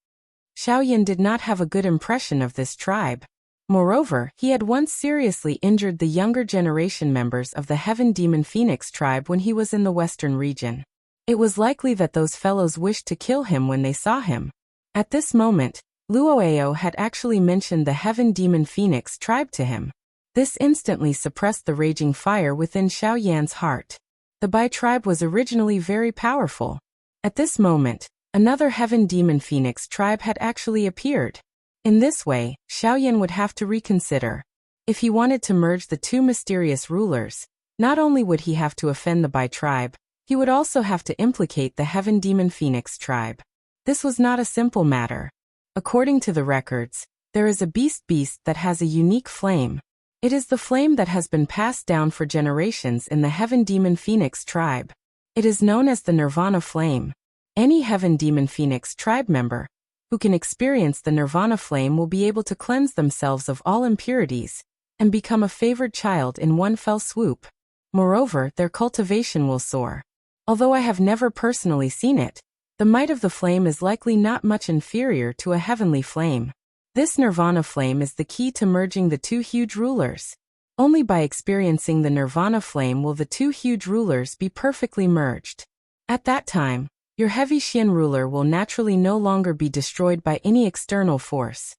Xiao Yan did not have a good impression of this tribe. Moreover, he had once seriously injured the younger generation members of the Heaven Demon Phoenix tribe when he was in the western region. It was likely that those fellows wished to kill him when they saw him. At this moment, Luo Ao had actually mentioned the Heaven Demon Phoenix tribe to him. This instantly suppressed the raging fire within Xiao Yan's heart. The Bai tribe was originally very powerful. At this moment, another Heaven Demon Phoenix tribe had actually appeared. In this way, Xiao Yan would have to reconsider. If he wanted to merge the two mysterious rulers, not only would he have to offend the Bai tribe, he would also have to implicate the Heaven Demon Phoenix tribe. This was not a simple matter. According to the records, there is a beast that has a unique flame. It is the flame that has been passed down for generations in the Heaven Demon Phoenix tribe. It is known as the Nirvana flame. Any Heaven Demon Phoenix tribe member who can experience the Nirvana flame will be able to cleanse themselves of all impurities, and become a favored child in one fell swoop. Moreover, their cultivation will soar. Although I have never personally seen it, the might of the flame is likely not much inferior to a heavenly flame. This nirvana flame is the key to merging the two huge rulers. Only by experiencing the nirvana flame will the two huge rulers be perfectly merged. At that time, your heavy Xian ruler will naturally no longer be destroyed by any external force.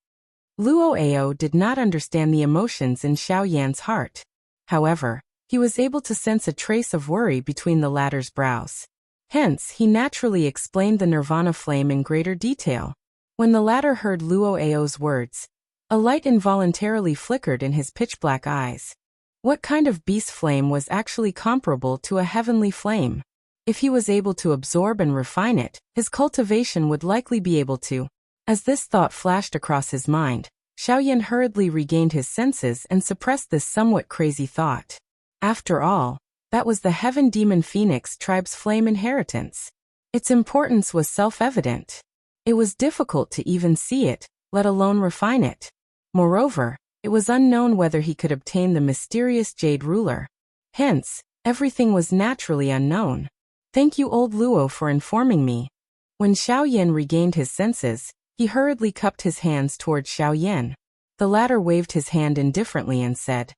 Luo Ao did not understand the emotions in Xiao Yan's heart. However, he was able to sense a trace of worry between the latter's brows. Hence, he naturally explained the nirvana flame in greater detail. When the latter heard Luo Ao's words, a light involuntarily flickered in his pitch-black eyes. What kind of beast flame was actually comparable to a heavenly flame? If he was able to absorb and refine it, his cultivation would likely be able to. As this thought flashed across his mind, Xiaoyan hurriedly regained his senses and suppressed this somewhat crazy thought. After all, that was the Heaven Demon Phoenix tribe's flame inheritance. Its importance was self-evident. It was difficult to even see it, let alone refine it. Moreover, it was unknown whether he could obtain the mysterious Jade Ruler. Hence, everything was naturally unknown. Thank you, old Luo, for informing me. When Xiaoyan regained his senses, he hurriedly cupped his hands towards Xiaoyan. The latter waved his hand indifferently and said,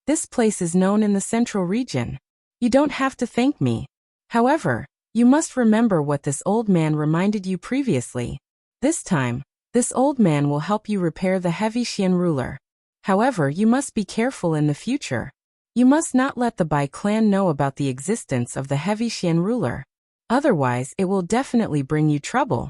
"This place is known in the central region. You don't have to thank me. However, you must remember what this old man reminded you previously. This time, this old man will help you repair the heavy Xian ruler. However, you must be careful in the future. You must not let the Bai clan know about the existence of the heavy Xian ruler. Otherwise, it will definitely bring you trouble."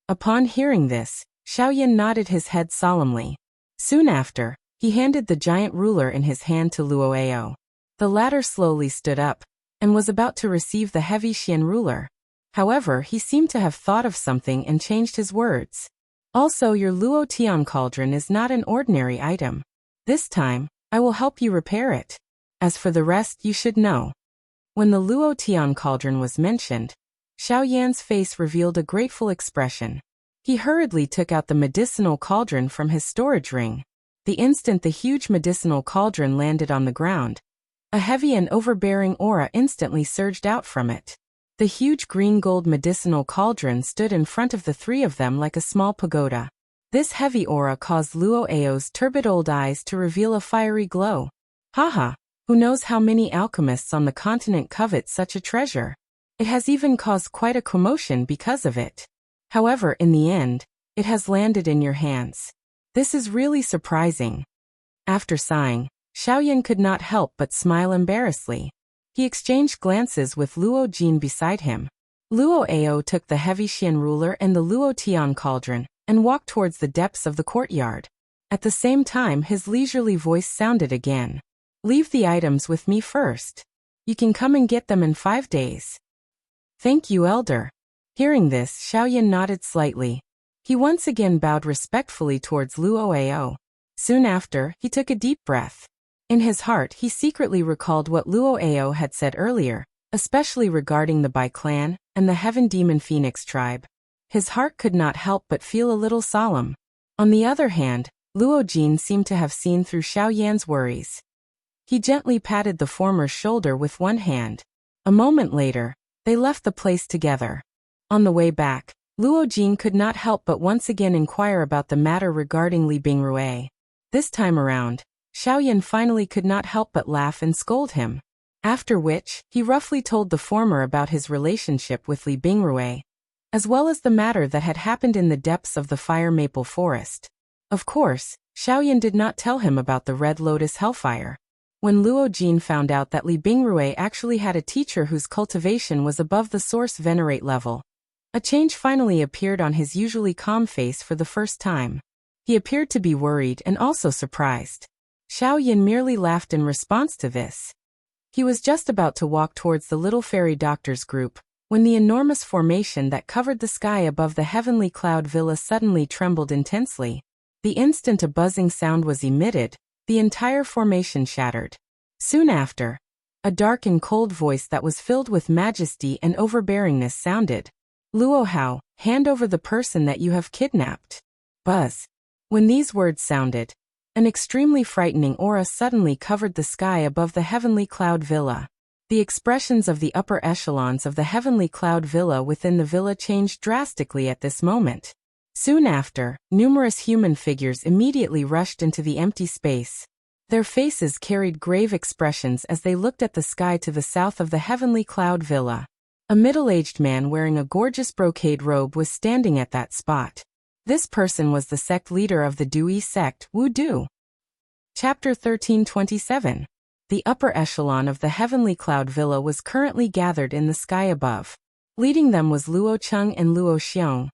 Upon hearing this, Xiaoyan nodded his head solemnly. Soon after, he handed the giant ruler in his hand to Luo Ao. The latter slowly stood up, and was about to receive the heavy Xian ruler. However, he seemed to have thought of something and changed his words. "Also, your Luo Tian cauldron is not an ordinary item. This time, I will help you repair it. As for the rest, you should know." When the Luo Tian cauldron was mentioned, Xiaoyan's face revealed a grateful expression. He hurriedly took out the medicinal cauldron from his storage ring. The instant the huge medicinal cauldron landed on the ground, a heavy and overbearing aura instantly surged out from it. The huge green-gold medicinal cauldron stood in front of the three of them like a small pagoda. This heavy aura caused Luo Ao's turbid old eyes to reveal a fiery glow. Haha, who knows how many alchemists on the continent covet such a treasure? It has even caused quite a commotion because of it. However, in the end, it has landed in your hands. This is really surprising. After sighing, Xiaoyan could not help but smile embarrassedly. He exchanged glances with Luo Jin beside him. Luo Ao took the heavy Xian ruler and the Luo Tian cauldron, and walked towards the depths of the courtyard. At the same time, his leisurely voice sounded again. "Leave the items with me first. You can come and get them in 5 days. "Thank you, Elder." Hearing this, Xiaoyan nodded slightly. He once again bowed respectfully towards Luo Ao. Soon after, he took a deep breath. In his heart, he secretly recalled what Luo Ao had said earlier, especially regarding the Bai clan and the Heaven Demon Phoenix tribe. His heart could not help but feel a little solemn. On the other hand, Luo Jin seemed to have seen through Xiaoyan's worries. He gently patted the former's shoulder with one hand. A moment later, they left the place together. On the way back, Luo Jin could not help but once again inquire about the matter regarding Li Bingrui. This time around, Xiaoyan finally could not help but laugh and scold him. After which, he roughly told the former about his relationship with Li Bingrui, as well as the matter that had happened in the depths of the fire maple forest. Of course, Xiaoyan did not tell him about the Red Lotus Hellfire. When Luo Jin found out that Li Bingrui actually had a teacher whose cultivation was above the source venerate level, a change finally appeared on his usually calm face for the first time. He appeared to be worried and also surprised. Xiaoyan merely laughed in response to this. He was just about to walk towards the little fairy doctor's group, when the enormous formation that covered the sky above the heavenly cloud villa suddenly trembled intensely. The instant a buzzing sound was emitted, the entire formation shattered. Soon after, a dark and cold voice that was filled with majesty and overbearingness sounded. "Luo Hao, hand over the person that you have kidnapped." Buzz. When these words sounded, An extremely frightening aura suddenly covered the sky above the Heavenly Cloud Villa. The expressions of the upper echelons of the Heavenly Cloud Villa within the villa changed drastically at this moment. Soon after, numerous human figures immediately rushed into the empty space. Their faces carried grave expressions as they looked at the sky to the south of the Heavenly Cloud Villa. A middle-aged man wearing a gorgeous brocade robe was standing at that spot. This person was the sect leader of the Dui sect, Wu Du. Chapter 1327. The upper echelon of the Heavenly Cloud Villa was currently gathered in the sky above. Leading them was Luo Cheng and Luo Xiong,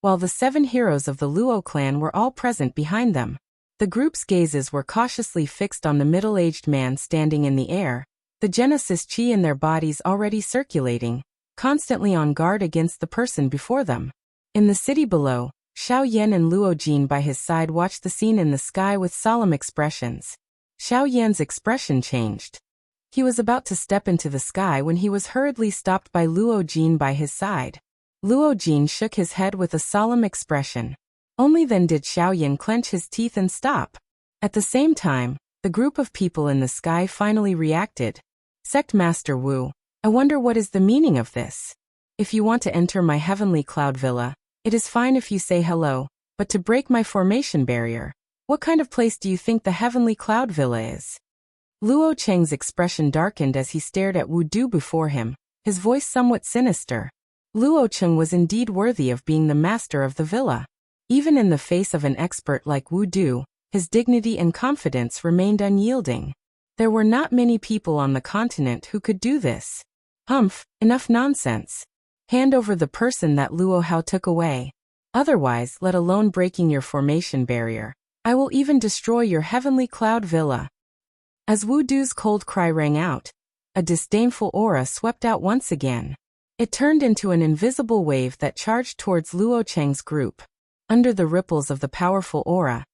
while the 7 heroes of the Luo clan were all present behind them. The group's gazes were cautiously fixed on the middle-aged man standing in the air, the Genesis Chi in their bodies already circulating, constantly on guard against the person before them. In the city below, Xiao Yan and Luo Jin by his side watched the scene in the sky with solemn expressions. Xiao Yan's expression changed. He was about to step into the sky when he was hurriedly stopped by Luo Jin by his side. Luo Jin shook his head with a solemn expression. Only then did Xiao Yan clench his teeth and stop. At the same time, the group of people in the sky finally reacted. Sect Master Wu, I wonder what is the meaning of this? If you want to enter my Heavenly Cloud Villa, it is fine if you say hello, but to break my formation barrier, what kind of place do you think the Heavenly Cloud Villa is? Luo Cheng's expression darkened as he stared at Wu Du before him, his voice somewhat sinister. Luo Cheng was indeed worthy of being the master of the villa. Even in the face of an expert like Wu Du, his dignity and confidence remained unyielding. There were not many people on the continent who could do this. Humph, enough nonsense. Hand over the person that Luo Hao took away. Otherwise, let alone breaking your formation barrier, I will even destroy your Heavenly Cloud Villa. As Wu Du's cold cry rang out, a disdainful aura swept out once again. It turned into an invisible wave that charged towards Luo Cheng's group. Under the ripples of the powerful aura,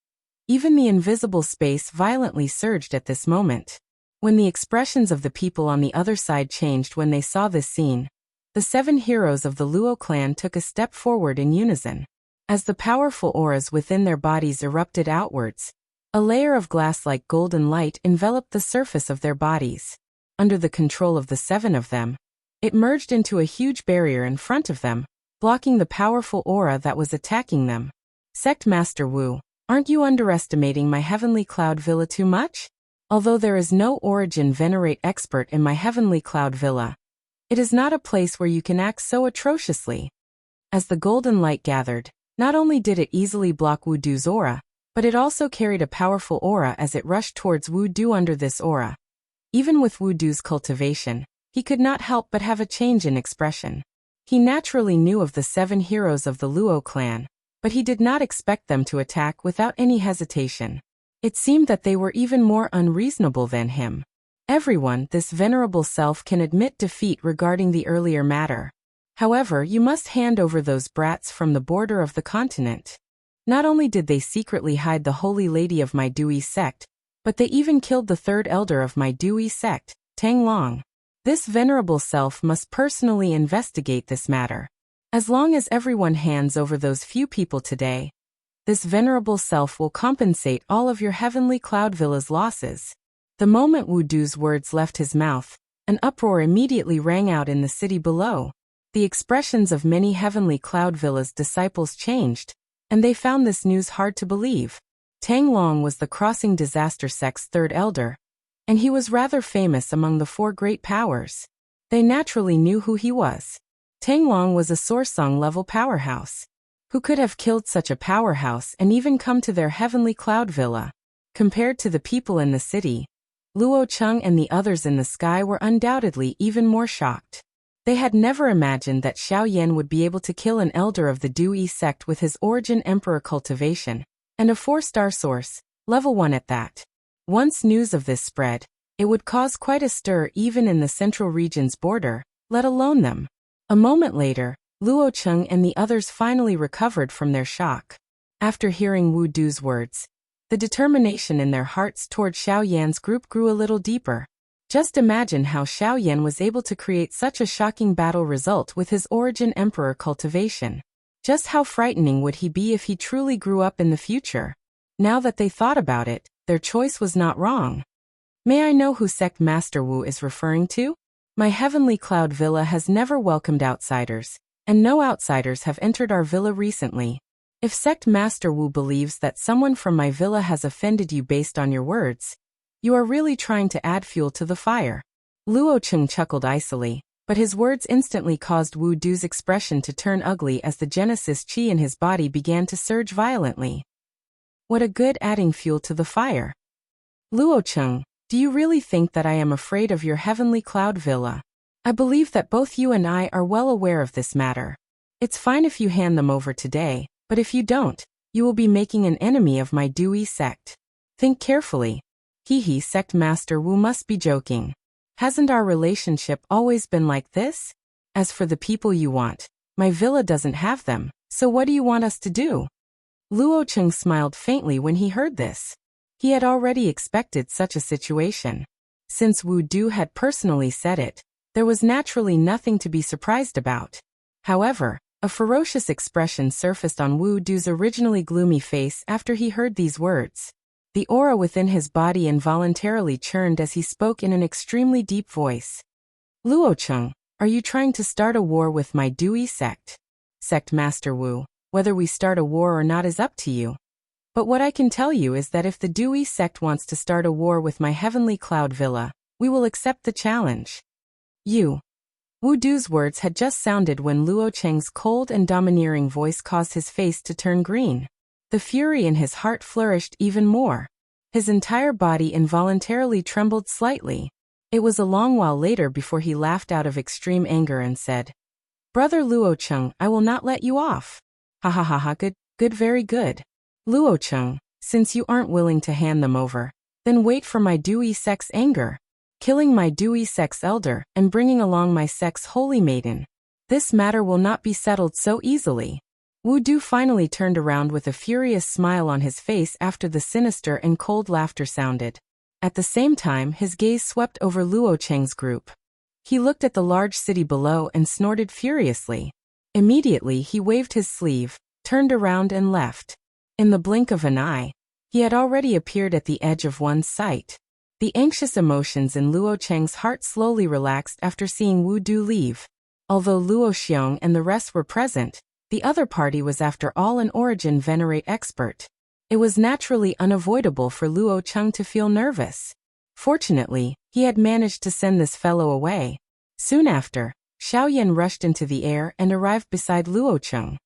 even the invisible space violently surged at this moment. When the expressions of the people on the other side changed when they saw this scene, the 7 heroes of the Luo clan took a step forward in unison. As the powerful auras within their bodies erupted outwards, a layer of glass-like golden light enveloped the surface of their bodies. Under the control of the 7 of them, it merged into a huge barrier in front of them, blocking the powerful aura that was attacking them. Sect Master Wu, aren't you underestimating my Heavenly Cloud Villa too much? Although there is no origin venerate expert in my Heavenly Cloud Villa, it is not a place where you can act so atrociously. As the golden light gathered, not only did it easily block Wu Du's aura, but it also carried a powerful aura as it rushed towards Wu Du. Under this aura, even with Wu Du's cultivation, he could not help but have a change in expression. He naturally knew of the 7 heroes of the Luo clan, but he did not expect them to attack without any hesitation. It seemed that they were even more unreasonable than him. Everyone, this venerable self, can admit defeat regarding the earlier matter. However, you must hand over those brats from the border of the continent. Not only did they secretly hide the holy lady of my Dui sect, but they even killed the 3rd elder of my Dui sect, Tang Long. This venerable self must personally investigate this matter. As long as everyone hands over those few people today, this venerable self will compensate all of your Heavenly Cloud Villa's losses. The moment Wu Du's words left his mouth, an uproar immediately rang out in the city below. The expressions of many Heavenly Cloud Villa's disciples changed, and they found this news hard to believe. Tang Long was the Crossing Disaster sect's 3rd elder, and he was rather famous among the 4 great powers. They naturally knew who he was. Tang Long was a Sorsong-level powerhouse. Who could have killed such a powerhouse and even come to their Heavenly Cloud Villa? Compared to the people in the city, Luo Cheng and the others in the sky were undoubtedly even more shocked. They had never imagined that Xiao Yan would be able to kill an elder of the Dui sect with his origin emperor cultivation, and a 4-star source, level 1 at that. Once news of this spread, it would cause quite a stir even in the central region's border, let alone them. A moment later, Luo Cheng and the others finally recovered from their shock. After hearing Wu Du's words, the determination in their hearts toward Xiao Yan's group grew a little deeper. Just imagine how Xiao Yan was able to create such a shocking battle result with his origin emperor cultivation. Just how frightening would he be if he truly grew up in the future? Now that they thought about it, their choice was not wrong. May I know who Sect Master Wu is referring to? My Heavenly Cloud Villa has never welcomed outsiders, and no outsiders have entered our villa recently. If Sect Master Wu believes that someone from my villa has offended you based on your words, you are really trying to add fuel to the fire. Luo Cheng chuckled icily, but his words instantly caused Wu Du's expression to turn ugly as the Genesis chi in his body began to surge violently. What a good adding fuel to the fire. Luo Cheng, do you really think that I am afraid of your Heavenly Cloud Villa? I believe that both you and I are well aware of this matter. It's fine if you hand them over today, but if you don't, you will be making an enemy of my Dewey sect. Think carefully. Hehe, Sect Master Wu must be joking. Hasn't our relationship always been like this? As for the people you want, my villa doesn't have them, so what do you want us to do? Luo Cheng smiled faintly when he heard this. He had already expected such a situation. Since Wu Du had personally said it, there was naturally nothing to be surprised about. However, a ferocious expression surfaced on Wu Du's originally gloomy face after he heard these words. The aura within his body involuntarily churned as he spoke in an extremely deep voice. Luo Cheng, are you trying to start a war with my Dewey sect? Sect Master Wu, whether we start a war or not is up to you. But what I can tell you is that if the Dewey sect wants to start a war with my Heavenly Cloud Villa, we will accept the challenge. You. Wu Du's words had just sounded when Luo Cheng's cold and domineering voice caused his face to turn green. The fury in his heart flourished even more. His entire body involuntarily trembled slightly. It was a long while later before he laughed out of extreme anger and said, Brother Luo Cheng, I will not let you off. Ha ha ha ha, good, very good. Luo Cheng, since you aren't willing to hand them over, then wait for my Dewey sect's anger. Killing my Dewey sect's elder and bringing along my sect's holy maiden. This matter will not be settled so easily. Wu Du finally turned around with a furious smile on his face after the sinister and cold laughter sounded. At the same time, his gaze swept over Luo Cheng's group. He looked at the large city below and snorted furiously. Immediately, he waved his sleeve, turned around and left. In the blink of an eye, he had already appeared at the edge of one's sight. The anxious emotions in Luo Cheng's heart slowly relaxed after seeing Wu Du leave. Although Luo Xiong and the rest were present, the other party was after all an origin venerate expert. It was naturally unavoidable for Luo Cheng to feel nervous. Fortunately, he had managed to send this fellow away. Soon after, Xiaoyan rushed into the air and arrived beside Luo Cheng.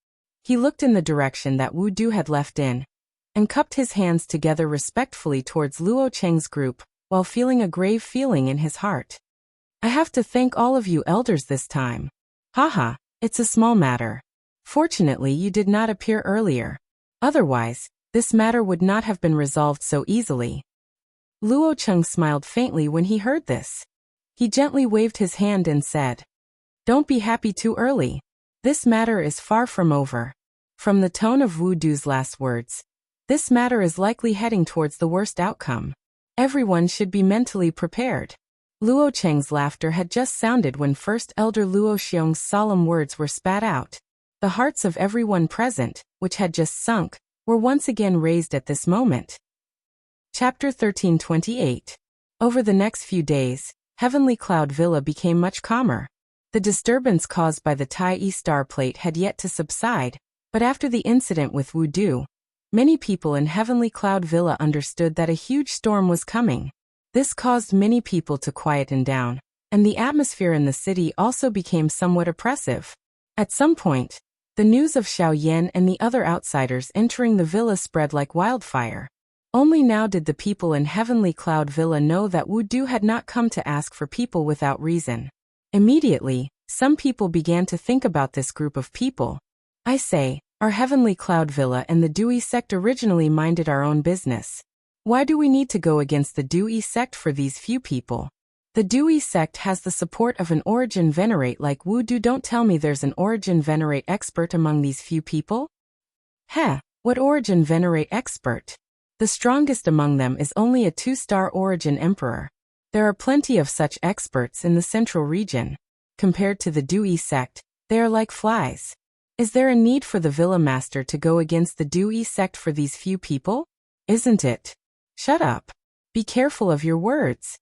He looked in the direction that Wu Du had left in, and cupped his hands together respectfully towards Luo Cheng's group, while feeling a grave feeling in his heart. I have to thank all of you elders this time. Haha, it's a small matter. Fortunately, you did not appear earlier. Otherwise, this matter would not have been resolved so easily. Luo Cheng smiled faintly when he heard this. He gently waved his hand and said, Don't be happy too early. This matter is far from over. From the tone of Wu Du's last words, this matter is likely heading towards the worst outcome. Everyone should be mentally prepared. Luo Cheng's laughter had just sounded when First Elder Luo Xiong's solemn words were spat out. The hearts of everyone present, which had just sunk, were once again raised at this moment. Chapter 1328. Over the next few days, Heavenly Cloud Villa became much calmer. The disturbance caused by the Tai E star plate had yet to subside, but after the incident with Wu Du, many people in Heavenly Cloud Villa understood that a huge storm was coming. This caused many people to quieten down, and the atmosphere in the city also became somewhat oppressive. At some point, the news of Xiao Yan and the other outsiders entering the villa spread like wildfire. Only now did the people in Heavenly Cloud Villa know that Wu Du had not come to ask for people without reason. Immediately, some people began to think about this group of people. I say, our Heavenly Cloud Villa and the Dewey sect originally minded our own business. Why do we need to go against the Dewey sect for these few people? The Dewey sect has the support of an origin venerate like Wu Du. Don't tell me there's an origin venerate expert among these few people? Heh, what origin venerate expert? The strongest among them is only a 2-star origin emperor. There are plenty of such experts in the central region. Compared to the Dewey sect, they are like flies. Is there a need for the Villa Master to go against the Dewey sect for these few people? isn't it? Shut up. Be careful of your words.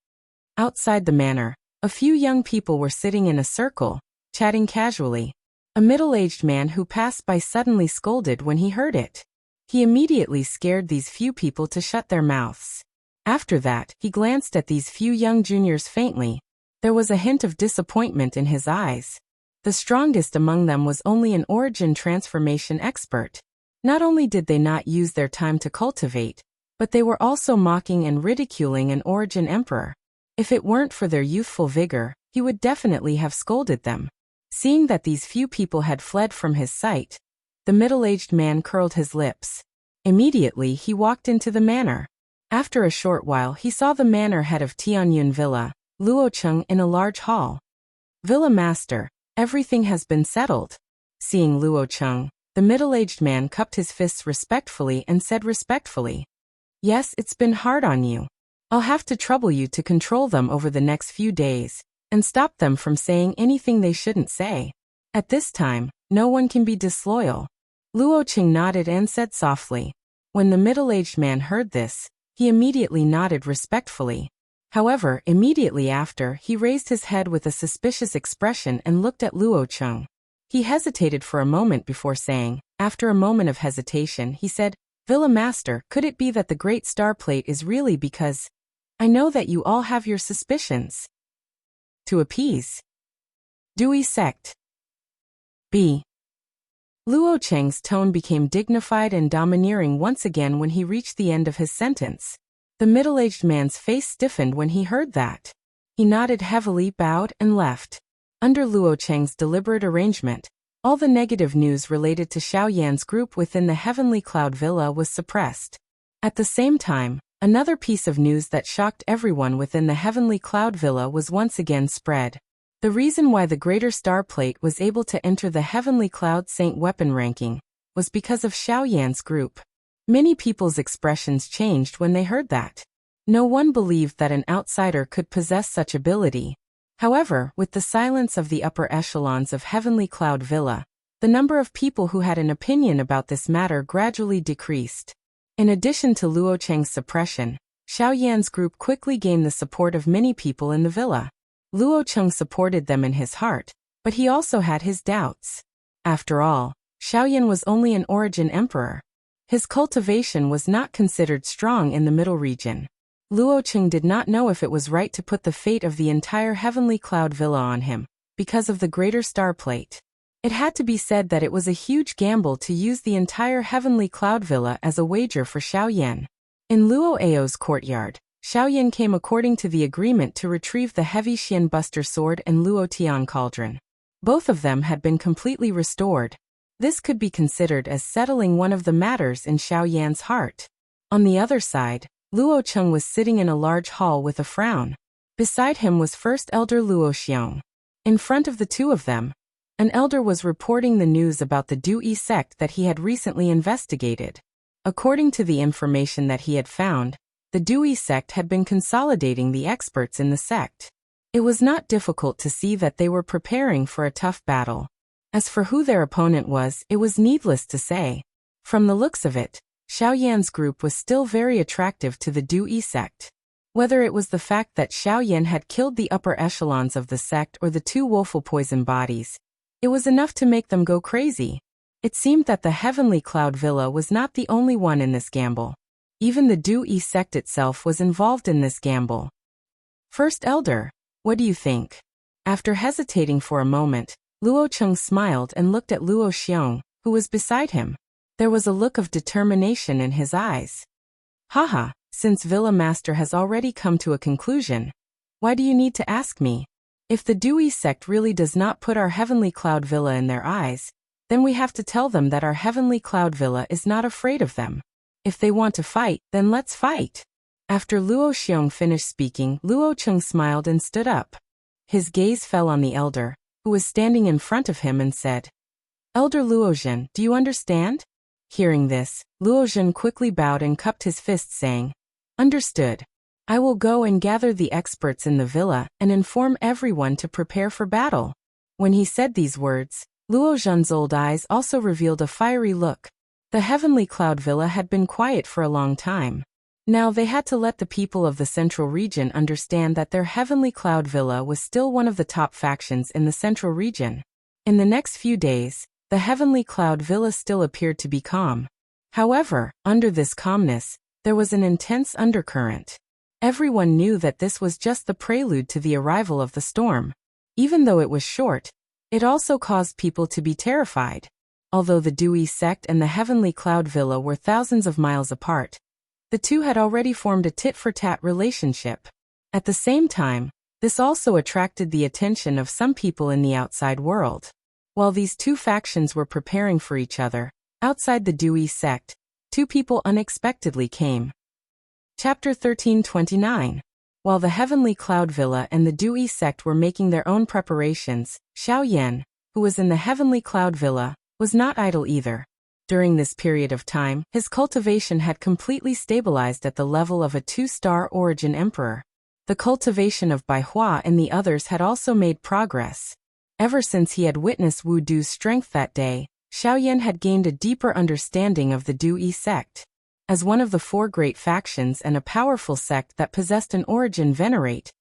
Outside the manor, a few young people were sitting in a circle, chatting casually. A middle-aged man who passed by suddenly scolded when he heard it. He immediately scared these few people to shut their mouths. After that, he glanced at these few young juniors faintly. There was a hint of disappointment in his eyes. The strongest among them was only an origin transformation expert. Not only did they not use their time to cultivate, but they were also mocking and ridiculing an origin emperor. If it weren't for their youthful vigor, he would definitely have scolded them. Seeing that these few people had fled from his sight, the middle-aged man curled his lips. Immediately he walked into the manor. After a short while he saw the manor head of Tianyun Villa, Luocheng, in a large hall. Villa Master, everything has been settled. Seeing Luocheng, the middle-aged man cupped his fists respectfully and said respectfully, "Yes, it's been hard on you. I'll have to trouble you to control them over the next few days, and stop them from saying anything they shouldn't say. At this time, no one can be disloyal." Luocheng nodded and said softly. When the middle-aged man heard this, he immediately nodded respectfully. However, immediately after, he raised his head with a suspicious expression and looked at Luocheng. He hesitated for a moment before saying. After a moment of hesitation, he said, "Villa Master, could it be that the Great Star Plate is really because I know that you all have your suspicions?" To appease Dewey sect. B. Luocheng's tone became dignified and domineering once again when he reached the end of his sentence. The middle-aged man's face stiffened when he heard that. He nodded heavily, bowed, and left. Under Luocheng's deliberate arrangement, all the negative news related to Xiaoyan's group within the Heavenly Cloud Villa was suppressed. At the same time, another piece of news that shocked everyone within the Heavenly Cloud Villa was once again spread. The reason why the Greater Star Plate was able to enter the Heavenly Cloud Saint weapon ranking was because of Xiaoyan's group. Many people's expressions changed when they heard that. No one believed that an outsider could possess such ability. However, with the silence of the upper echelons of Heavenly Cloud Villa, the number of people who had an opinion about this matter gradually decreased. In addition to Luocheng's suppression, Xiaoyan's group quickly gained the support of many people in the villa. Luocheng supported them in his heart, but he also had his doubts. After all, Xiaoyan was only an origin emperor. His cultivation was not considered strong in the middle region. Luocheng did not know if it was right to put the fate of the entire Heavenly Cloud Villa on him, because of the Greater Star Plate. It had to be said that it was a huge gamble to use the entire Heavenly Cloud Villa as a wager for Xiaoyan. In Luo Ao's courtyard, Xiaoyan came according to the agreement to retrieve the heavy Xian Buster sword and Luo Tian cauldron. Both of them had been completely restored. This could be considered as settling one of the matters in Xiaoyan's heart. On the other side, Luocheng was sitting in a large hall with a frown. Beside him was First Elder Luoxiong. In front of the two of them, an elder was reporting the news about the Dui sect that he had recently investigated. According to the information that he had found, the Dui sect had been consolidating the experts in the sect. It was not difficult to see that they were preparing for a tough battle. As for who their opponent was, it was needless to say. From the looks of it, Xiaoyan's group was still very attractive to the Dui sect. Whether it was the fact that Xiaoyan had killed the upper echelons of the sect or the two woeful poison bodies, it was enough to make them go crazy. It seemed that the Heavenly Cloud Villa was not the only one in this gamble. Even the Dui sect itself was involved in this gamble. First Elder, what do you think? After hesitating for a moment, Luocheng smiled and looked at Luoxiong, who was beside him. There was a look of determination in his eyes. Haha, since Villa Master has already come to a conclusion, why do you need to ask me? If the Dui sect really does not put our Heavenly Cloud Villa in their eyes, then we have to tell them that our Heavenly Cloud Villa is not afraid of them. If they want to fight, then let's fight. After Luoxiong finished speaking, Luocheng smiled and stood up. His gaze fell on the elder, who was standing in front of him, and said, Elder Luozhen, do you understand? Hearing this, Luozhen quickly bowed and cupped his fist, saying, Understood. I will go and gather the experts in the villa and inform everyone to prepare for battle. When he said these words, Luozhen's old eyes also revealed a fiery look. The Heavenly Cloud Villa had been quiet for a long time. Now they had to let the people of the Central Region understand that their Heavenly Cloud Villa was still one of the top factions in the Central Region. In the next few days, the Heavenly Cloud Villa still appeared to be calm. However, under this calmness, there was an intense undercurrent. Everyone knew that this was just the prelude to the arrival of the storm. Even though it was short, it also caused people to be terrified. Although the Dewey sect and the Heavenly Cloud Villa were thousands of miles apart, the two had already formed a tit-for-tat relationship. At the same time, this also attracted the attention of some people in the outside world. While these two factions were preparing for each other, outside the Dewey sect, two people unexpectedly came. Chapter 1329. While the Heavenly Cloud Villa and the Dewey sect were making their own preparations, Xiao Yan, who was in the Heavenly Cloud Villa, was not idle either. During this period of time, his cultivation had completely stabilized at the level of a 2-star origin emperor. The cultivation of Bai Hua and the others had also made progress. Ever since he had witnessed Wu Du's strength that day, Xiao Yan had gained a deeper understanding of the Dewey sect. As one of the 4 great factions and a powerful sect that possessed an origin venerate,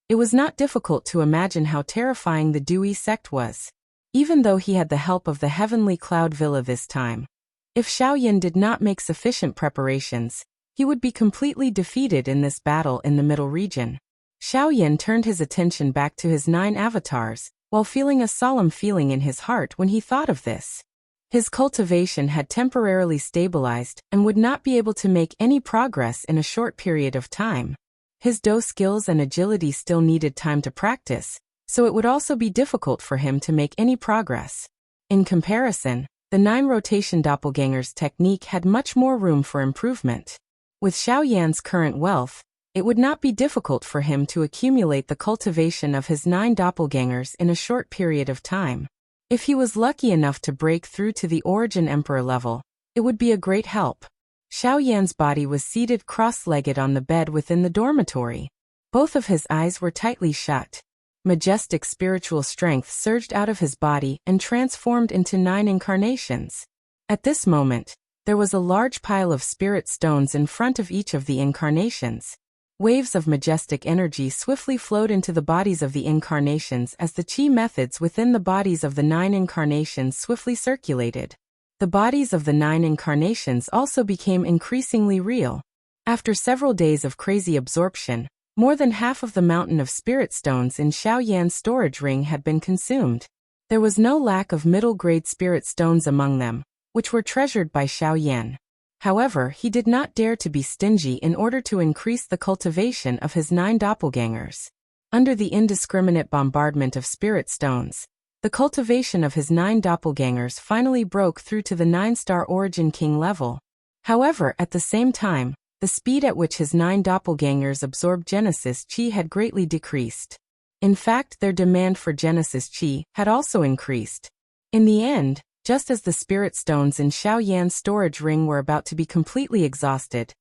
it was not difficult to imagine how terrifying the Dewey sect was. Even though he had the help of the Heavenly Cloud Villa this time, if Xiao Yan did not make sufficient preparations, he would be completely defeated in this battle in the Middle Region. Xiao Yan turned his attention back to his 9 avatars, while feeling a solemn feeling in his heart when he thought of this. His cultivation had temporarily stabilized and would not be able to make any progress in a short period of time. His Do skills and agility still needed time to practice, so it would also be difficult for him to make any progress. In comparison, the 9 rotation doppelgangers technique had much more room for improvement. With Xiao Yan's current wealth, it would not be difficult for him to accumulate the cultivation of his 9 doppelgangers in a short period of time. If he was lucky enough to break through to the Origin Emperor level, it would be a great help. Xiao Yan's body was seated cross-legged on the bed within the dormitory. Both of his eyes were tightly shut. Majestic spiritual strength surged out of his body and transformed into 9 incarnations. At this moment, there was a large pile of spirit stones in front of each of the incarnations. Waves of majestic energy swiftly flowed into the bodies of the incarnations as the chi methods within the bodies of the 9 incarnations swiftly circulated. The bodies of the 9 incarnations also became increasingly real. After several days of crazy absorption, more than half of the mountain of spirit stones in Xiao Yan's storage ring had been consumed. There was no lack of middle-grade spirit stones among them, which were treasured by Xiao Yan. However, he did not dare to be stingy in order to increase the cultivation of his 9 doppelgangers. Under the indiscriminate bombardment of spirit stones, the cultivation of his 9 doppelgangers finally broke through to the 9-star Origin King level. However, at the same time, the speed at which his 9 doppelgangers absorbed Genesis Chi had greatly decreased. In fact, their demand for Genesis Chi had also increased. In the end, just as the spirit stones in Xiao Yan's storage ring were about to be completely exhausted,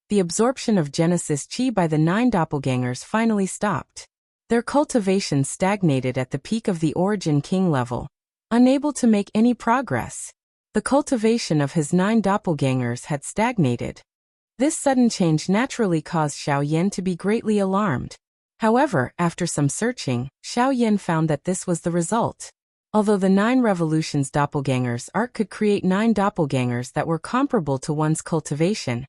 the absorption of Genesis Chi by the 9 doppelgangers finally stopped. Their cultivation stagnated at the peak of the Origin King level, unable to make any progress. The cultivation of his 9 doppelgangers had stagnated. This sudden change naturally caused Xiao Yan to be greatly alarmed. However, after some searching, Xiao Yan found that this was the result. Although the 9 Revolutions doppelgangers art could create 9 doppelgangers that were comparable to one's cultivation,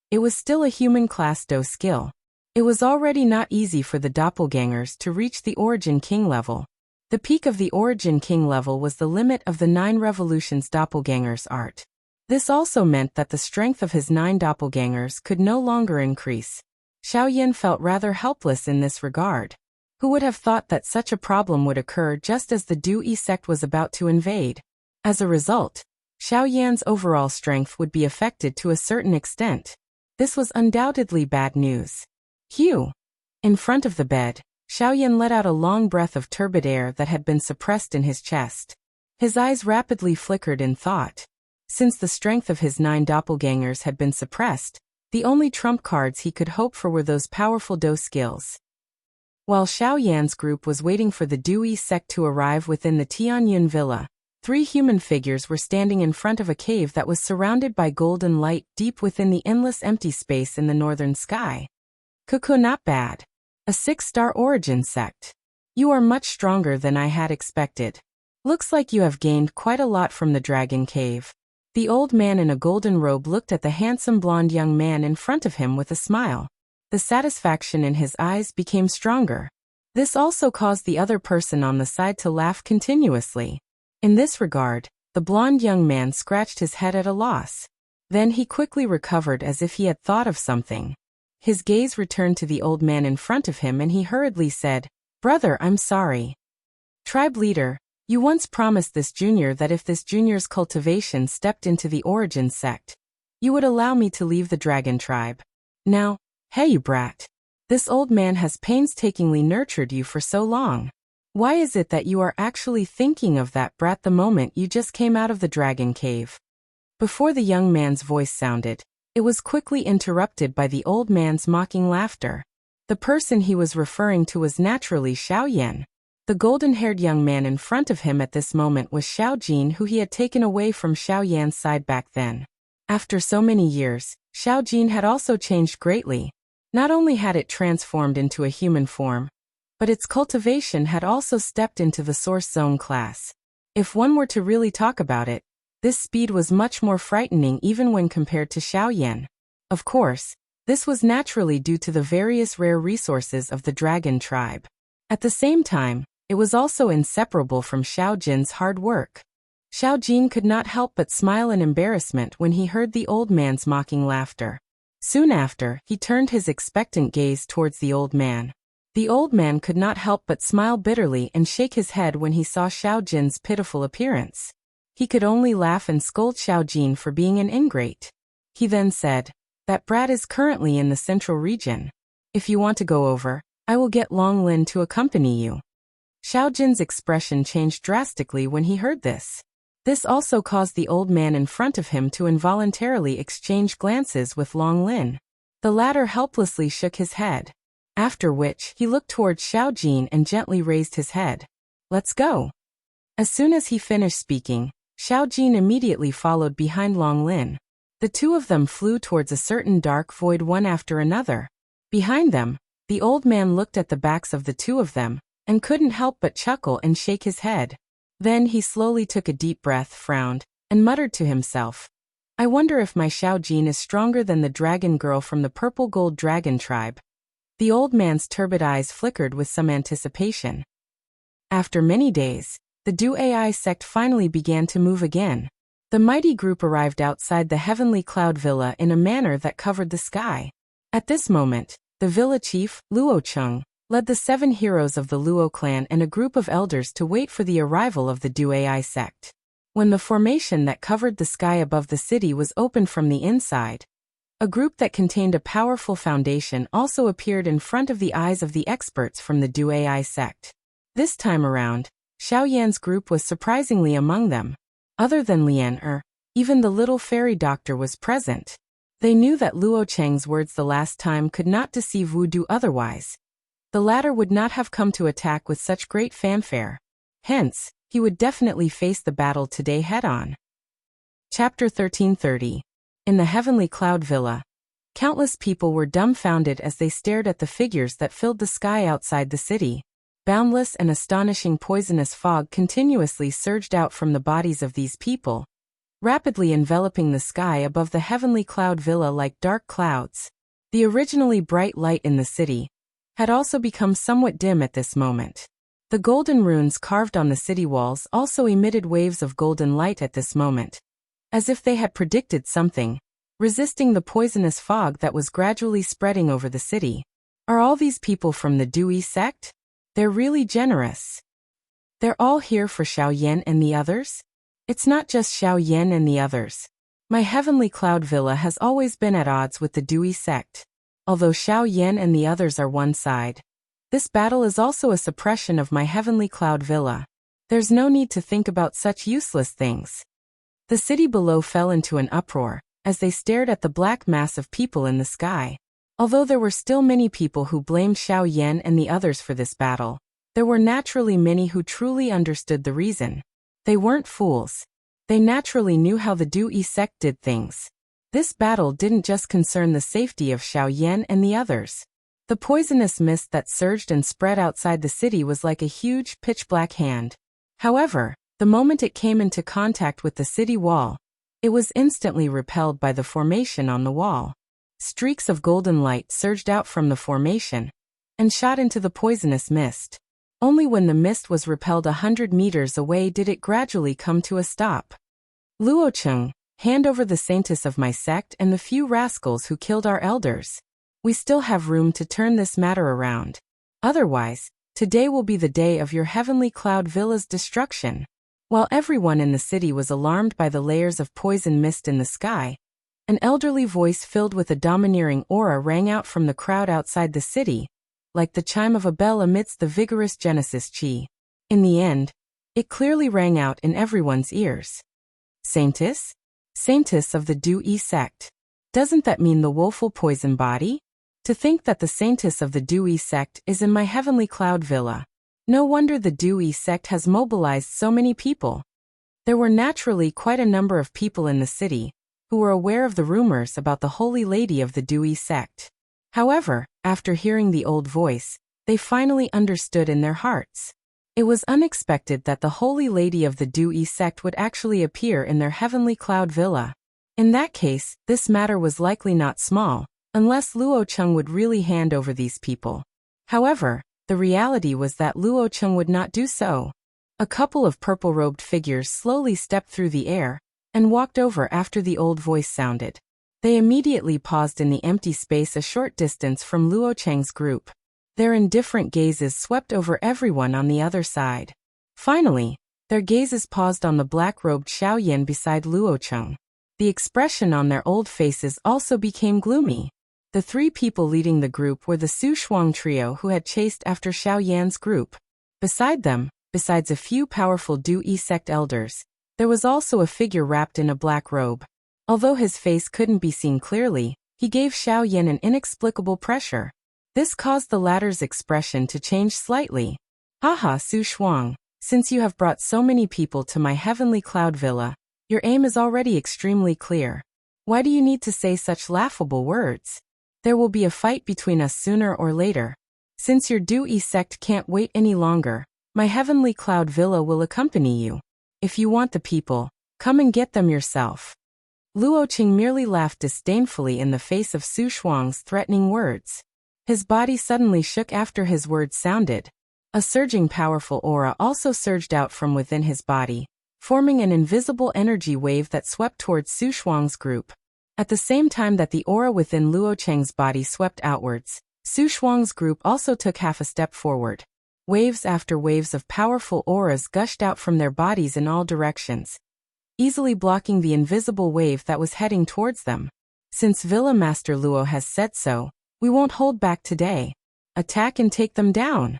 it was still a human-class Do skill. It was already not easy for the doppelgangers to reach the Origin King level. The peak of the Origin King level was the limit of the 9 Revolutions doppelgangers art. This also meant that the strength of his 9 doppelgangers could no longer increase. Xiao Yan felt rather helpless in this regard. Who would have thought that such a problem would occur just as the Dewey sect was about to invade? As a result, Xiao Yan's overall strength would be affected to a certain extent. This was undoubtedly bad news. Hugh! In front of the bed, Xiao Yan let out a long breath of turbid air that had been suppressed in his chest. His eyes rapidly flickered in thought. Since the strength of his 9 doppelgangers had been suppressed, the only trump cards he could hope for were those powerful Do skills. While Xiao Yan's group was waiting for the Dewey sect to arrive within the Tianyun Villa, 3 human figures were standing in front of a cave that was surrounded by golden light deep within the endless empty space in the northern sky. Cuckoo, not bad. A 6-star origin sect. You are much stronger than I had expected. Looks like you have gained quite a lot from the dragon cave. The old man in a golden robe looked at the handsome blonde young man in front of him with a smile. The satisfaction in his eyes became stronger. This also caused the other person on the side to laugh continuously. In this regard, the blonde young man scratched his head at a loss. Then he quickly recovered as if he had thought of something. His gaze returned to the old man in front of him and he hurriedly said, "Brother, I'm sorry. Tribe leader, you once promised this junior that if this junior's cultivation stepped into the origin sect, you would allow me to leave the dragon tribe. Now, hey you brat. This old man has painstakingly nurtured you for so long. Why is it that you are actually thinking of that brat the moment you just came out of the dragon cave?" Before the young man's voice sounded, it was quickly interrupted by the old man's mocking laughter. The person he was referring to was naturally Xiao Yan. The golden-haired young man in front of him at this moment was Xiao Jin, who he had taken away from Xiao Yan's side back then. After so many years, Xiao Jin had also changed greatly. Not only had it transformed into a human form, but its cultivation had also stepped into the Source Zone class. If one were to really talk about it, this speed was much more frightening even when compared to Xiao Yan. Of course, this was naturally due to the various rare resources of the dragon tribe. At the same time, it was also inseparable from Xiao Jin's hard work. Xiao Jin could not help but smile in embarrassment when he heard the old man's mocking laughter. Soon after, he turned his expectant gaze towards the old man. The old man could not help but smile bitterly and shake his head when he saw Xiao Jin's pitiful appearance. He could only laugh and scold Xiao Jin for being an ingrate. He then said, "That brat is currently in the central region. If you want to go over, I will get Long Lin to accompany you." Xiao Jin's expression changed drastically when he heard this. This also caused the old man in front of him to involuntarily exchange glances with Long Lin. The latter helplessly shook his head. After which, he looked towards Xiao Jin and gently raised his head. "Let's go." As soon as he finished speaking, Xiao Jin immediately followed behind Long Lin. The two of them flew towards a certain dark void one after another. Behind them, the old man looked at the backs of the two of them, and couldn't help but chuckle and shake his head. Then he slowly took a deep breath, frowned, and muttered to himself, "I wonder if my Xiao Jin is stronger than the dragon girl from the purple gold dragon tribe." The old man's turbid eyes flickered with some anticipation. After many days, the Du Ai sect finally began to move again. The mighty group arrived outside the heavenly cloud villa in a manner that covered the sky. At this moment, the villa chief, Luo Cheng, led the 7 heroes of the Luo clan and a group of elders to wait for the arrival of the Du Ai sect. When the formation that covered the sky above the city was opened from the inside, a group that contained a powerful foundation also appeared in front of the eyes of the experts from the Du Ai sect. This time around, Xiao Yan's group was surprisingly among them. Other than Lian even the little fairy doctor was present. They knew that Luo Cheng's words the last time could not deceive Wu Du otherwise. The latter would not have come to attack with such great fanfare. Hence, he would definitely face the battle today head-on. Chapter 1330. In the heavenly cloud villa, countless people were dumbfounded as they stared at the figures that filled the sky outside the city. Boundless and astonishing poisonous fog continuously surged out from the bodies of these people, rapidly enveloping the sky above the heavenly cloud villa like dark clouds. The originally bright light in the city had also become somewhat dim at this moment. The golden runes carved on the city walls also emitted waves of golden light at this moment, as if they had predicted something, resisting the poisonous fog that was gradually spreading over the city. Are all these people from the Dui sect? They're really generous. They're all here for Xiao Yan and the others? It's not just Xiao Yan and the others. My heavenly cloud villa has always been at odds with the Dui sect. Although Xiao Yan and the others are one side, this battle is also a suppression of my heavenly cloud villa. There's no need to think about such useless things. The city below fell into an uproar as they stared at the black mass of people in the sky. Although there were still many people who blamed Xiao Yan and the others for this battle, there were naturally many who truly understood the reason. They weren't fools. They naturally knew how the Du sect did things. This battle didn't just concern the safety of Xiao Yan and the others. The poisonous mist that surged and spread outside the city was like a huge, pitch-black hand. However, the moment it came into contact with the city wall, it was instantly repelled by the formation on the wall. Streaks of golden light surged out from the formation and shot into the poisonous mist. Only when the mist was repelled 100 meters away did it gradually come to a stop. Luocheng, hand over the saintess of my sect and the few rascals who killed our elders. We still have room to turn this matter around. Otherwise, today will be the day of your heavenly cloud villa's destruction. While everyone in the city was alarmed by the layers of poison mist in the sky, an elderly voice filled with a domineering aura rang out from the crowd outside the city, like the chime of a bell amidst the vigorous Genesis chi. In the end, it clearly rang out in everyone's ears. Saintess? Saintess of the Du sect. Doesn't that mean the woeful poison body? To think that the saintess of the Du sect is in my heavenly cloud villa. No wonder the Du sect has mobilized so many people. There were naturally quite a number of people in the city who were aware of the rumors about the Holy Lady of the Du sect. However, after hearing the old voice, they finally understood in their hearts. It was unexpected that the Holy Lady of the Du sect would actually appear in their heavenly cloud villa. In that case, this matter was likely not small, unless Luocheng would really hand over these people. However, the reality was that Luocheng would not do so. A couple of purple-robed figures slowly stepped through the air and walked over after the old voice sounded. They immediately paused in the empty space a short distance from Luocheng's group. Their indifferent gazes swept over everyone on the other side. Finally, their gazes paused on the black-robed Xiao Yan beside Luocheng. The expression on their old faces also became gloomy. The three people leading the group were the Su Shuang trio who had chased after Xiao Yan's group. Beside them, besides a few powerful Du sect elders, there was also a figure wrapped in a black robe. Although his face couldn't be seen clearly, he gave Xiao Yan an inexplicable pressure. This caused the latter's expression to change slightly. Haha, Su Shuang, since you have brought so many people to my heavenly cloud villa, your aim is already extremely clear. Why do you need to say such laughable words? There will be a fight between us sooner or later. Since your Du sect can't wait any longer, my heavenly cloud villa will accompany you. If you want the people, come and get them yourself. Luocheng merely laughed disdainfully in the face of Su Shuang's threatening words. His body suddenly shook after his words sounded. A surging powerful aura also surged out from within his body, forming an invisible energy wave that swept towards Su Shuang's group. At the same time that the aura within Luocheng's body swept outwards, Su Shuang's group also took half a step forward. Waves after waves of powerful auras gushed out from their bodies in all directions, easily blocking the invisible wave that was heading towards them. Since Villa Master Luo has said so, we won't hold back today. Attack and take them down.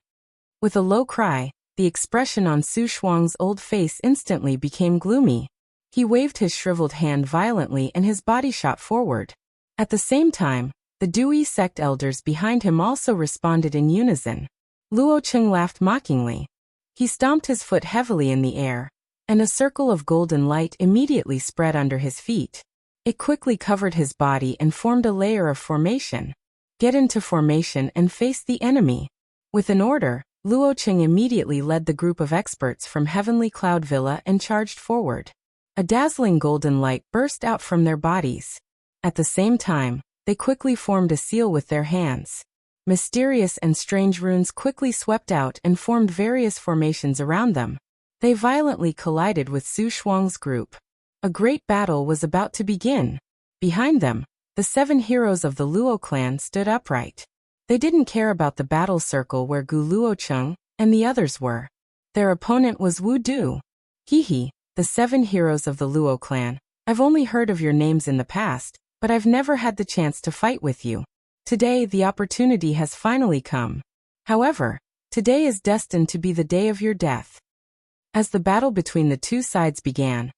With a low cry, the expression on Su Shuang's old face instantly became gloomy. He waved his shriveled hand violently and his body shot forward. At the same time, the Du sect elders behind him also responded in unison. Luocheng laughed mockingly. He stomped his foot heavily in the air, and a circle of golden light immediately spread under his feet. It quickly covered his body and formed a layer of formation. Get into formation and face the enemy. With an order, Luocheng immediately led the group of experts from Heavenly Cloud Villa and charged forward. A dazzling golden light burst out from their bodies. At the same time, they quickly formed a seal with their hands. Mysterious and strange runes quickly swept out and formed various formations around them. They violently collided with Su Shuang's group. A great battle was about to begin. Behind them, the 7 heroes of the Luo clan stood upright. They didn't care about the battle circle where Gu Luocheng and the others were. Their opponent was Wu Du. Hehe, the 7 heroes of the Luo clan. I've only heard of your names in the past, but I've never had the chance to fight with you. Today the opportunity has finally come. However, today is destined to be the day of your death. As the battle between the two sides began,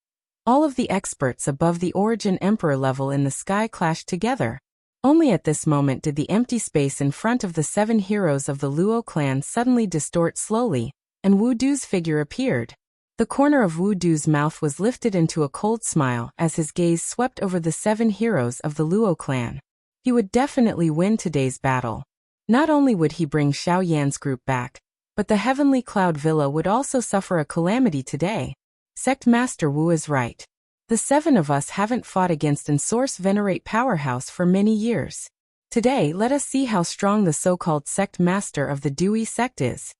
all of the experts above the Origin Emperor level in the sky clashed together. Only at this moment did the empty space in front of the 7 heroes of the Luo clan suddenly distort slowly, and Wu Du's figure appeared. The corner of Wu Du's mouth was lifted into a cold smile as his gaze swept over the 7 heroes of the Luo clan. He would definitely win today's battle. Not only would he bring Xiao Yan's group back, but the Heavenly Cloud Villa would also suffer a calamity today. Sect Master Wu is right. The 7 of us haven't fought against an Source Venerate powerhouse for many years. Today let us see how strong the so-called Sect Master of the Dewey Sect is.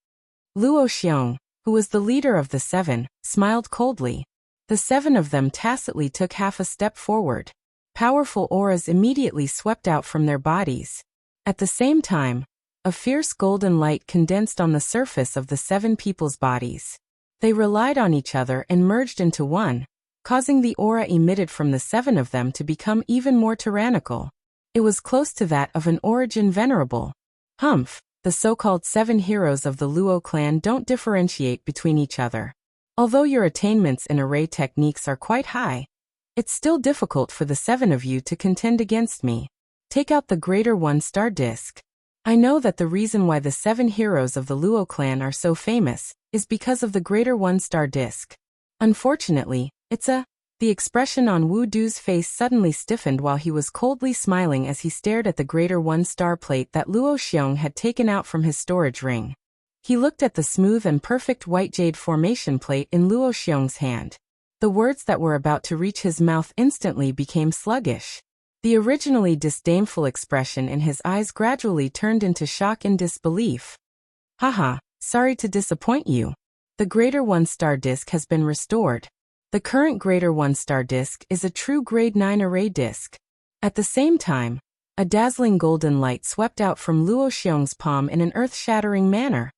Luo Xiong, who was the leader of the 7, smiled coldly. The 7 of them tacitly took half a step forward. Powerful auras immediately swept out from their bodies. At the same time, a fierce golden light condensed on the surface of the 7 people's bodies. They relied on each other and merged into one, causing the aura emitted from the 7 of them to become even more tyrannical. It was close to that of an origin venerable. Humph, the so-called 7 heroes of the Luo clan don't differentiate between each other. Although your attainments in array techniques are quite high, it's still difficult for the 7 of you to contend against me. Take out the greater 1-star disc. I know that the reason why the 7 heroes of the Luo clan are so famous is because of the greater 1-star disc. Unfortunately, the expression on Wu Du's face suddenly stiffened while he was coldly smiling as he stared at the greater 1-star plate that Luo Xiong had taken out from his storage ring. He looked at the smooth and perfect white jade formation plate in Luo Xiong's hand. The words that were about to reach his mouth instantly became sluggish. The originally disdainful expression in his eyes gradually turned into shock and disbelief. Haha, sorry to disappoint you. The greater 1-star disc has been restored. The current greater 1-star disc is a true grade 9 array disc. At the same time, a dazzling golden light swept out from Luo Xiong's palm in an earth-shattering manner.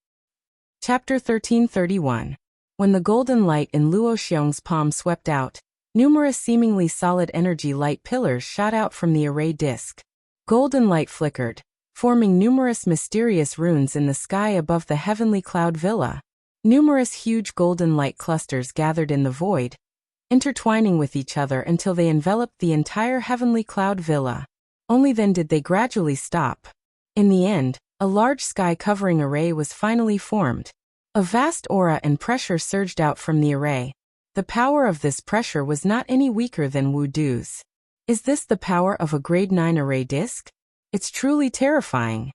Chapter 1331. When the golden light in Luo Xiong's palm swept out, numerous seemingly solid energy light pillars shot out from the array disc. Golden light flickered, forming numerous mysterious runes in the sky above the Heavenly Cloud Villa. Numerous huge golden light clusters gathered in the void, intertwining with each other until they enveloped the entire Heavenly Cloud Villa. Only then did they gradually stop. In the end, a large sky-covering array was finally formed. A vast aura and pressure surged out from the array. The power of this pressure was not any weaker than Wu Du's. Is this the power of a grade 9 array disc? It's truly terrifying.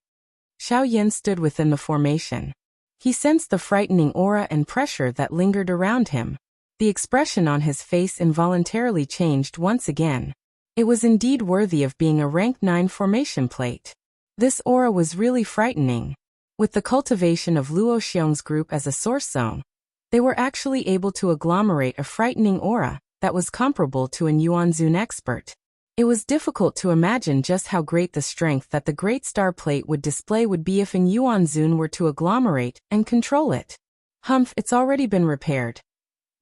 Xiao Yan stood within the formation. He sensed the frightening aura and pressure that lingered around him. The expression on his face involuntarily changed once again. It was indeed worthy of being a rank 9 formation plate. This aura was really frightening. With the cultivation of Luo Xiong's group as a source zone, they were actually able to agglomerate a frightening aura that was comparable to an Yuanzun expert. It was difficult to imagine just how great the strength that the Great Star Plate would display would be if an Yuanzun were to agglomerate and control it. Humph, it's already been repaired.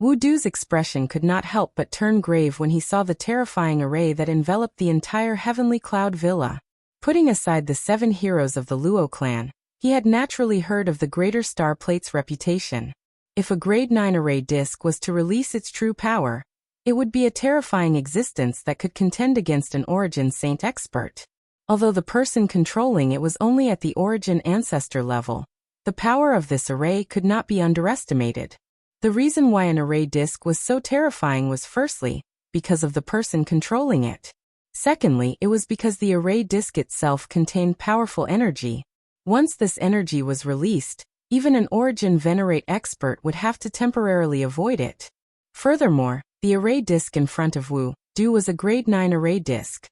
Wu Du's expression could not help but turn grave when he saw the terrifying array that enveloped the entire Heavenly Cloud Villa. Putting aside the 7 heroes of the Luo clan, he had naturally heard of the Greater Star Plate's reputation. If a grade 9 array disc was to release its true power, it would be a terrifying existence that could contend against an Origin Saint expert. Although the person controlling it was only at the Origin Ancestor level, the power of this array could not be underestimated. The reason why an array disc was so terrifying was firstly, because of the person controlling it. Secondly, it was because the array disc itself contained powerful energy. Once this energy was released, even an Origin Venerate expert would have to temporarily avoid it. Furthermore, the array disc in front of Wu Du was a grade 9 array disc.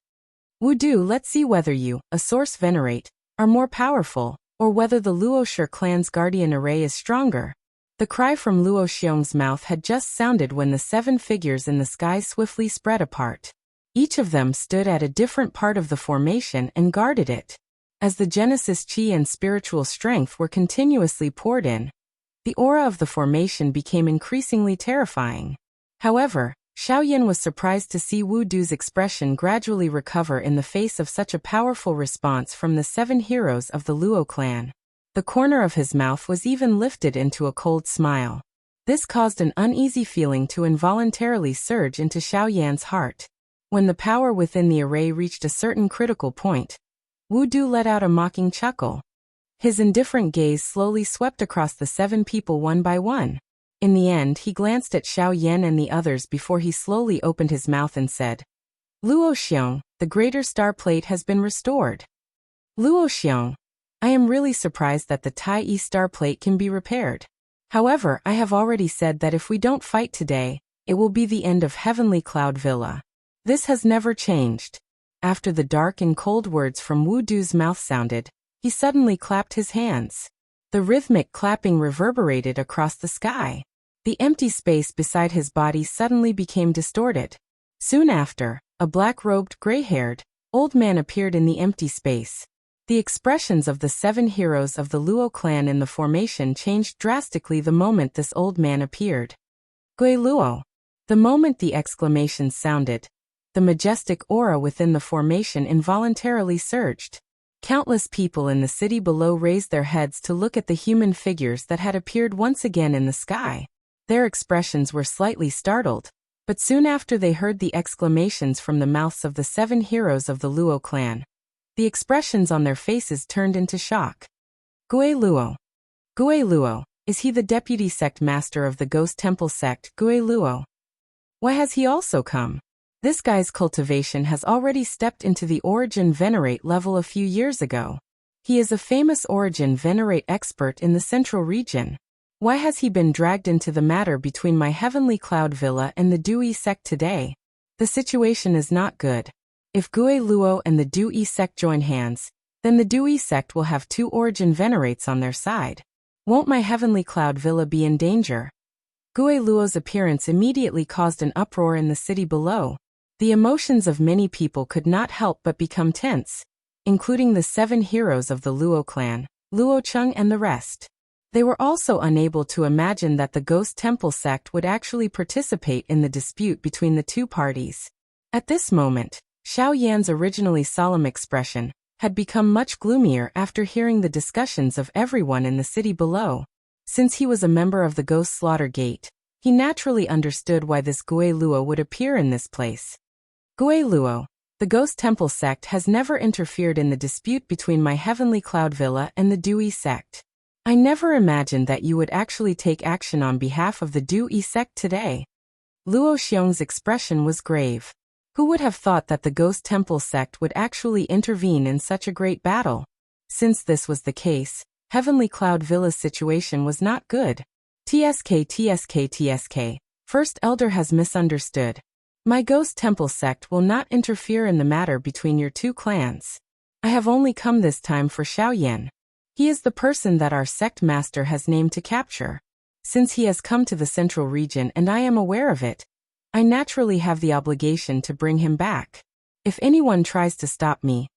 Wu Du, let's see whether you, a Source Venerate, are more powerful, or whether the Luoshi clan's guardian array is stronger. The cry from Luo Xiong's mouth had just sounded when the 7 figures in the sky swiftly spread apart. Each of them stood at a different part of the formation and guarded it. As the Genesis Chi and spiritual strength were continuously poured in, the aura of the formation became increasingly terrifying. However, Xiao Yan was surprised to see Wu Du's expression gradually recover in the face of such a powerful response from the 7 heroes of the Luo clan. The corner of his mouth was even lifted into a cold smile. This caused an uneasy feeling to involuntarily surge into Xiao Yan's heart. When the power within the array reached a certain critical point, Wu Du let out a mocking chuckle. His indifferent gaze slowly swept across the 7 people one by one. In the end, he glanced at Xiao Yan and the others before he slowly opened his mouth and said, Luo Xiong, the greater star plate has been restored. Luo Xiong, I am really surprised that the Tai Yi star plate can be repaired. However, I have already said that if we don't fight today, it will be the end of Heavenly Cloud Villa. This has never changed. After the dark and cold words from Wu Du's mouth sounded, he suddenly clapped his hands. The rhythmic clapping reverberated across the sky. The empty space beside his body suddenly became distorted. Soon after, a black-robed, gray-haired, old man appeared in the empty space. The expressions of the 7 heroes of the Luo clan in the formation changed drastically the moment this old man appeared. Gui Luo. The moment the exclamation sounded, the majestic aura within the formation involuntarily surged. Countless people in the city below raised their heads to look at the human figures that had appeared once again in the sky. Their expressions were slightly startled, but soon after they heard the exclamations from the mouths of the 7 heroes of the Luo clan, the expressions on their faces turned into shock. Gui Luo. Gui Luo, is he the deputy sect master of the Ghost Temple sect, Gui Luo? Why has he also come? This guy's cultivation has already stepped into the Origin Venerate level a few years ago. He is a famous Origin Venerate expert in the central region. Why has he been dragged into the matter between my Heavenly Cloud Villa and the Dui sect today? The situation is not good. If Gui Luo and the Dui sect join hands, then the Dui sect will have 2 Origin Venerates on their side. Won't my Heavenly Cloud Villa be in danger? Gui Luo's appearance immediately caused an uproar in the city below. The emotions of many people could not help but become tense, including the 7 heroes of the Luo clan, Luo Cheng and the rest. They were also unable to imagine that the Ghost Temple sect would actually participate in the dispute between the 2 parties. At this moment, Xiao Yan's originally solemn expression had become much gloomier after hearing the discussions of everyone in the city below. Since he was a member of the Ghost Slaughter Gate, he naturally understood why this Gui Luo would appear in this place. Gui Luo, the Ghost Temple sect has never interfered in the dispute between my Heavenly Cloud Villa and the Dui sect. I never imagined that you would actually take action on behalf of the Dui sect today. Luo Xiong's expression was grave. Who would have thought that the Ghost Temple sect would actually intervene in such a great battle? Since this was the case, Heavenly Cloud Villa's situation was not good. TSK. First Elder has misunderstood. My Ghost Temple sect will not interfere in the matter between your 2 clans. I have only come this time for Xiao Yan. He is the person that our sect master has named to capture. Since he has come to the central region and I am aware of it, I naturally have the obligation to bring him back. If anyone tries to stop me,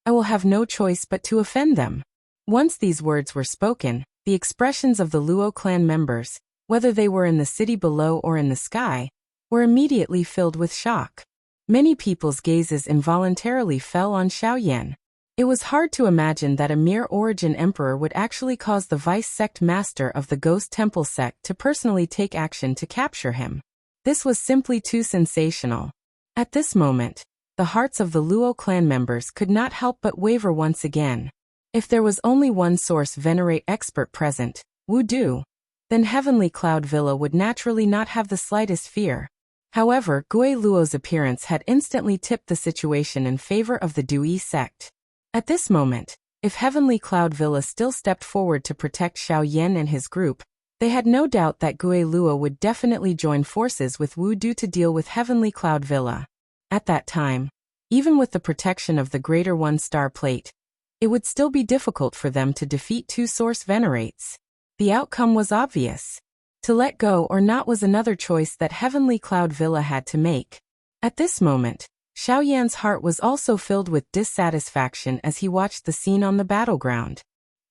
I will have no choice but to offend them. Once these words were spoken, the expressions of the Luo clan members, whether they were in the city below or in the sky, were immediately filled with shock. Many people's gazes involuntarily fell on Xiao Yan. It was hard to imagine that a mere Origin Emperor would actually cause the Vice Sect Master of the Ghost Temple sect to personally take action to capture him. This was simply too sensational. At this moment, the hearts of the Luo clan members could not help but waver once again. If there was only one source Venerate expert present, Wu Du, then Heavenly Cloud Villa would naturally not have the slightest fear. However, Gui Luo's appearance had instantly tipped the situation in favor of the Dui sect. At this moment, if Heavenly Cloud Villa still stepped forward to protect Xiao Yan and his group, they had no doubt that Gui Luo would definitely join forces with Wu Du to deal with Heavenly Cloud Villa. At that time, even with the protection of the Greater One Star Plate, it would still be difficult for them to defeat 2 Source Venerates. The outcome was obvious. To let go or not was another choice that Heavenly Cloud Villa had to make. At this moment, Xiao Yan's heart was also filled with dissatisfaction as he watched the scene on the battleground.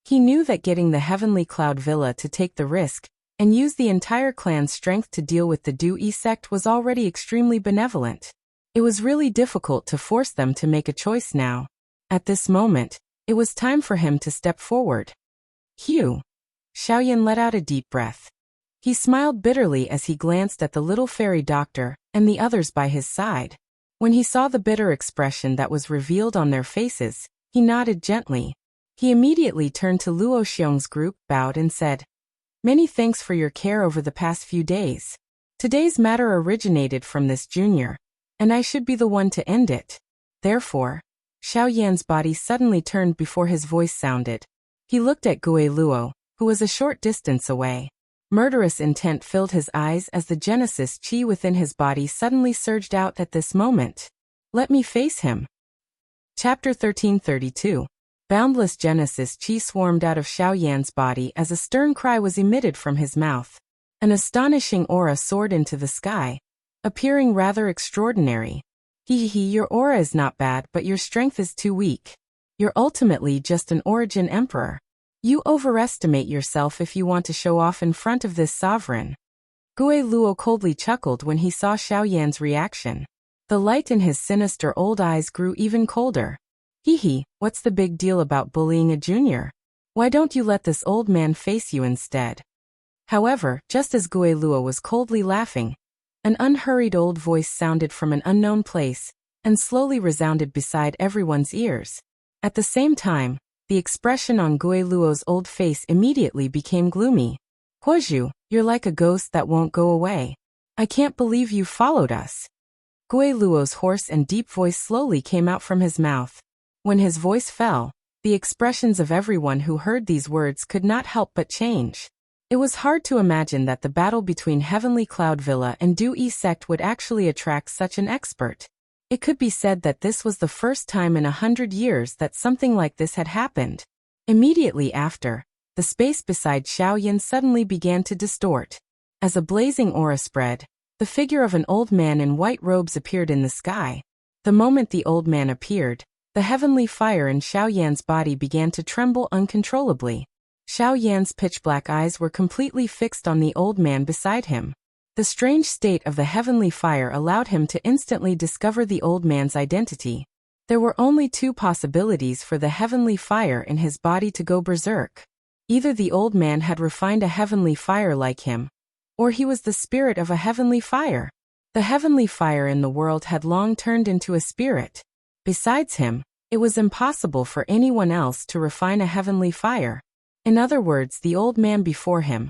He knew that getting the Heavenly Cloud Villa to take the risk and use the entire clan's strength to deal with the Dui sect was already extremely benevolent. It was really difficult to force them to make a choice now. At this moment, it was time for him to step forward. Hugh. Xiao Yan let out a deep breath. He smiled bitterly as he glanced at the little fairy doctor and the others by his side. When he saw the bitter expression that was revealed on their faces, he nodded gently. He immediately turned to Luo Xiong's group, bowed and said, Many thanks for your care over the past few days. Today's matter originated from this junior, and I should be the one to end it. Therefore, Xiao Yan's body suddenly turned before his voice sounded. He looked at Gui Luo, who was a short distance away. Murderous intent filled his eyes as the Genesis chi within his body suddenly surged out at this moment. Let me face him. Chapter 1332. Boundless Genesis chi swarmed out of Xiao Yan's body as a stern cry was emitted from his mouth. An astonishing aura soared into the sky, appearing rather extraordinary. Your aura is not bad, but your strength is too weak. You're ultimately just an origin emperor. You overestimate yourself if you want to show off in front of this sovereign. Gui Luo coldly chuckled when he saw Xiao Yan's reaction. The light in his sinister old eyes grew even colder. What's the big deal about bullying a junior? Why don't you let this old man face you instead? However, just as Gui Luo was coldly laughing, an unhurried old voice sounded from an unknown place, and slowly resounded beside everyone's ears. At the same time, the expression on Gui Luo's old face immediately became gloomy. Huozhu, you're like a ghost that won't go away. I can't believe you followed us. Gui Luo's hoarse and deep voice slowly came out from his mouth. When his voice fell, the expressions of everyone who heard these words could not help but change. It was hard to imagine that the battle between Heavenly Cloud Villa and Du Yi sect would actually attract such an expert. It could be said that this was the first time in 100 years that something like this had happened. Immediately after, the space beside Xiao Yan suddenly began to distort. As a blazing aura spread, the figure of an old man in white robes appeared in the sky. The moment the old man appeared, the heavenly fire in Xiao Yan's body began to tremble uncontrollably. Xiao Yan's pitch-black eyes were completely fixed on the old man beside him. The strange state of the heavenly fire allowed him to instantly discover the old man's identity. There were only two possibilities for the heavenly fire in his body to go berserk. Either the old man had refined a heavenly fire like him, or he was the spirit of a heavenly fire. The heavenly fire in the world had long turned into a spirit. Besides him, it was impossible for anyone else to refine a heavenly fire. In other words, the old man before him.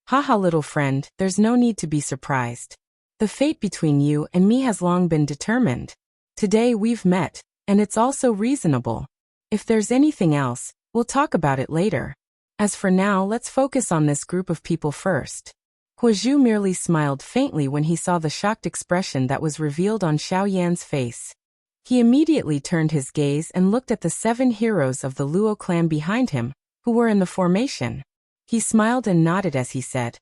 Haha, little friend, there's no need to be surprised. The fate between you and me has long been determined. Today we've met, and it's also reasonable. If there's anything else, we'll talk about it later. As for now, let's focus on this group of people first. Huozhu merely smiled faintly when he saw the shocked expression that was revealed on Xiao Yan's face. He immediately turned his gaze and looked at the 7 heroes of the Luo clan behind him, who were in the formation. He smiled and nodded as he said,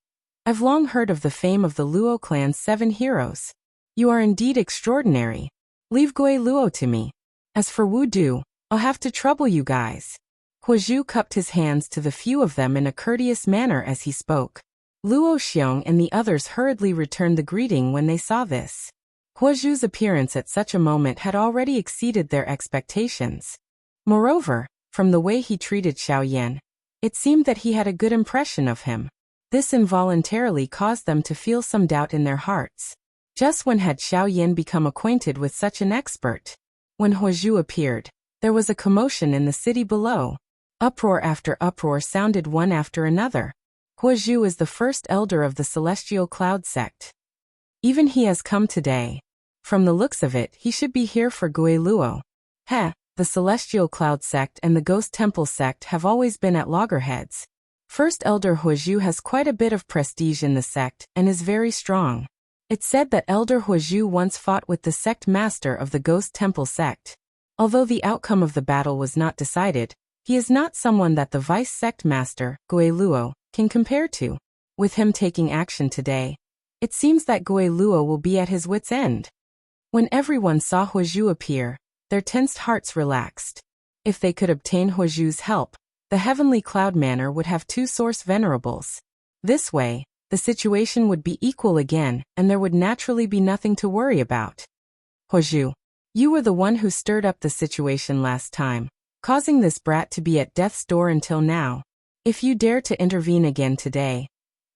I've long heard of the fame of the Luo clan's 7 heroes. You are indeed extraordinary. Leave Gui Luo to me. As for Wu Du, I'll have to trouble you guys. Huozhu cupped his hands to the few of them in a courteous manner as he spoke. Luo Xiong and the others hurriedly returned the greeting when they saw this. Huozhu's appearance at such a moment had already exceeded their expectations. Moreover, from the way he treated Xiao Yan, it seemed that he had a good impression of him. This involuntarily caused them to feel some doubt in their hearts. Just when had Xiao Yan become acquainted with such an expert? When Huozhu appeared, there was a commotion in the city below. Uproar after uproar sounded one after another. Huozhu is the first elder of the Celestial Cloud sect. Even he has come today. From the looks of it, he should be here for Gui Luo. The Celestial Cloud sect and the Ghost Temple sect have always been at loggerheads. First Elder Huozhu has quite a bit of prestige in the sect and is very strong. It's said that Elder Huozhu once fought with the sect master of the Ghost Temple sect. Although the outcome of the battle was not decided, he is not someone that the vice sect master, Gui Luo, can compare to. With him taking action today, it seems that Gui Luo will be at his wit's end. When everyone saw Huozhu appear, their tensed hearts relaxed. If they could obtain Huozhu's help, the Heavenly Cloud Manor would have 2 source venerables. This way, the situation would be equal again, and there would naturally be nothing to worry about. Huozhu, you were the one who stirred up the situation last time, causing this brat to be at death's door until now. If you dare to intervene again today,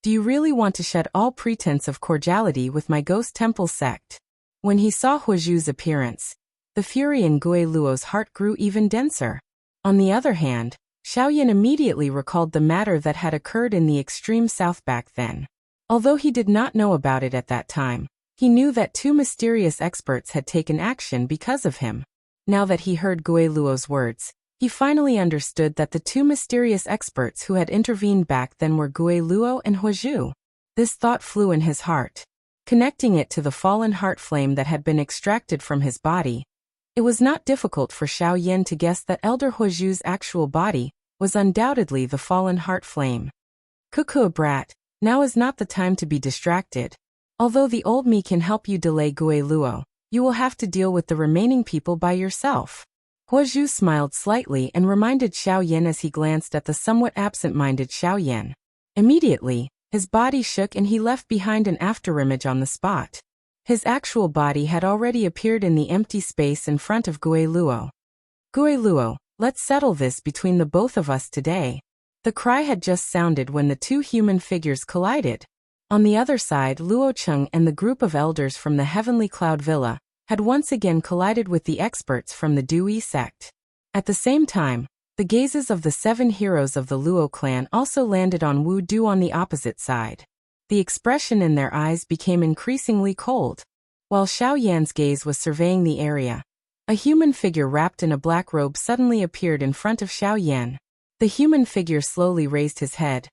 do you really want to shed all pretense of cordiality with my Ghost Temple sect? When he saw Huozhu's appearance, the fury in Gui Luo's heart grew even denser. On the other hand, Xiaoyan immediately recalled the matter that had occurred in the extreme south back then. Although he did not know about it at that time, he knew that two mysterious experts had taken action because of him. Now that he heard Gui Luo's words, he finally understood that the two mysterious experts who had intervened back then were Gui Luo and Huozhu. This thought flew in his heart. Connecting it to the fallen heart flame that had been extracted from his body, it was not difficult for Xiaoyan to guess that Elder Huozhu's actual body was undoubtedly the fallen heart flame. Cuckoo brat, now is not the time to be distracted. Although the old me can help you delay Gui Luo, you will have to deal with the remaining people by yourself. Huozhu smiled slightly and reminded Xiaoyan as he glanced at the somewhat absent-minded Xiaoyan. Immediately, his body shook and he left behind an afterimage on the spot. His actual body had already appeared in the empty space in front of Gui Luo. Gui Luo, let's settle this between the both of us today. The cry had just sounded when the two human figures collided. On the other side, Luo Cheng and the group of elders from the Heavenly Cloud Villa had once again collided with the experts from the Dui sect. At the same time, the gazes of the 7 heroes of the Luo clan also landed on Wu Du on the opposite side. The expression in their eyes became increasingly cold. While Xiaoyan's gaze was surveying the area, a human figure wrapped in a black robe suddenly appeared in front of Xiaoyan. The human figure slowly raised his head,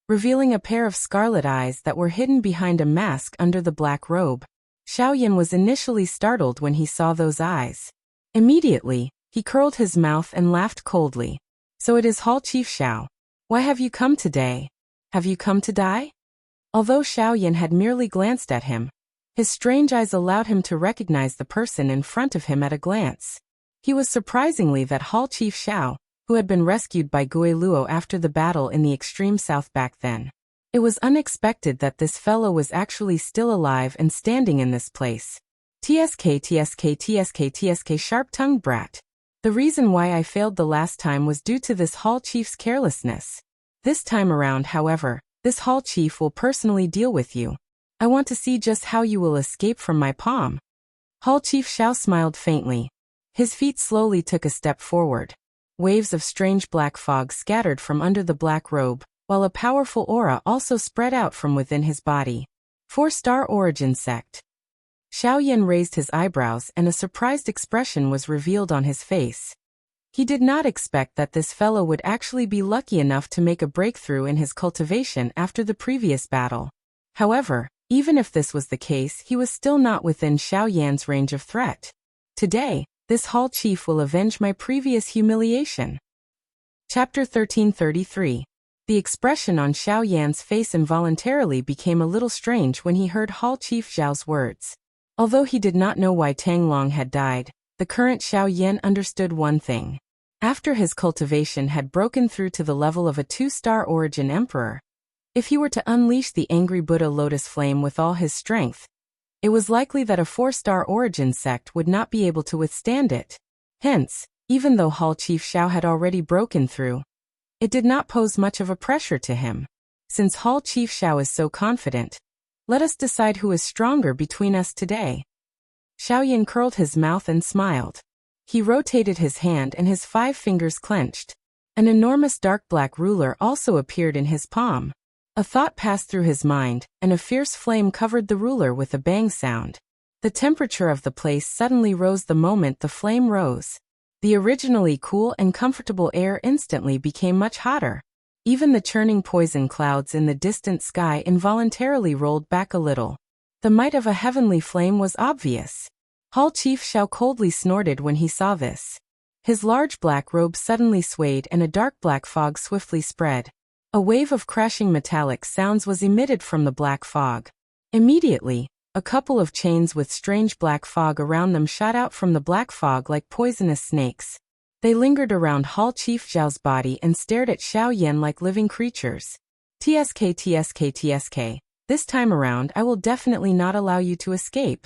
revealing a pair of scarlet eyes that were hidden behind a mask under the black robe. Xiaoyan was initially startled when he saw those eyes. Immediately, he curled his mouth and laughed coldly. So it is Hall Chief Xiao. Why have you come today? Have you come to die? Although Xiaoyan had merely glanced at him, his strange eyes allowed him to recognize the person in front of him at a glance. He was surprisingly that Hall Chief Xiao, who had been rescued by Gui Luo after the battle in the extreme south back then. It was unexpected that this fellow was actually still alive and standing in this place. TSK sharp-tongued brat. The reason why I failed the last time was due to this Hall Chief's carelessness. This time around, however, this Hall Chief will personally deal with you. I want to see just how you will escape from my palm. Hall Chief Xiao smiled faintly. His feet slowly took a step forward. Waves of strange black fog scattered from under the black robe, while a powerful aura also spread out from within his body. 4-star origin sect. Xiaoyan raised his eyebrows and a surprised expression was revealed on his face. He did not expect that this fellow would actually be lucky enough to make a breakthrough in his cultivation after the previous battle. However, even if this was the case, he was still not within Xiaoyan's range of threat. Today, this Hall Chief will avenge my previous humiliation. Chapter 1333. The expression on Xiaoyan's face involuntarily became a little strange when he heard Hall Chief Zhao's words. Although he did not know why Tang Long had died, the current Xiaoyan understood one thing. After his cultivation had broken through to the level of a 2-star origin emperor, if he were to unleash the angry Buddha lotus flame with all his strength, it was likely that a 4-star origin sect would not be able to withstand it. Hence, even though Hall Chief Xiao had already broken through, it did not pose much of a pressure to him. Since Hall Chief Xiao is so confident, let us decide who is stronger between us today. Xiaoyan curled his mouth and smiled. He rotated his hand and his 5 fingers clenched. An enormous dark black ruler also appeared in his palm. A thought passed through his mind, and a fierce flame covered the ruler with a bang sound. The temperature of the place suddenly rose the moment the flame rose. The originally cool and comfortable air instantly became much hotter. Even the churning poison clouds in the distant sky involuntarily rolled back a little. The might of a heavenly flame was obvious. Hall Chief Xiao coldly snorted when he saw this. His large black robe suddenly swayed and a dark black fog swiftly spread. A wave of crashing metallic sounds was emitted from the black fog. Immediately, a couple of chains with strange black fog around them shot out from the black fog like poisonous snakes. They lingered around Hall Chief Zhao's body and stared at Xiaoyan like living creatures. TSK. This time around I will definitely not allow you to escape.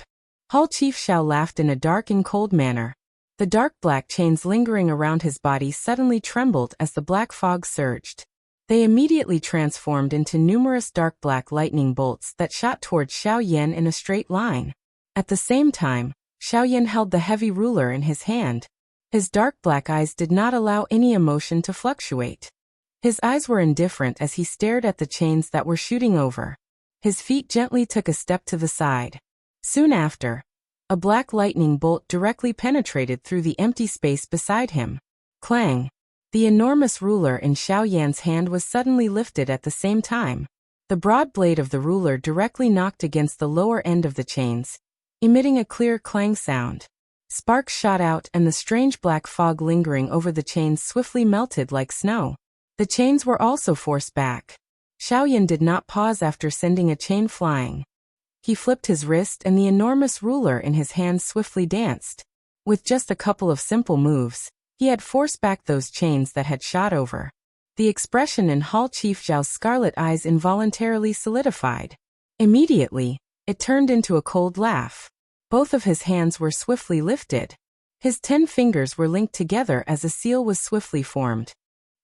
Hall Chief Xiao laughed in a dark and cold manner. The dark black chains lingering around his body suddenly trembled as the black fog surged. They immediately transformed into numerous dark black lightning bolts that shot towards Xiaoyan in a straight line. At the same time, Xiaoyan held the heavy ruler in his hand. His dark black eyes did not allow any emotion to fluctuate. His eyes were indifferent as he stared at the chains that were shooting over. His feet gently took a step to the side. Soon after, a black lightning bolt directly penetrated through the empty space beside him. Clang! The enormous ruler in Xiao Yan's hand was suddenly lifted at the same time. The broad blade of the ruler directly knocked against the lower end of the chains, emitting a clear clang sound. Sparks shot out and the strange black fog lingering over the chains swiftly melted like snow. The chains were also forced back. Xiao Yan did not pause after sending a chain flying. He flipped his wrist and the enormous ruler in his hand swiftly danced. With just a couple of simple moves, he had forced back those chains that had shot over. The expression in Hall Chief Zhao's scarlet eyes involuntarily solidified. Immediately, it turned into a cold laugh. Both of his hands were swiftly lifted. His 10 fingers were linked together as a seal was swiftly formed.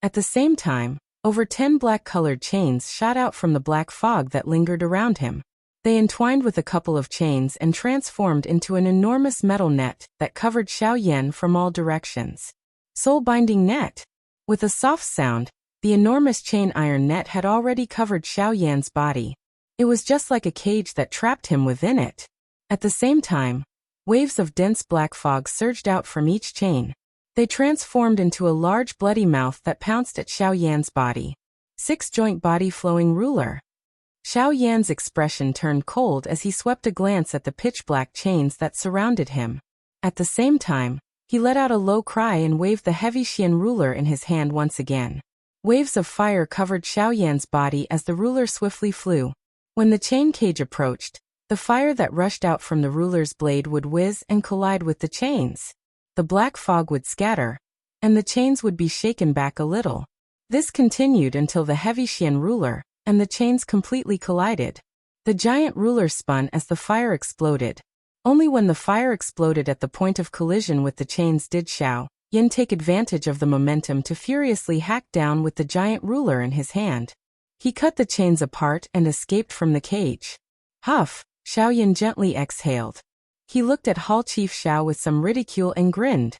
At the same time, over 10 black-colored chains shot out from the black fog that lingered around him. They entwined with a couple of chains and transformed into an enormous metal net that covered Xiao Yan from all directions. Soul-binding net. With a soft sound, the enormous chain iron net had already covered Xiao Yan's body. It was just like a cage that trapped him within it. At the same time, waves of dense black fog surged out from each chain. They transformed into a large bloody mouth that pounced at Xiao Yan's body. 6-joint body flowing ruler. Xiao Yan's expression turned cold as he swept a glance at the pitch-black chains that surrounded him. At the same time, he let out a low cry and waved the heavy Xian ruler in his hand once again. Waves of fire covered Xiao Yan's body as the ruler swiftly flew. When the chain cage approached, the fire that rushed out from the ruler's blade would whiz and collide with the chains. The black fog would scatter, and the chains would be shaken back a little. This continued until the heavy Xian ruler and the chains completely collided. The giant ruler spun as the fire exploded. Only when the fire exploded at the point of collision with the chains did Xiao Yan take advantage of the momentum to furiously hack down with the giant ruler in his hand. He cut the chains apart and escaped from the cage. Huff! Xiao Yan gently exhaled. He looked at Hall Chief Xiao with some ridicule and grinned.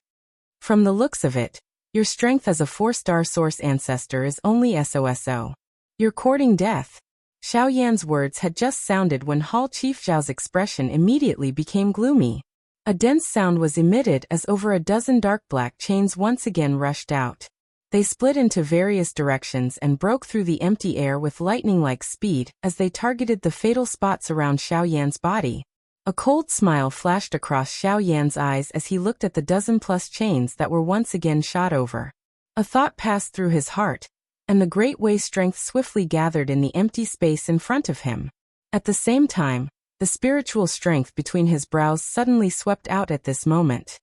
From the looks of it, your strength as a 4-star source ancestor is only SOSO. You're courting death. Xiao Yan's words had just sounded when Hall Chief Zhao's expression immediately became gloomy. A dense sound was emitted as over a dozen dark black chains once again rushed out. They split into various directions and broke through the empty air with lightning-like speed as they targeted the fatal spots around Xiao Yan's body. A cold smile flashed across Xiao Yan's eyes as he looked at the dozen-plus chains that were once again shot over. A thought passed through his heart, and the great Wei strength swiftly gathered in the empty space in front of him. At the same time, the spiritual strength between his brows suddenly swept out at this moment.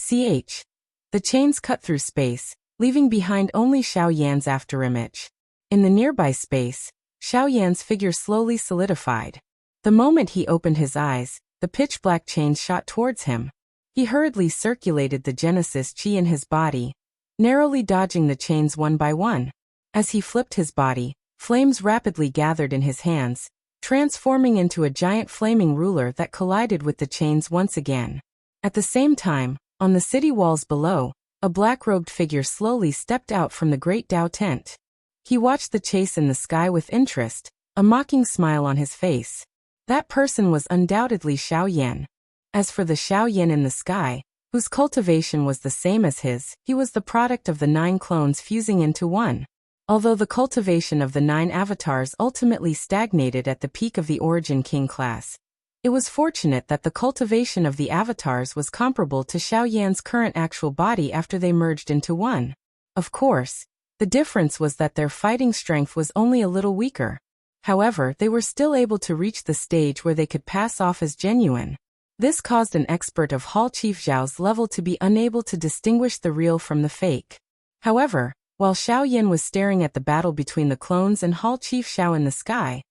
The chains cut through space, leaving behind only Xiao Yan's afterimage. In the nearby space, Xiao Yan's figure slowly solidified. The moment he opened his eyes, the pitch-black chains shot towards him. He hurriedly circulated the Genesis Chi in his body, narrowly dodging the chains one by one. As he flipped his body, flames rapidly gathered in his hands, transforming into a giant flaming ruler that collided with the chains once again. At the same time, on the city walls below, a black-robed figure slowly stepped out from the great Dao tent. He watched the chase in the sky with interest, a mocking smile on his face. That person was undoubtedly Xiao Yan. As for the Xiao Yan in the sky, whose cultivation was the same as his, he was the product of the 9 clones fusing into one. Although the cultivation of the 9 avatars ultimately stagnated at the peak of the Origin King class, it was fortunate that the cultivation of the avatars was comparable to Xiao Yan's current actual body after they merged into one. Of course, the difference was that their fighting strength was only a little weaker. However, they were still able to reach the stage where they could pass off as genuine. This caused an expert of Hall Chief Zhao's level to be unable to distinguish the real from the fake. However, while Xiao Yan was staring at the battle between the clones and Hall Chief Xiao in the sky,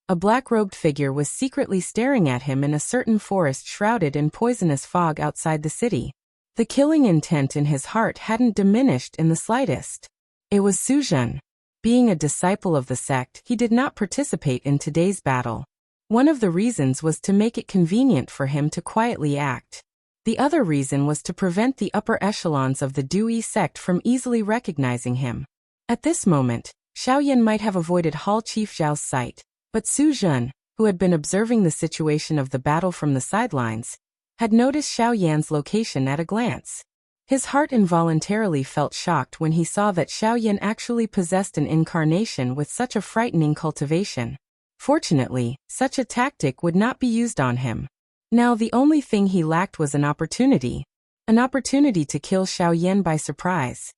a black-robed figure was secretly staring at him in a certain forest shrouded in poisonous fog outside the city. The killing intent in his heart hadn't diminished in the slightest. It was Su Zhen. Being a disciple of the sect, he did not participate in today's battle. One of the reasons was to make it convenient for him to quietly act. The other reason was to prevent the upper echelons of the Dui sect from easily recognizing him. At this moment, Xiaoyan might have avoided Hall Chief Zhao's sight, but Su Zhen, who had been observing the situation of the battle from the sidelines, had noticed Xiaoyan's location at a glance. His heart involuntarily felt shocked when he saw that Xiaoyan actually possessed an incarnation with such a frightening cultivation. Fortunately, such a tactic would not be used on him. Now the only thing he lacked was an opportunity to kill Xiaoyan by surprise.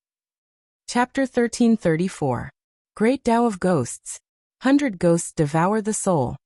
Chapter 1334. Great Tao of Ghosts. 100 Ghosts Devour the Soul.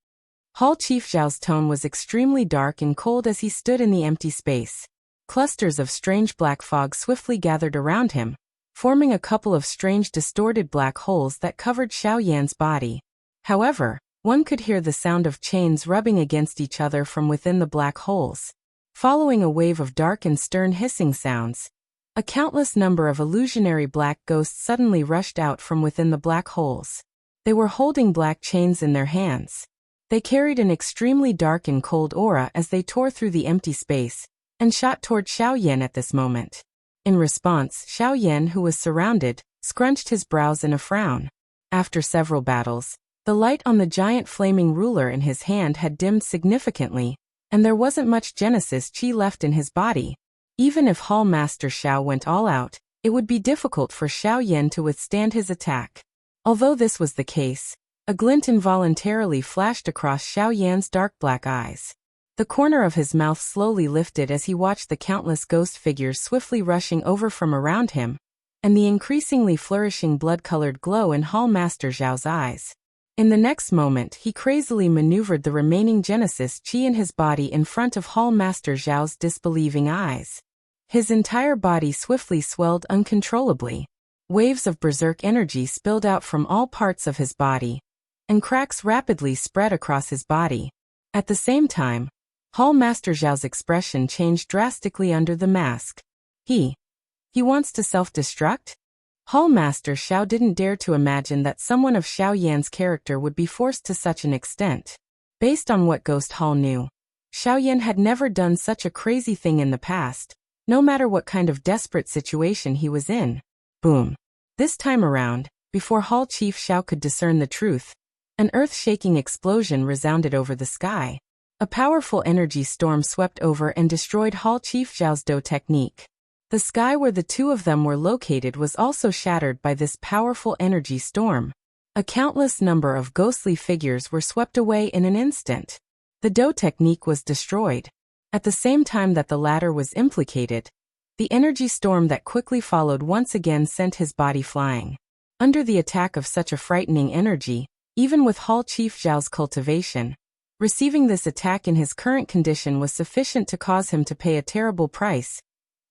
Hall Chief Zhao's tone was extremely dark and cold as he stood in the empty space. Clusters of strange black fog swiftly gathered around him, forming a couple of strange distorted black holes that covered Xiaoyan's body. However, one could hear the sound of chains rubbing against each other from within the black holes. Following a wave of dark and stern hissing sounds, a countless number of illusionary black ghosts suddenly rushed out from within the black holes. They were holding black chains in their hands. They carried an extremely dark and cold aura as they tore through the empty space and shot toward Xiaoyan at this moment. In response, Xiaoyan, who was surrounded, scrunched his brows in a frown. After several battles, the light on the giant flaming ruler in his hand had dimmed significantly, and there wasn't much Genesis Chi left in his body. Even if Hall Master Xiao went all out, it would be difficult for Xiaoyan to withstand his attack. Although this was the case, a glint involuntarily flashed across Xiaoyan's dark black eyes. The corner of his mouth slowly lifted as he watched the countless ghost figures swiftly rushing over from around him, and the increasingly flourishing blood-colored glow in Hall Master Zhao's eyes. In the next moment, he crazily maneuvered the remaining Genesis Chi in his body in front of Hall Master Zhao's disbelieving eyes. His entire body swiftly swelled uncontrollably. Waves of berserk energy spilled out from all parts of his body, and cracks rapidly spread across his body. At the same time, Hall Master Zhao's expression changed drastically under the mask. He wants to self-destruct? Hall Master Xiao didn't dare to imagine that someone of Xiaoyan's character would be forced to such an extent. Based on what Ghost Hall knew, Xiaoyan had never done such a crazy thing in the past, no matter what kind of desperate situation he was in. Boom. This time around, before Hall Chief Xiao could discern the truth, an earth-shaking explosion resounded over the sky. A powerful energy storm swept over and destroyed Hall Chief Zhao's Do technique. The sky where the two of them were located was also shattered by this powerful energy storm. A countless number of ghostly figures were swept away in an instant. The Do technique was destroyed. At the same time that the latter was implicated, the energy storm that quickly followed once again sent his body flying. Under the attack of such a frightening energy, even with Hall Chief Zhao's cultivation, receiving this attack in his current condition was sufficient to cause him to pay a terrible price,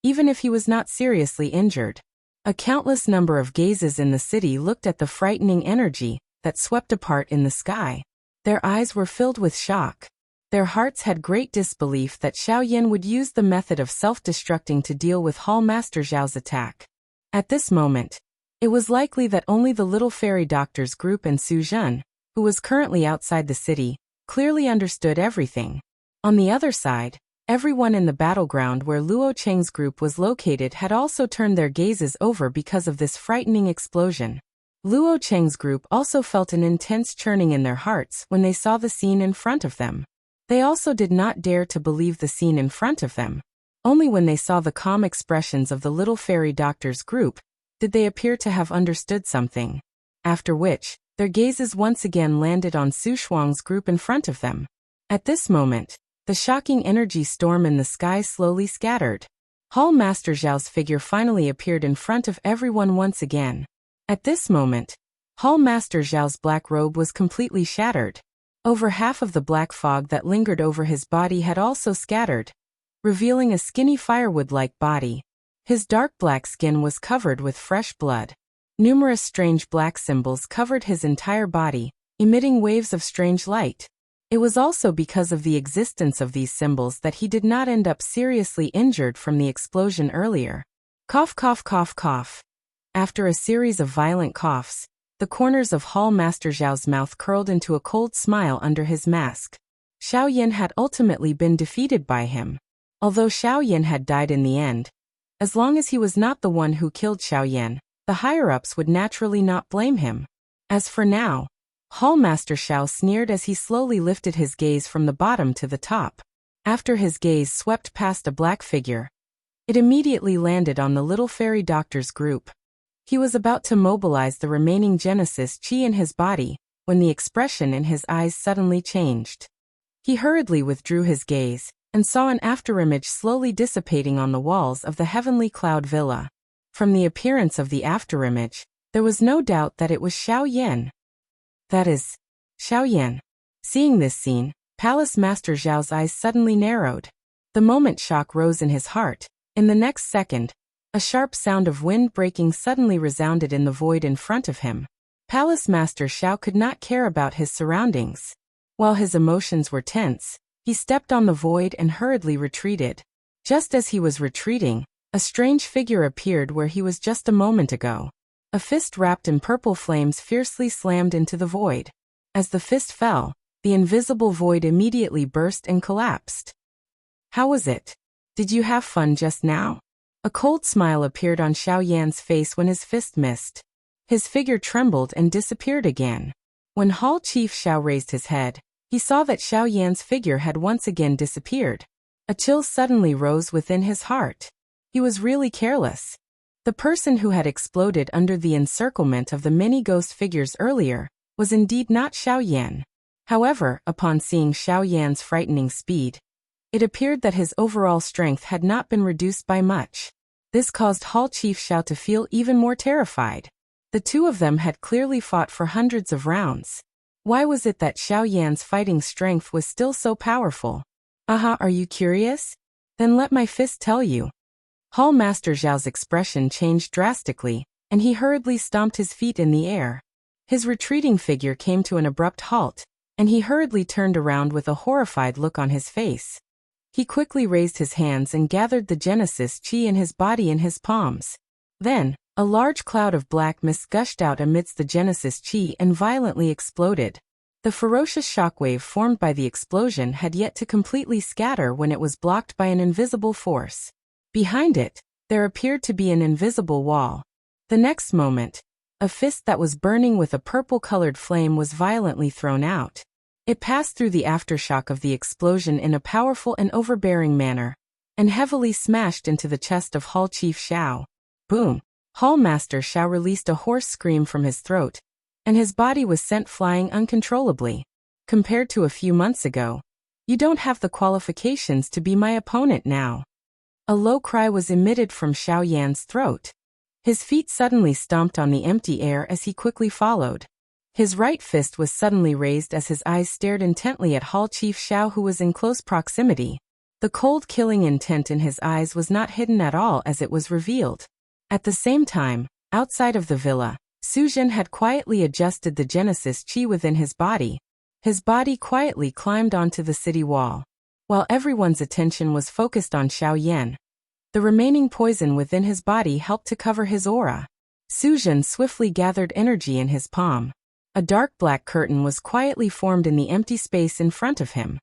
even if he was not seriously injured. A countless number of gazes in the city looked at the frightening energy that swept apart in the sky. Their eyes were filled with shock. Their hearts had great disbelief that Xiaoyan would use the method of self-destructing to deal with Hall Master Zhao's attack. At this moment, it was likely that only the little fairy doctor's group and Su Zhen, who was currently outside the city, clearly understood everything. On the other side, everyone in the battleground where Luo Cheng's group was located had also turned their gazes over because of this frightening explosion. Luo Cheng's group also felt an intense churning in their hearts when they saw the scene in front of them. They also did not dare to believe the scene in front of them. Only when they saw the calm expressions of the little fairy doctor's group did they appear to have understood something. After which, their gazes once again landed on Su Shuang's group in front of them. At this moment, the shocking energy storm in the sky slowly scattered. Hall Master Zhao's figure finally appeared in front of everyone once again. At this moment, Hall Master Zhao's black robe was completely shattered. Over half of the black fog that lingered over his body had also scattered, revealing a skinny firewood-like body. His dark black skin was covered with fresh blood. Numerous strange black symbols covered his entire body, emitting waves of strange light. It was also because of the existence of these symbols that he did not end up seriously injured from the explosion earlier. Cough, cough, cough, cough. After a series of violent coughs, the corners of Hall Master Zhao's mouth curled into a cold smile under his mask. Xiaoyan had ultimately been defeated by him. Although Xiao Yan had died in the end, as long as he was not the one who killed Xiao Yan, the higher-ups would naturally not blame him. As for now, Hallmaster Xiao sneered as he slowly lifted his gaze from the bottom to the top. After his gaze swept past a black figure, it immediately landed on the little fairy doctor's group. He was about to mobilize the remaining Genesis Chi in his body, when the expression in his eyes suddenly changed. He hurriedly withdrew his gaze, and saw an afterimage slowly dissipating on the walls of the heavenly cloud villa. From the appearance of the afterimage, there was no doubt that it was Xiao Yan. That is, Xiao Yan. Seeing this scene, Palace Master Zhao's eyes suddenly narrowed. The moment shock rose in his heart. In the next second, a sharp sound of wind breaking suddenly resounded in the void in front of him. Palace Master Xiao could not care about his surroundings. While his emotions were tense, he stepped on the void and hurriedly retreated. Just as he was retreating, a strange figure appeared where he was just a moment ago. A fist wrapped in purple flames fiercely slammed into the void. As the fist fell, the invisible void immediately burst and collapsed. How was it? Did you have fun just now? A cold smile appeared on Xiao Yan's face when his fist missed. His figure trembled and disappeared again. When Hall Chief Xiao raised his head, he saw that Xiao Yan's figure had once again disappeared. A chill suddenly rose within his heart. He was really careless. The person who had exploded under the encirclement of the many ghost figures earlier was indeed not Xiao Yan. However, upon seeing Xiao Yan's frightening speed, it appeared that his overall strength had not been reduced by much. This caused Hall Chief Xiao to feel even more terrified. The two of them had clearly fought for hundreds of rounds. Why was it that Xiao Yan's fighting strength was still so powerful? Aha, are you curious? Then let my fist tell you. Hall Master Zhao's expression changed drastically, and he hurriedly stomped his feet in the air. His retreating figure came to an abrupt halt, and he hurriedly turned around with a horrified look on his face. He quickly raised his hands and gathered the Genesis Chi in his body in his palms. Then, a large cloud of black mist gushed out amidst the Genesis Chi and violently exploded. The ferocious shockwave formed by the explosion had yet to completely scatter when it was blocked by an invisible force. Behind it, there appeared to be an invisible wall. The next moment, a fist that was burning with a purple-colored flame was violently thrown out. It passed through the aftershock of the explosion in a powerful and overbearing manner, and heavily smashed into the chest of Hall Chief Xiao. Boom! Hall Master Xiao released a hoarse scream from his throat, and his body was sent flying uncontrollably. Compared to a few months ago, you don't have the qualifications to be my opponent now. A low cry was emitted from Xiao Yan's throat. His feet suddenly stomped on the empty air as he quickly followed. His right fist was suddenly raised as his eyes stared intently at Hall Chief Xiao, who was in close proximity. The cold killing intent in his eyes was not hidden at all as it was revealed. At the same time, outside of the villa, Suzhen had quietly adjusted the Genesis Chi within his body. His body quietly climbed onto the city wall. While everyone's attention was focused on Xiao Yan, the remaining poison within his body helped to cover his aura. Suzhen swiftly gathered energy in his palm. A dark black curtain was quietly formed in the empty space in front of him.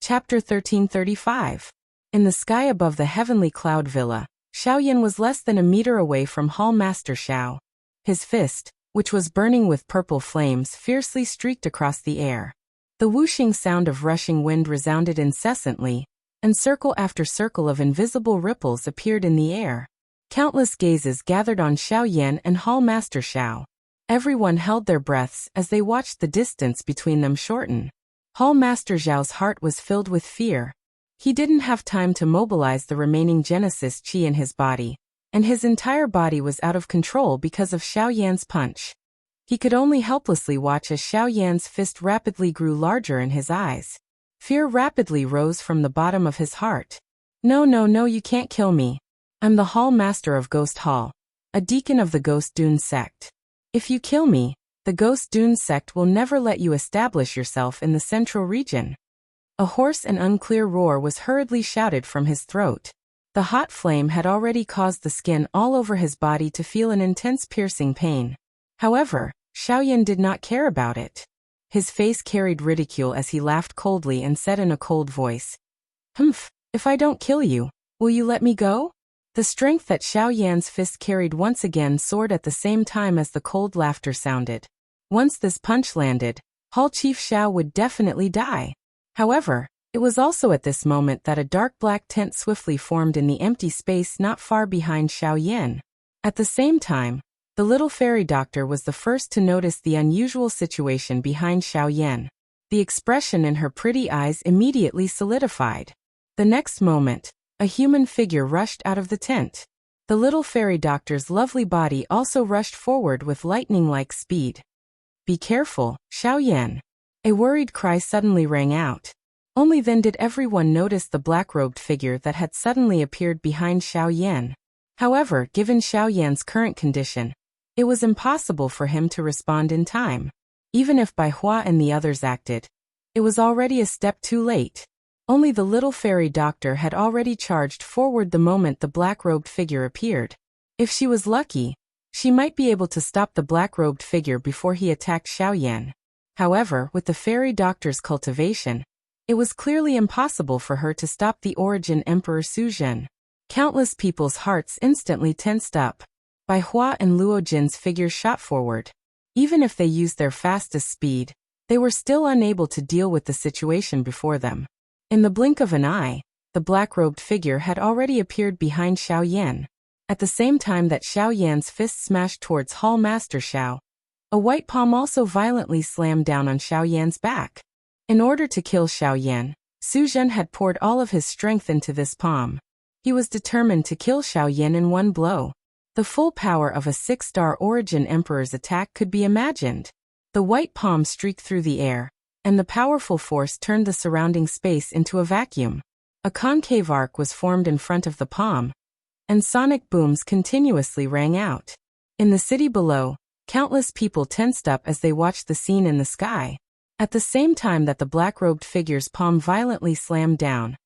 Chapter 1335. In the sky above the heavenly cloud villa, Xiao Yan was less than a meter away from Hall Master Xiao. His fist, which was burning with purple flames, fiercely streaked across the air. The whooshing sound of rushing wind resounded incessantly, and circle after circle of invisible ripples appeared in the air. Countless gazes gathered on Xiao Yan and Hall Master Xiao. Everyone held their breaths as they watched the distance between them shorten. Hall Master Zhao's heart was filled with fear. He didn't have time to mobilize the remaining Genesis Chi in his body, and his entire body was out of control because of Xiao Yan's punch. He could only helplessly watch as Xiao Yan's fist rapidly grew larger in his eyes. Fear rapidly rose from the bottom of his heart. No, you can't kill me. I'm the Hall Master of Ghost Hall, a deacon of the Ghost Dune sect. If you kill me, the Ghost Dune sect will never let you establish yourself in the central region. A hoarse and unclear roar was hurriedly shouted from his throat. The hot flame had already caused the skin all over his body to feel an intense piercing pain. However, Xiao Yan did not care about it. His face carried ridicule as he laughed coldly and said in a cold voice, "Humph, If I don't kill you, will you let me go? The strength that Xiao Yan's fist carried once again soared at the same time as the cold laughter sounded. Once this punch landed, Hall Chief Xiao would definitely die. However, it was also at this moment that a dark black tent swiftly formed in the empty space not far behind Xiao Yan. At the same time, the little fairy doctor was the first to notice the unusual situation behind Xiao Yan. The expression in her pretty eyes immediately solidified. The next moment, a human figure rushed out of the tent. The little fairy doctor's lovely body also rushed forward with lightning-like speed. Be careful, Xiao Yan. A worried cry suddenly rang out. Only then did everyone notice the black-robed figure that had suddenly appeared behind Xiao Yan. However, given Xiao Yan's current condition, it was impossible for him to respond in time. Even if Bai Hua and the others acted, it was already a step too late. Only the little fairy doctor had already charged forward the moment the black-robed figure appeared. If she was lucky, she might be able to stop the black-robed figure before he attacked Xiao Yan. However, with the fairy doctor's cultivation, it was clearly impossible for her to stop the Origin Emperor Su Zhen. Countless people's hearts instantly tensed up. Bai Hua and Luo Jin's figures shot forward. Even if they used their fastest speed, they were still unable to deal with the situation before them. In the blink of an eye, the black-robed figure had already appeared behind Xiao Yan. At the same time that Xiao Yan's fist smashed towards Hall Master Xiao, a white palm also violently slammed down on Xiao Yan's back. In order to kill Xiao Yan, Su Zhen had poured all of his strength into this palm. He was determined to kill Xiao Yan in one blow. The full power of a 6-star Origin Emperor's attack could be imagined. The white palm streaked through the air, and the powerful force turned the surrounding space into a vacuum. A concave arc was formed in front of the palm, and sonic booms continuously rang out. In the city below, countless people tensed up as they watched the scene in the sky. At the same time that the black-robed figure's palm violently slammed down,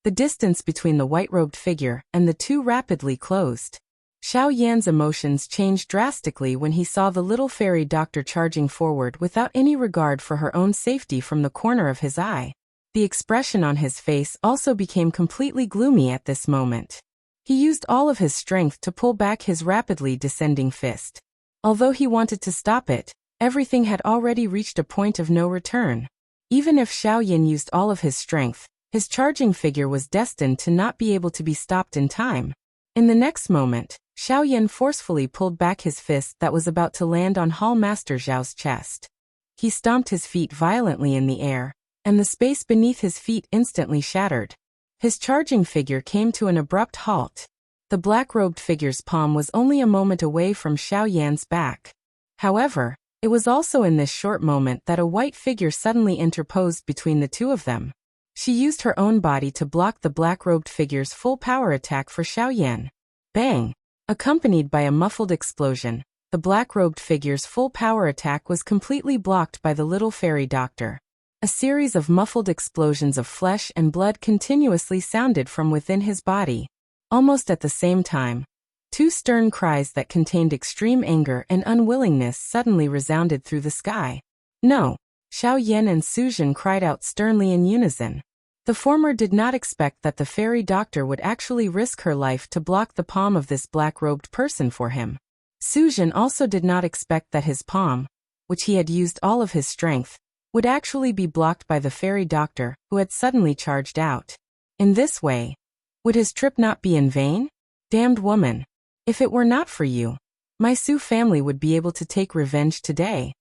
the distance between the white-robed figure and the two rapidly closed. Xiao Yan's emotions changed drastically when he saw the little fairy doctor charging forward without any regard for her own safety from the corner of his eye. The expression on his face also became completely gloomy at this moment. He used all of his strength to pull back his rapidly descending fist. Although he wanted to stop it, everything had already reached a point of no return. Even if Xiao Yan used all of his strength, his charging figure was destined to not be able to be stopped in time. In the next moment, Xiao Yan forcefully pulled back his fist that was about to land on Hall Master Zhao's chest. He stomped his feet violently in the air, and the space beneath his feet instantly shattered. His charging figure came to an abrupt halt. The black-robed figure's palm was only a moment away from Xiao Yan's back. However, it was also in this short moment that a white figure suddenly interposed between the two of them. She used her own body to block the black-robed figure's full power attack for Xiao Yan. Bang! Accompanied by a muffled explosion, the black-robed figure's full power attack was completely blocked by the little fairy doctor. A series of muffled explosions of flesh and blood continuously sounded from within his body. Almost at the same time, two stern cries that contained extreme anger and unwillingness suddenly resounded through the sky. No! Xiao Yan and Su Zhen cried out sternly in unison. The former did not expect that the fairy doctor would actually risk her life to block the palm of this black-robed person for him. Su Zhen also did not expect that his palm, which he had used all of his strength, would actually be blocked by the fairy doctor, who had suddenly charged out. In this way, would his trip not be in vain? Damned woman! If it were not for you, my Su family would be able to take revenge today.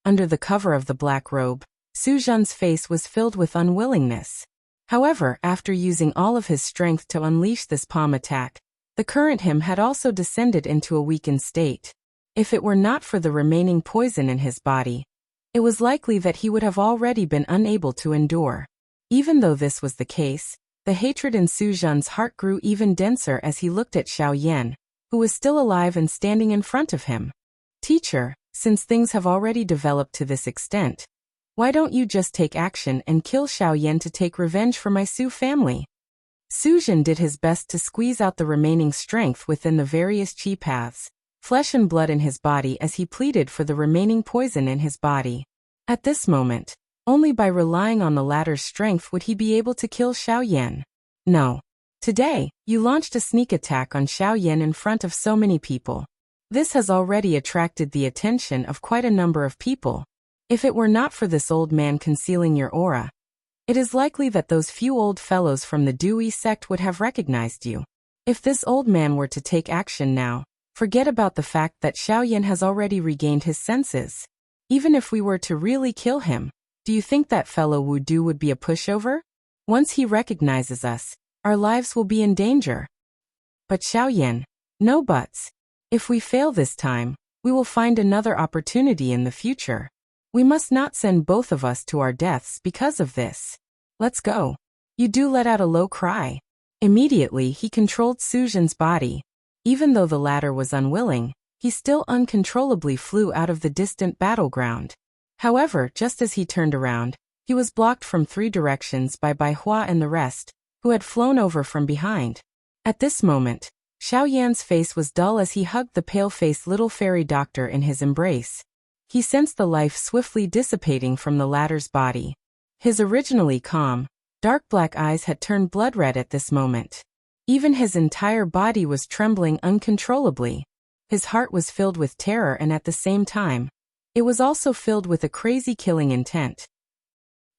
Under the cover of the black robe, Su Zhen's face was filled with unwillingness. However, after using all of his strength to unleash this palm attack, the current him had also descended into a weakened state. If it were not for the remaining poison in his body, it was likely that he would have already been unable to endure. Even though this was the case, the hatred in Su Zhen's heart grew even denser as he looked at Xiao Yan, who was still alive and standing in front of him. Teacher, since things have already developed to this extent, why don't you just take action and kill Xiao Yan to take revenge for my Su family? Su Zhen did his best to squeeze out the remaining strength within the various chi paths, flesh and blood in his body as he pleaded for the remaining poison in his body. At this moment, only by relying on the latter's strength would he be able to kill Xiao Yan. No. Today, you launched a sneak attack on Xiaoyan in front of so many people. This has already attracted the attention of quite a number of people. If it were not for this old man concealing your aura, it is likely that those few old fellows from the Dewey sect would have recognized you. If this old man were to take action now, forget about the fact that Xiaoyan has already regained his senses. Even if we were to really kill him, do you think that fellow Wu Du would be a pushover? Once he recognizes us, our lives will be in danger. But Xiaoyan, no buts. If we fail this time, we will find another opportunity in the future. We must not send both of us to our deaths because of this. Let's go. You Do let out a low cry. Immediately he controlled Su Jin's body. Even though the latter was unwilling, he still uncontrollably flew out of the distant battleground. However, just as he turned around, he was blocked from 3 directions by Bai Hua and the rest, who had flown over from behind. At this moment, Xiaoyan's face was dull as he hugged the pale-faced little fairy doctor in his embrace. He sensed the life swiftly dissipating from the latter's body. His originally calm, dark black eyes had turned blood-red at this moment. Even his entire body was trembling uncontrollably. His heart was filled with terror and at the same time, it was also filled with a crazy killing intent.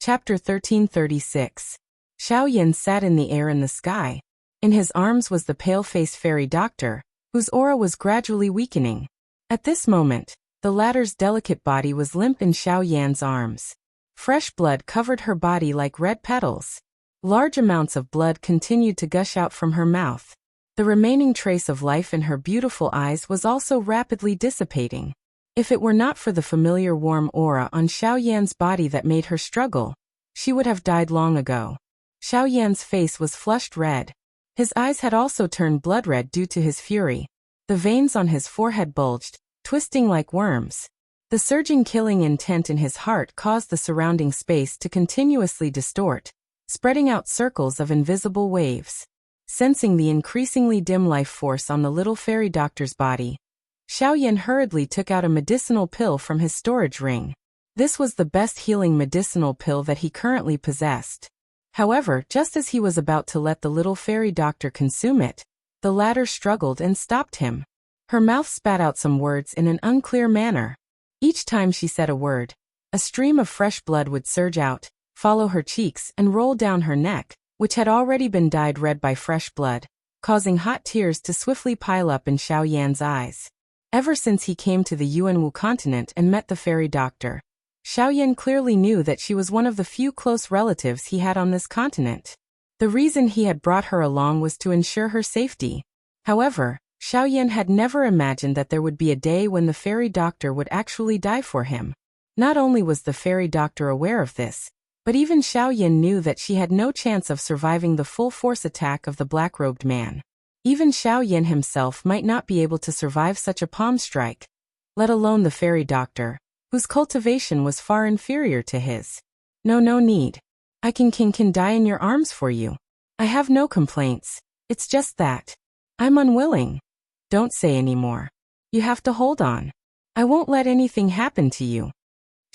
Chapter 1336. Xiaoyan sat in the air in the sky. In his arms was the pale-faced fairy doctor, whose aura was gradually weakening. At this moment, the latter's delicate body was limp in Xiaoyan's arms. Fresh blood covered her body like red petals. Large amounts of blood continued to gush out from her mouth. The remaining trace of life in her beautiful eyes was also rapidly dissipating. If it were not for the familiar warm aura on Xiaoyan's body that made her struggle, she would have died long ago. Xiaoyan's face was flushed red. His eyes had also turned blood red due to his fury. The veins on his forehead bulged, twisting like worms. The surging killing intent in his heart caused the surrounding space to continuously distort, spreading out circles of invisible waves. Sensing the increasingly dim life force on the little fairy doctor's body, Xiaoyan hurriedly took out a medicinal pill from his storage ring. This was the best healing medicinal pill that he currently possessed. However, just as he was about to let the little fairy doctor consume it, the latter struggled and stopped him. Her mouth spat out some words in an unclear manner. Each time she said a word, a stream of fresh blood would surge out, follow her cheeks and roll down her neck, which had already been dyed red by fresh blood, causing hot tears to swiftly pile up in Xiaoyan's eyes. Ever since he came to the Yuanwu continent and met the fairy doctor, Xiaoyan clearly knew that she was one of the few close relatives he had on this continent. The reason he had brought her along was to ensure her safety. However, Xiaoyan had never imagined that there would be a day when the fairy doctor would actually die for him. Not only was the fairy doctor aware of this, but even Xiaoyan knew that she had no chance of surviving the full force attack of the black-robed man. Even Xiaoyan himself might not be able to survive such a palm strike, let alone the fairy doctor, whose cultivation was far inferior to his. No need. I can die in your arms for you. I have no complaints. It's just that I'm unwilling. Don't say any more. You have to hold on. I won't let anything happen to you.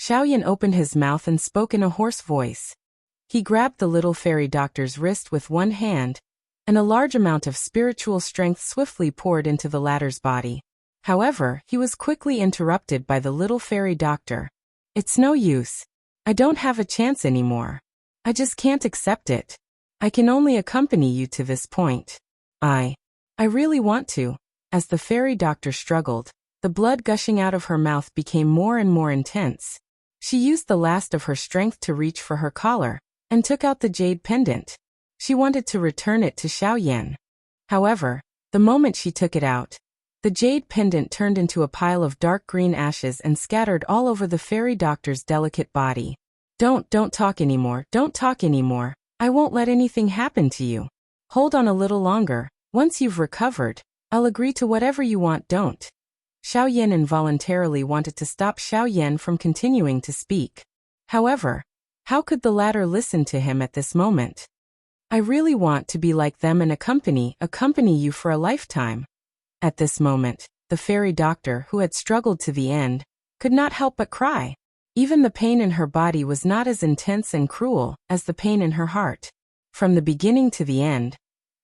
Xiaoyan opened his mouth and spoke in a hoarse voice. He grabbed the little fairy doctor's wrist with one hand, and a large amount of spiritual strength swiftly poured into the latter's body. However, he was quickly interrupted by the little fairy doctor. It's no use. I don't have a chance anymore. I just can't accept it. I can only accompany you to this point. I really want to. As the fairy doctor struggled, the blood gushing out of her mouth became more and more intense. She used the last of her strength to reach for her collar, and took out the jade pendant. She wanted to return it to Xiaoyan. However, the moment she took it out, the jade pendant turned into a pile of dark green ashes and scattered all over the fairy doctor's delicate body. Don't talk anymore, don't talk anymore. I won't let anything happen to you. Hold on a little longer. Once you've recovered, I'll agree to whatever you want. Don't. Xiaoyan involuntarily wanted to stop Xiaoyan from continuing to speak. However, how could the latter listen to him at this moment? I really want to be like them and accompany you for a lifetime. At this moment, the fairy doctor, who had struggled to the end, could not help but cry. Even the pain in her body was not as intense and cruel as the pain in her heart. From the beginning to the end,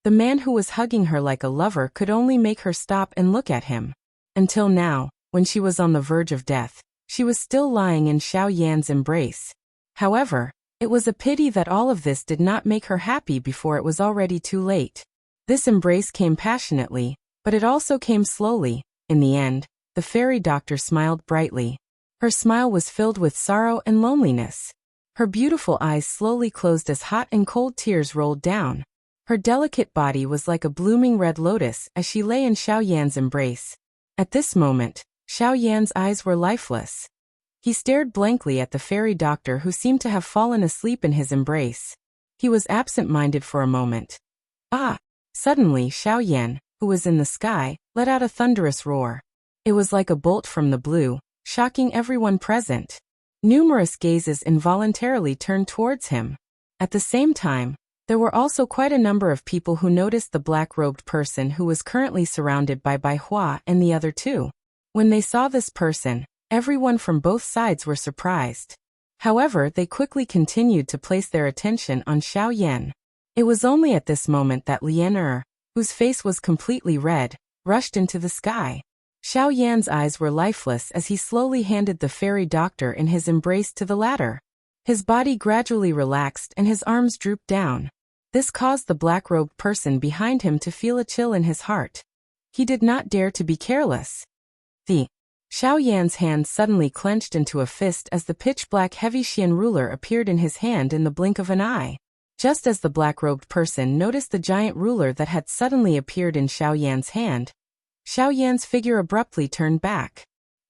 the man who was hugging her like a lover could only make her stop and look at him. Until now, when she was on the verge of death, she was still lying in Xiao Yan's embrace. However, it was a pity that all of this did not make her happy before it was already too late. This embrace came passionately, but it also came slowly. In the end, the fairy doctor smiled brightly. Her smile was filled with sorrow and loneliness. Her beautiful eyes slowly closed as hot and cold tears rolled down. Her delicate body was like a blooming red lotus as she lay in Xiao Yan's embrace. At this moment, Xiao Yan's eyes were lifeless. He stared blankly at the fairy doctor who seemed to have fallen asleep in his embrace. He was absent-minded for a moment. Ah! Suddenly Xiao Yan, who was in the sky, let out a thunderous roar. It was like a bolt from the blue, shocking everyone present. Numerous gazes involuntarily turned towards him. At the same time, there were also quite a number of people who noticed the black-robed person who was currently surrounded by Bai Hua and the other two. When they saw this person, everyone from both sides were surprised. However, they quickly continued to place their attention on Xiao Yan. It was only at this moment that Lian, whose face was completely red, rushed into the sky. Xiao Yan's eyes were lifeless as he slowly handed the fairy doctor in his embrace to the latter. His body gradually relaxed and his arms drooped down. This caused the black-robed person behind him to feel a chill in his heart. He did not dare to be careless. Xiao Yan's hand suddenly clenched into a fist as the pitch-black heavy Xian ruler appeared in his hand in the blink of an eye. Just as the black-robed person noticed the giant ruler that had suddenly appeared in Xiao Yan's hand, Xiao Yan's figure abruptly turned back.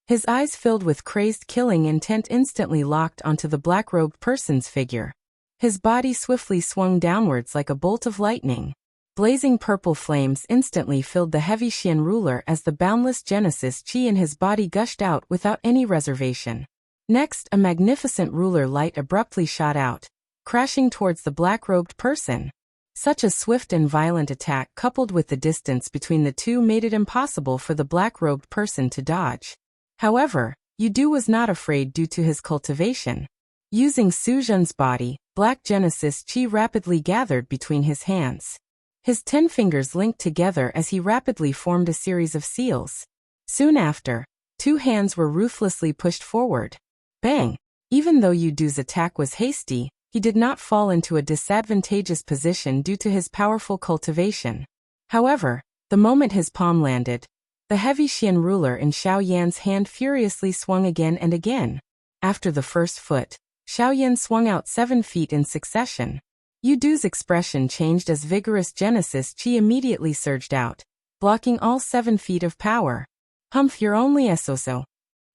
His eyes filled with crazed killing intent instantly locked onto the black-robed person's figure. His body swiftly swung downwards like a bolt of lightning. Blazing purple flames instantly filled the heavy Xian ruler as the boundless Genesis Qi in his body gushed out without any reservation. Next, a magnificent ruler light abruptly shot out, crashing towards the black-robed person. Such a swift and violent attack coupled with the distance between the two made it impossible for the black-robed person to dodge. However, Yudu was not afraid due to his cultivation. Using Su Zhen's body, Black Genesis Qi rapidly gathered between his hands. His 10 fingers linked together as he rapidly formed a series of seals. Soon after, 2 hands were ruthlessly pushed forward. Bang! Even though Yudu's attack was hasty, he did not fall into a disadvantageous position due to his powerful cultivation. However, the moment his palm landed, the heavy Xian ruler in Xiao Yan's hand furiously swung again and again. After the first foot, Xiao Yan swung out 7 feet in succession. Yudu's expression changed as vigorous Genesis Qi immediately surged out, blocking all 7 feet of power. Humph, you're only so.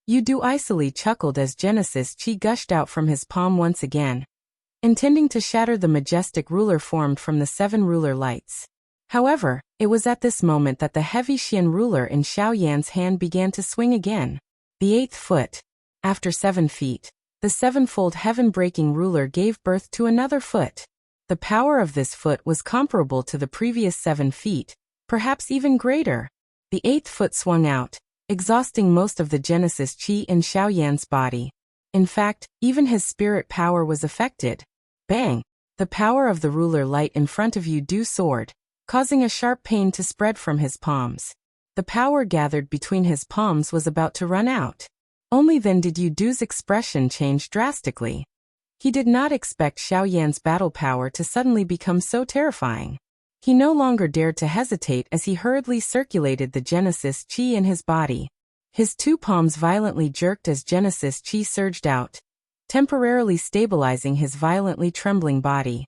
Yudu icily chuckled as Genesis Qi gushed out from his palm once again, intending to shatter the majestic ruler formed from the 7 ruler lights. However, it was at this moment that the heavy Xian ruler in Xiao Yan's hand began to swing again. The 8th foot. After 7 feet, the 7-fold heaven-breaking ruler gave birth to another foot. The power of this foot was comparable to the previous 7 feet, perhaps even greater. The 8th foot swung out, exhausting most of the Genesis Qi in Xiao Yan's body. In fact, even his spirit power was affected. Bang! The power of the ruler light in front of Yudu soared, causing a sharp pain to spread from his palms. The power gathered between his palms was about to run out. Only then did Yudu's expression change drastically. He did not expect Xiao Yan's battle power to suddenly become so terrifying. He no longer dared to hesitate as he hurriedly circulated the Genesis Qi in his body. His 2 palms violently jerked as Genesis Qi surged out, temporarily stabilizing his violently trembling body.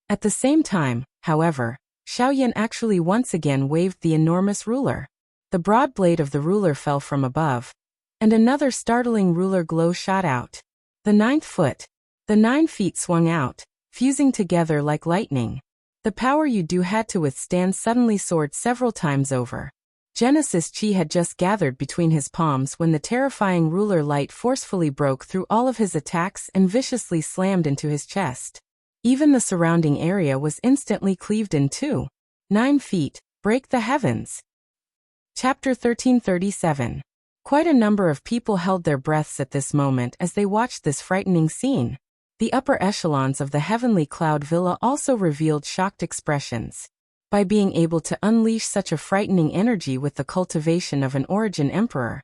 At the same time, however, Xiao Yan actually once again waved the enormous ruler. The broad blade of the ruler fell from above, and another startling ruler glow shot out. The 9th foot. The 9 feet swung out, fusing together like lightning. The power Yudu had to withstand suddenly soared several times over. Genesis Qi had just gathered between his palms when the terrifying ruler light forcefully broke through all of his attacks and viciously slammed into his chest. Even the surrounding area was instantly cleaved in 2. 9 feet, break the heavens. Chapter 1337. Quite a number of people held their breaths at this moment as they watched this frightening scene. The upper echelons of the heavenly cloud villa also revealed shocked expressions. By being able to unleash such a frightening energy with the cultivation of an origin emperor,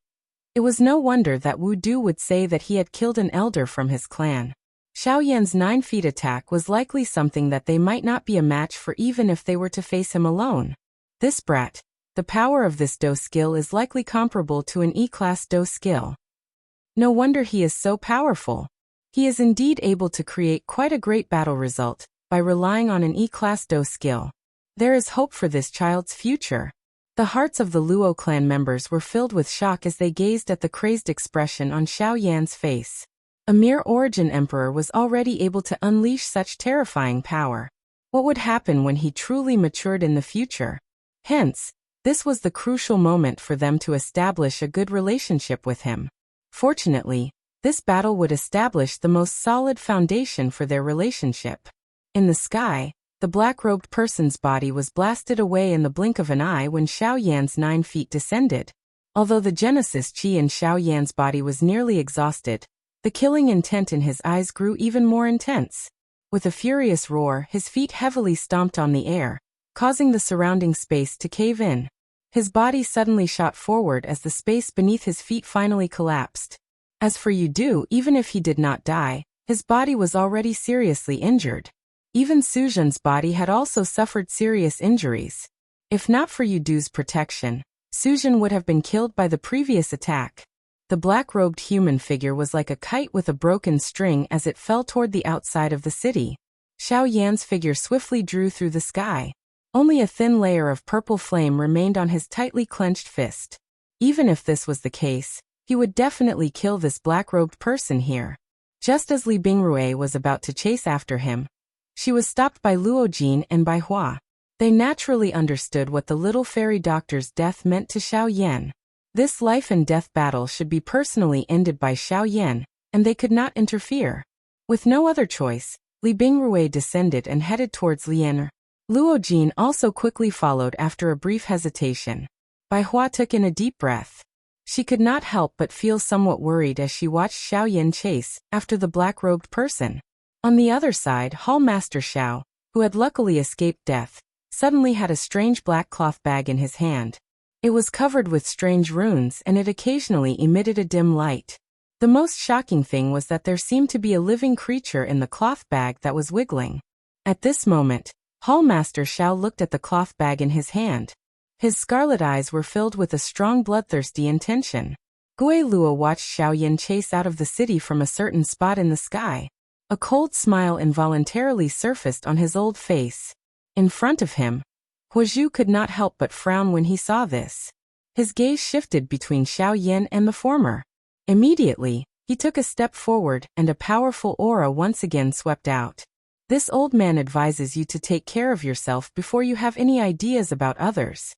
it was no wonder that Wu Du would say that he had killed an elder from his clan. Xiao Yan's 9 feet attack was likely something that they might not be a match for even if they were to face him alone. This brat. The power of this Do skill is likely comparable to an E-class Do skill. No wonder he is so powerful. He is indeed able to create quite a great battle result by relying on an E-class Do skill. There is hope for this child's future. The hearts of the Luo clan members were filled with shock as they gazed at the crazed expression on Xiao Yan's face. A mere origin emperor was already able to unleash such terrifying power. What would happen when he truly matured in the future? Hence, this was the crucial moment for them to establish a good relationship with him. Fortunately, this battle would establish the most solid foundation for their relationship. In the sky, the black-robed person's body was blasted away in the blink of an eye when Xiao Yan's 9 feet descended. Although the Genesis Chi in Xiao Yan's body was nearly exhausted, the killing intent in his eyes grew even more intense. With a furious roar, his feet heavily stomped on the air, causing the surrounding space to cave in. His body suddenly shot forward as the space beneath his feet finally collapsed. As for Yu Du, even if he did not die, his body was already seriously injured. Even Su Zhen's body had also suffered serious injuries. If not for Yu Du's protection, Su Zhen would have been killed by the previous attack. The black-robed human figure was like a kite with a broken string as it fell toward the outside of the city. Xiao Yan's figure swiftly drew through the sky. Only a thin layer of purple flame remained on his tightly clenched fist. Even if this was the case, he would definitely kill this black-robed person here. Just as Li Bingrui was about to chase after him, she was stopped by Luo Jin and by Hua. They naturally understood what the little fairy doctor's death meant to Xiao Yan. This life and death battle should be personally ended by Xiao Yan, and they could not interfere. With no other choice, Li Bingrui descended and headed towards Lian. Luo Jin also quickly followed after a brief hesitation. Bai Hua took in a deep breath. She could not help but feel somewhat worried as she watched Xiao Yan chase after the black-robed person. On the other side, Hall Master Xiao, who had luckily escaped death, suddenly had a strange black cloth bag in his hand. It was covered with strange runes and it occasionally emitted a dim light. The most shocking thing was that there seemed to be a living creature in the cloth bag that was wiggling. At this moment, Hall Master Xiao looked at the cloth bag in his hand. His scarlet eyes were filled with a strong bloodthirsty intention. Gui Luo watched Xiao Yan chase out of the city from a certain spot in the sky. A cold smile involuntarily surfaced on his old face. In front of him, Huozhu could not help but frown when he saw this. His gaze shifted between Xiao Yan and the former. Immediately, he took a step forward and a powerful aura once again swept out. This old man advises you to take care of yourself before you have any ideas about others.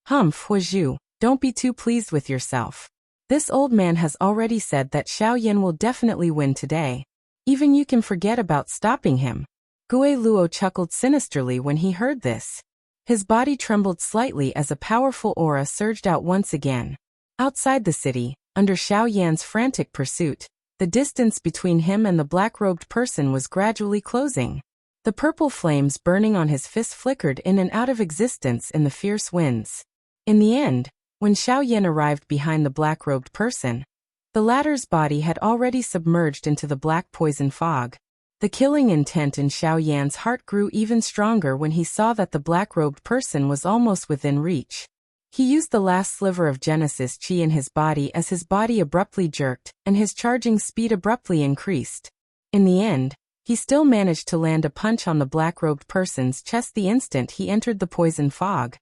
Humph, Huozhu, don't be too pleased with yourself. This old man has already said that Xiao Yan will definitely win today. Even you can forget about stopping him. Gui Luo chuckled sinisterly when he heard this. His body trembled slightly as a powerful aura surged out once again. Outside the city, under Xiao Yan's frantic pursuit, the distance between him and the black-robed person was gradually closing. The purple flames burning on his fist flickered in and out of existence in the fierce winds. In the end, when Xiao Yan arrived behind the black-robed person, the latter's body had already submerged into the black poison fog. The killing intent in Xiao Yan's heart grew even stronger when he saw that the black-robed person was almost within reach. He used the last sliver of Genesis Chi in his body as his body abruptly jerked and his charging speed abruptly increased. In the end, he still managed to land a punch on the black-robed person's chest the instant he entered the poison fog.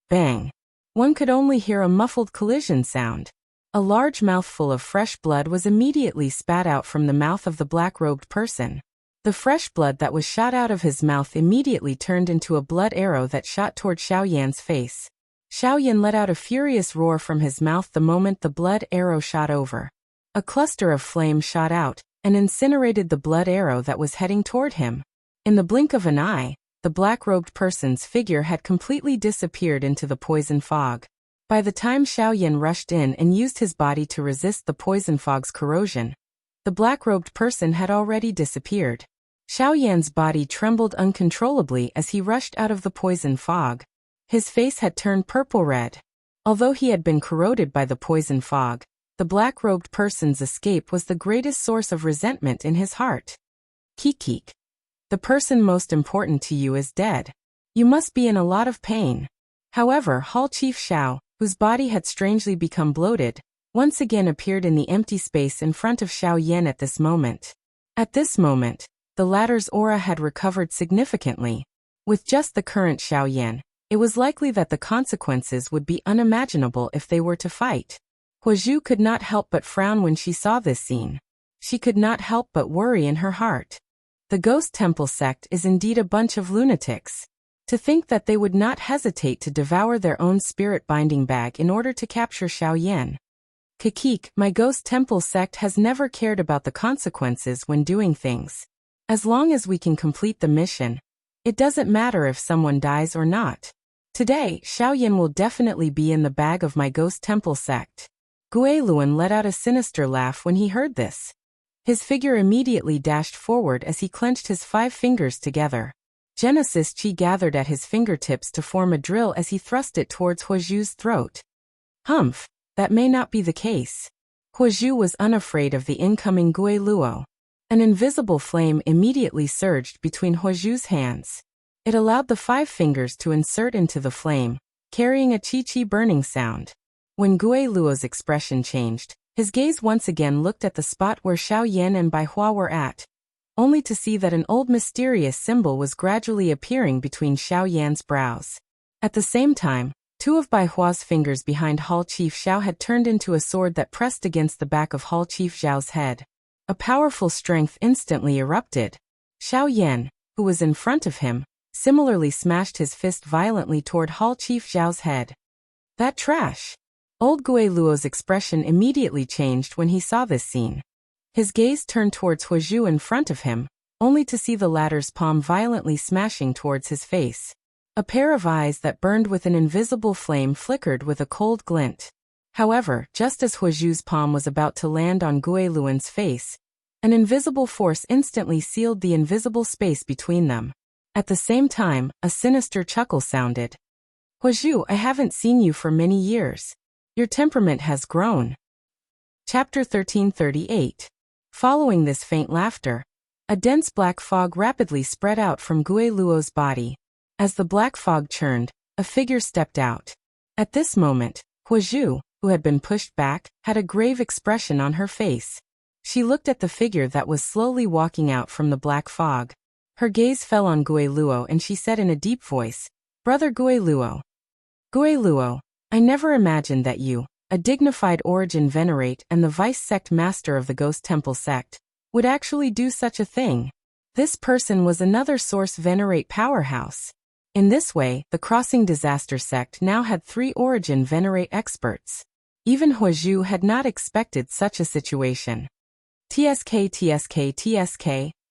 Bang! One could only hear a muffled collision sound. A large mouthful of fresh blood was immediately spat out from the mouth of the black-robed person. The fresh blood that was shot out of his mouth immediately turned into a blood arrow that shot toward Xiao Yan's face. Xiao Yan let out a furious roar from his mouth the moment the blood arrow shot over. A cluster of flame shot out and incinerated the blood arrow that was heading toward him. In the blink of an eye, the black-robed person's figure had completely disappeared into the poison fog. By the time Xiao Yan rushed in and used his body to resist the poison fog's corrosion, the black-robed person had already disappeared. Xiao Yan's body trembled uncontrollably as he rushed out of the poison fog. His face had turned purple-red. Although he had been corroded by the poison fog, the black-robed person's escape was the greatest source of resentment in his heart. Kikik. The person most important to you is dead. You must be in a lot of pain. However, Hall Chief Xiao, whose body had strangely become bloated, once again appeared in the empty space in front of Xiao Yan at this moment. At this moment, the latter's aura had recovered significantly. With just the current Xiao Yan, it was likely that the consequences would be unimaginable if they were to fight. Huozhu could not help but frown when she saw this scene. She could not help but worry in her heart. The Ghost Temple sect is indeed a bunch of lunatics. To think that they would not hesitate to devour their own spirit binding bag in order to capture Xiao Yan. Kikik, my Ghost Temple sect has never cared about the consequences when doing things. As long as we can complete the mission, it doesn't matter if someone dies or not. Today, Xiao Yan will definitely be in the bag of my Ghost Temple sect. Guiluan let out a sinister laugh when he heard this. His figure immediately dashed forward as he clenched his 5 fingers together. Genesis Chi gathered at his fingertips to form a drill as he thrust it towards Huozhu's throat. Humph, that may not be the case. Huozhu was unafraid of the incoming Guiluo. An invisible flame immediately surged between Huozhu's hands. It allowed the 5 fingers to insert into the flame, carrying a chi-chi burning sound. When Guiluo's expression changed, his gaze once again looked at the spot where Xiao Yan and Bai Hua were at, only to see that an old mysterious symbol was gradually appearing between Xiao Yan's brows. At the same time, 2 of Bai Hua's fingers behind Hall Chief Xiao had turned into a sword that pressed against the back of Hall Chief Zhao's head. A powerful strength instantly erupted. Xiao Yan, who was in front of him, similarly smashed his fist violently toward Hall Chief Zhao's head. That trash! Old Guiluo's expression immediately changed when he saw this scene. His gaze turned towards Huozhu in front of him, only to see the latter's palm violently smashing towards his face. A pair of eyes that burned with an invisible flame flickered with a cold glint. However, just as Huozhu's palm was about to land on Guiluan's face, an invisible force instantly sealed the invisible space between them. At the same time, a sinister chuckle sounded. Huozhu, I haven't seen you for many years. Your temperament has grown. Chapter 1338. Following this faint laughter, a dense black fog rapidly spread out from Guiluo's body. As the black fog churned, a figure stepped out. At this moment, Huozhu, who had been pushed back, had a grave expression on her face. She looked at the figure that was slowly walking out from the black fog. Her gaze fell on Guiluo and she said in a deep voice, Brother Guiluo. Guiluo, I never imagined that you, a dignified origin venerate and the vice sect master of the Ghost Temple sect, would actually do such a thing. This person was another source venerate powerhouse. In this way, the Crossing Disaster sect now had 3 origin venerate experts. Even Huozhu had not expected such a situation. TSK,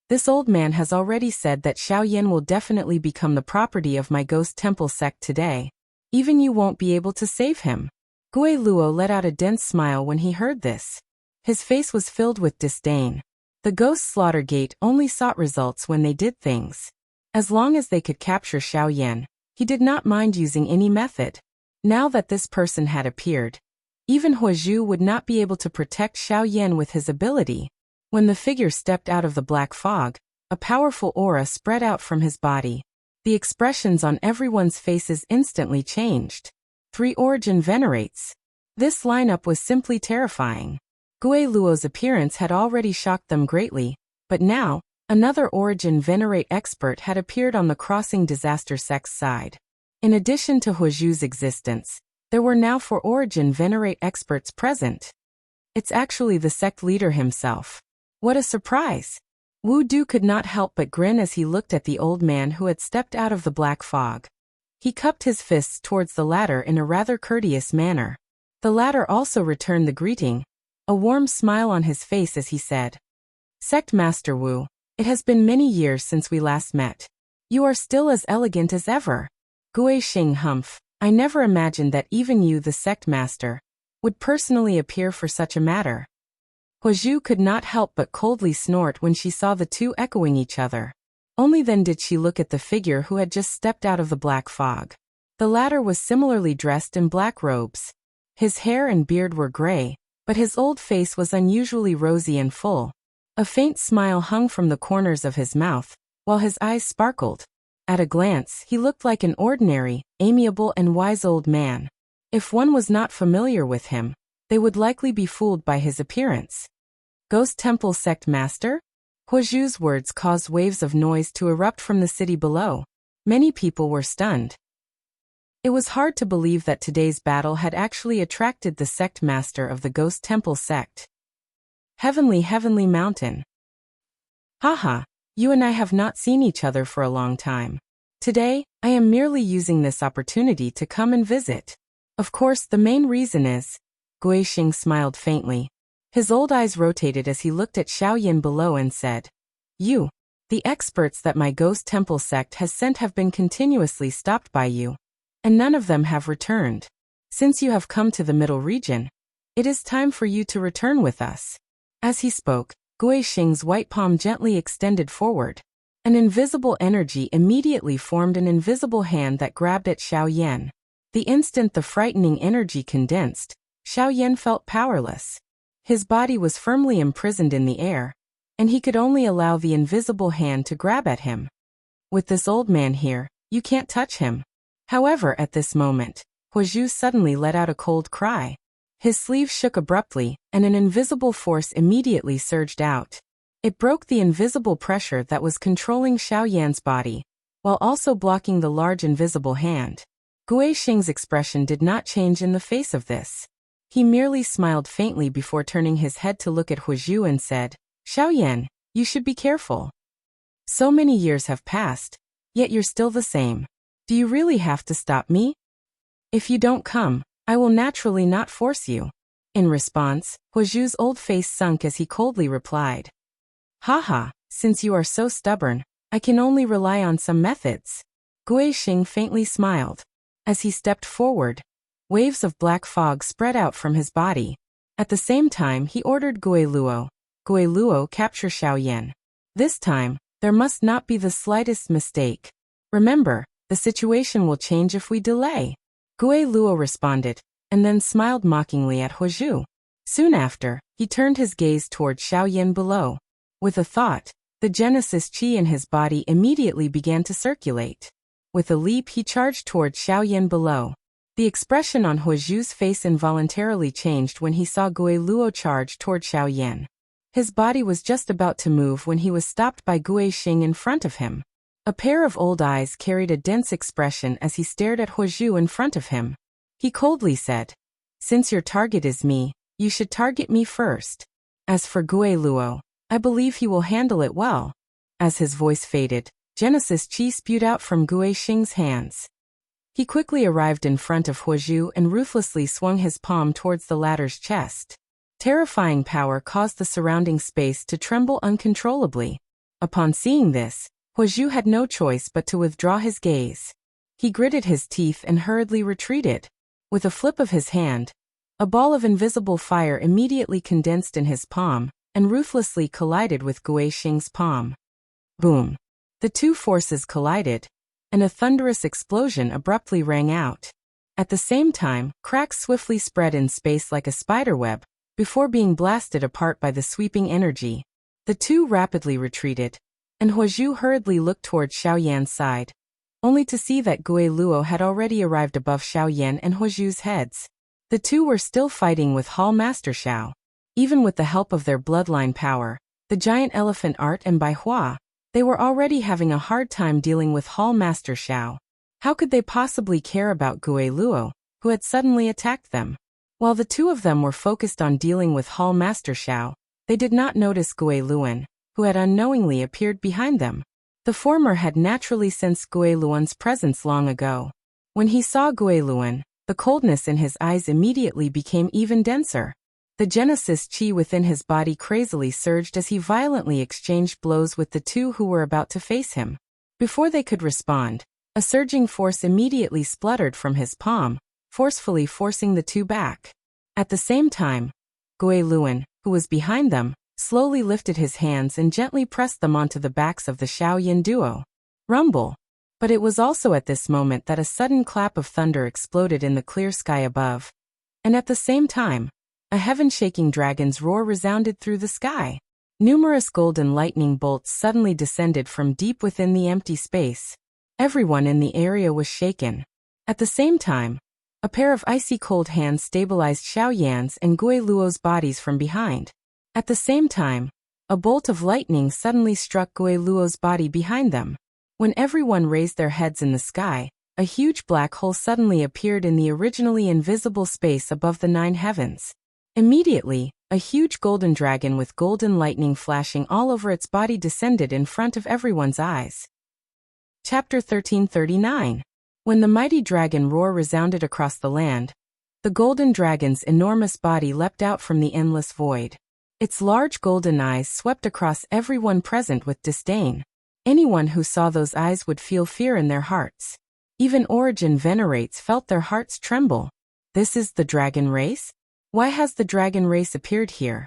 this old man has already said that Xiao Yan will definitely become the property of my Ghost Temple sect today. Even you won't be able to save him. Guiluo let out a dense smile when he heard this. His face was filled with disdain. The Ghost Slaughter Gate only sought results when they did things. As long as they could capture Xiao Yan, he did not mind using any method. Now that this person had appeared, even Huozhu would not be able to protect Xiao Yan with his ability. When the figure stepped out of the black fog, a powerful aura spread out from his body. The expressions on everyone's faces instantly changed. 3 origin venerates. This lineup was simply terrifying. Guiluo's appearance had already shocked them greatly, but now, another origin venerate expert had appeared on the Crossing Disaster sect's side. In addition to Huozhu's existence, there were now 4 origin venerate experts present. It's actually the sect leader himself. What a surprise! Wu Du could not help but grin as he looked at the old man who had stepped out of the black fog. He cupped his fists towards the latter in a rather courteous manner. The latter also returned the greeting, a warm smile on his face as he said, Sect Master Wu, it has been many years since we last met. You are still as elegant as ever. Gui Xing humph, I never imagined that even you, the sect master, would personally appear for such a matter. Huozhu could not help but coldly snort when she saw the two echoing each other. Only then did she look at the figure who had just stepped out of the black fog. The latter was similarly dressed in black robes. His hair and beard were gray, but his old face was unusually rosy and full. A faint smile hung from the corners of his mouth, while his eyes sparkled. At a glance, he looked like an ordinary, amiable and wise old man. If one was not familiar with him, they would likely be fooled by his appearance. Ghost Temple Sect Master? Huozhu's words caused waves of noise to erupt from the city below. Many people were stunned. It was hard to believe that today's battle had actually attracted the sect master of the Ghost Temple sect. Heavenly Mountain. Haha, you and I have not seen each other for a long time. Today, I am merely using this opportunity to come and visit. Of course, the main reason is... Guixing smiled faintly. His old eyes rotated as he looked at Xiaoyan below and said, "You, the experts that my Ghost Temple sect has sent have been continuously stopped by you, and none of them have returned. Since you have come to the middle region, it is time for you to return with us." As he spoke, Guixing's white palm gently extended forward. An invisible energy immediately formed an invisible hand that grabbed at Xiaoyan. The instant the frightening energy condensed, Xiaoyan felt powerless. His body was firmly imprisoned in the air, and he could only allow the invisible hand to grab at him. With this old man here, you can't touch him. However, at this moment, Huozhu suddenly let out a cold cry. His sleeve shook abruptly, and an invisible force immediately surged out. It broke the invisible pressure that was controlling Xiaoyan's body, while also blocking the large invisible hand. Guixing's expression did not change in the face of this. He merely smiled faintly before turning his head to look at Huozhu and said, "Xiaoyan, you should be careful. So many years have passed, yet you're still the same. Do you really have to stop me? If you don't come, I will naturally not force you." In response, Huozhu's old face sunk as he coldly replied, "Haha, since you are so stubborn, I can only rely on some methods." Guixing faintly smiled. As he stepped forward, waves of black fog spread out from his body. At the same time, he ordered Guiluo, capture Xiaoyan. This time, there must not be the slightest mistake. Remember, the situation will change if we delay. Guiluo responded, and then smiled mockingly at Huozhu. Soon after, he turned his gaze toward Xiaoyan below. With a thought, the Genesis Qi in his body immediately began to circulate. With a leap, he charged toward Xiaoyan below. The expression on Huozhu's face involuntarily changed when he saw Guiluo charge toward Xiaoyan. His body was just about to move when he was stopped by Guixing in front of him. A pair of old eyes carried a dense expression as he stared at Huozhu in front of him. He coldly said, "Since your target is me, you should target me first. As for Guiluo, I believe he will handle it well." As his voice faded, Genesis Qi spewed out from Guixing's hands. He quickly arrived in front of Huozhu and ruthlessly swung his palm towards the latter's chest. Terrifying power caused the surrounding space to tremble uncontrollably. Upon seeing this, Huozhu had no choice but to withdraw his gaze. He gritted his teeth and hurriedly retreated. With a flip of his hand, a ball of invisible fire immediately condensed in his palm and ruthlessly collided with Guixing's palm. Boom! The two forces collided, and a thunderous explosion abruptly rang out. At the same time, cracks swiftly spread in space like a spiderweb, before being blasted apart by the sweeping energy. The two rapidly retreated, and Huozhu hurriedly looked toward Xiaoyan's side, only to see that Guiluo had already arrived above Xiaoyan and Huozhu's heads. The two were still fighting with Hall Master Xiao. Even with the help of their bloodline power, the giant elephant art and Bai Hua, they were already having a hard time dealing with Hall Master Xiao. How could they possibly care about Guiluo, who had suddenly attacked them? While the two of them were focused on dealing with Hall Master Xiao, they did not notice Guiluan, who had unknowingly appeared behind them. The former had naturally sensed Guiluan's presence long ago. When he saw Guiluan, the coldness in his eyes immediately became even denser. The Genesis Qi within his body crazily surged as he violently exchanged blows with the two who were about to face him. Before they could respond, a surging force immediately spluttered from his palm, forcefully forcing the two back. At the same time, Guiluan, who was behind them, slowly lifted his hands and gently pressed them onto the backs of the Xiaoyan duo. Rumble. But it was also at this moment that a sudden clap of thunder exploded in the clear sky above. And at the same time, a heaven-shaking dragon's roar resounded through the sky. Numerous golden lightning bolts suddenly descended from deep within the empty space. Everyone in the area was shaken. At the same time, a pair of icy cold hands stabilized Xiaoyan's and Gui Luo's bodies from behind. At the same time, a bolt of lightning suddenly struck Gui Luo's body behind them. When everyone raised their heads in the sky, a huge black hole suddenly appeared in the originally invisible space above the 9 heavens. Immediately, a huge golden dragon with golden lightning flashing all over its body descended in front of everyone's eyes. Chapter 1339. When the mighty dragon roar resounded across the land, the golden dragon's enormous body leapt out from the endless void. Its large golden eyes swept across everyone present with disdain. Anyone who saw those eyes would feel fear in their hearts. Even Origin venerates felt their hearts tremble. This is the dragon race? Why has the dragon race appeared here?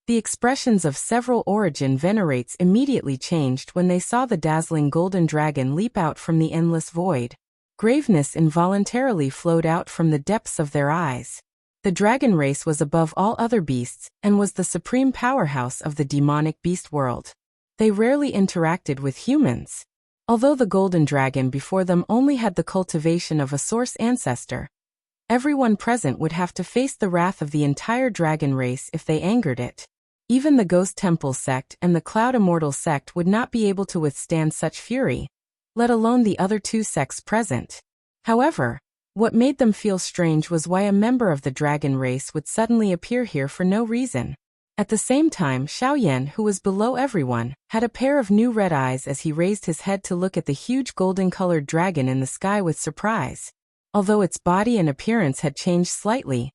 The expressions of several Origin venerates immediately changed when they saw the dazzling golden dragon leap out from the endless void. Graveness involuntarily flowed out from the depths of their eyes. The dragon race was above all other beasts and was the supreme powerhouse of the demonic beast world. They rarely interacted with humans. Although the golden dragon before them only had the cultivation of a source ancestor, everyone present would have to face the wrath of the entire dragon race if they angered it. Even the Ghost Temple sect and the Cloud Immortal sect would not be able to withstand such fury, let alone the other 2 sects present. However, what made them feel strange was why a member of the dragon race would suddenly appear here for no reason. At the same time, Xiaoyan, who was below everyone, had a pair of new red eyes as he raised his head to look at the huge golden-colored dragon in the sky with surprise. Although its body and appearance had changed slightly,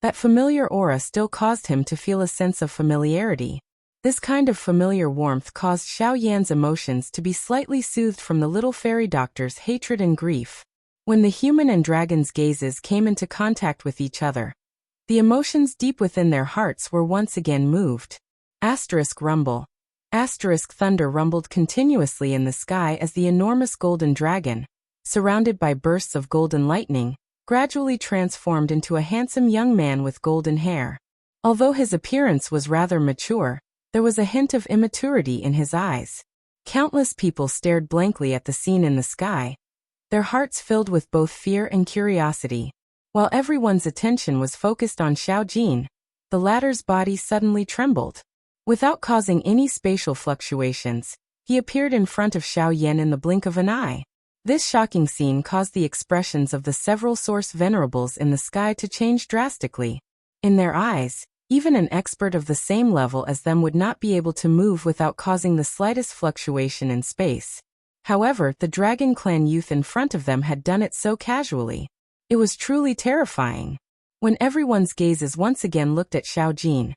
that familiar aura still caused him to feel a sense of familiarity. This kind of familiar warmth caused Xiaoyan's emotions to be slightly soothed from the little fairy doctor's hatred and grief. When the human and dragon's gazes came into contact with each other, the emotions deep within their hearts were once again moved. Rumble. Thunder rumbled continuously in the sky as the enormous golden dragon, surrounded by bursts of golden lightning, gradually transformed into a handsome young man with golden hair. Although his appearance was rather mature, there was a hint of immaturity in his eyes. Countless people stared blankly at the scene in the sky, their hearts filled with both fear and curiosity. While everyone's attention was focused on Xiao Jin, the latter's body suddenly trembled. Without causing any spatial fluctuations, he appeared in front of Xiaoyan in the blink of an eye. This shocking scene caused the expressions of the several source venerables in the sky to change drastically. In their eyes, even an expert of the same level as them would not be able to move without causing the slightest fluctuation in space. However, the Dragon Clan youth in front of them had done it so casually. It was truly terrifying. When everyone's gazes once again looked at Xiao Jin,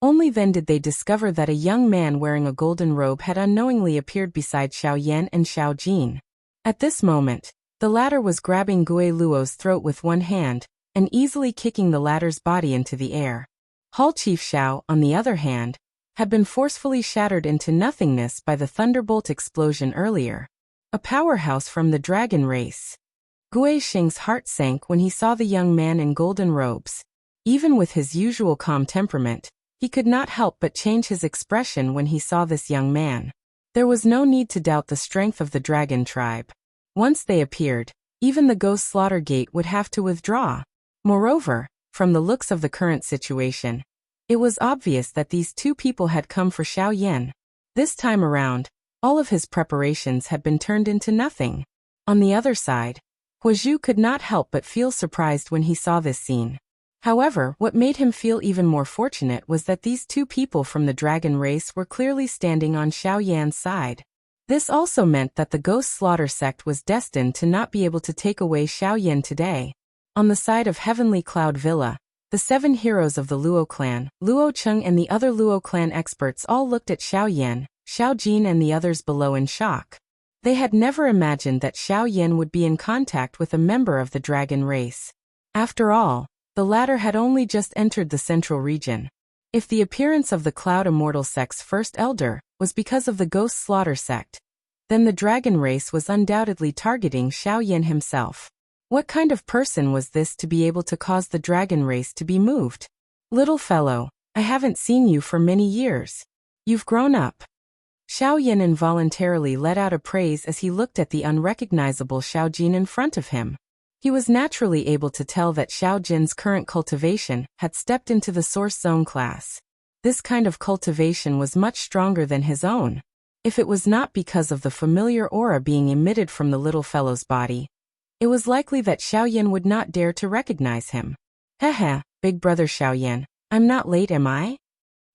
only then did they discover that a young man wearing a golden robe had unknowingly appeared beside Xiaoyan and Xiao Jin. At this moment, the latter was grabbing Gui Luo's throat with one hand, and easily kicking the latter's body into the air. Hall Chief Xiao, on the other hand, had been forcefully shattered into nothingness by the thunderbolt explosion earlier. A powerhouse from the dragon race. Gui Xing's heart sank when he saw the young man in golden robes. Even with his usual calm temperament, he could not help but change his expression when he saw this young man. There was no need to doubt the strength of the dragon tribe. Once they appeared, even the Ghost Slaughter Gate would have to withdraw. Moreover, from the looks of the current situation, it was obvious that these 2 people had come for Xiaoyan. This time around, all of his preparations had been turned into nothing. On the other side, Huazhu could not help but feel surprised when he saw this scene. However, what made him feel even more fortunate was that these 2 people from the dragon race were clearly standing on Xiaoyan's side. This also meant that the Ghost Slaughter sect was destined to not be able to take away Xiaoyan today. On the side of Heavenly Cloud Villa, the 7 heroes of the Luo clan, Luo Cheng and the other Luo clan experts all looked at Xiaoyan, Xiao Jin and the others below in shock. They had never imagined that Xiaoyan would be in contact with a member of the dragon race. After all, the latter had only just entered the central region. If the appearance of the Cloud Immortal sect's first elder was because of the Ghost Slaughter sect, then the dragon race was undoubtedly targeting Xiaoyan himself. What kind of person was this to be able to cause the dragon race to be moved? Little fellow, I haven't seen you for many years. You've grown up. Xiaoyan involuntarily let out a praise as he looked at the unrecognizable Xiaojin in front of him. He was naturally able to tell that Xiaojin's current cultivation had stepped into the Source Zone class. This kind of cultivation was much stronger than his own. If it was not because of the familiar aura being emitted from the little fellow's body, it was likely that Xiaoyan would not dare to recognize him. Heh, big brother Xiaoyan, I'm not late, am I?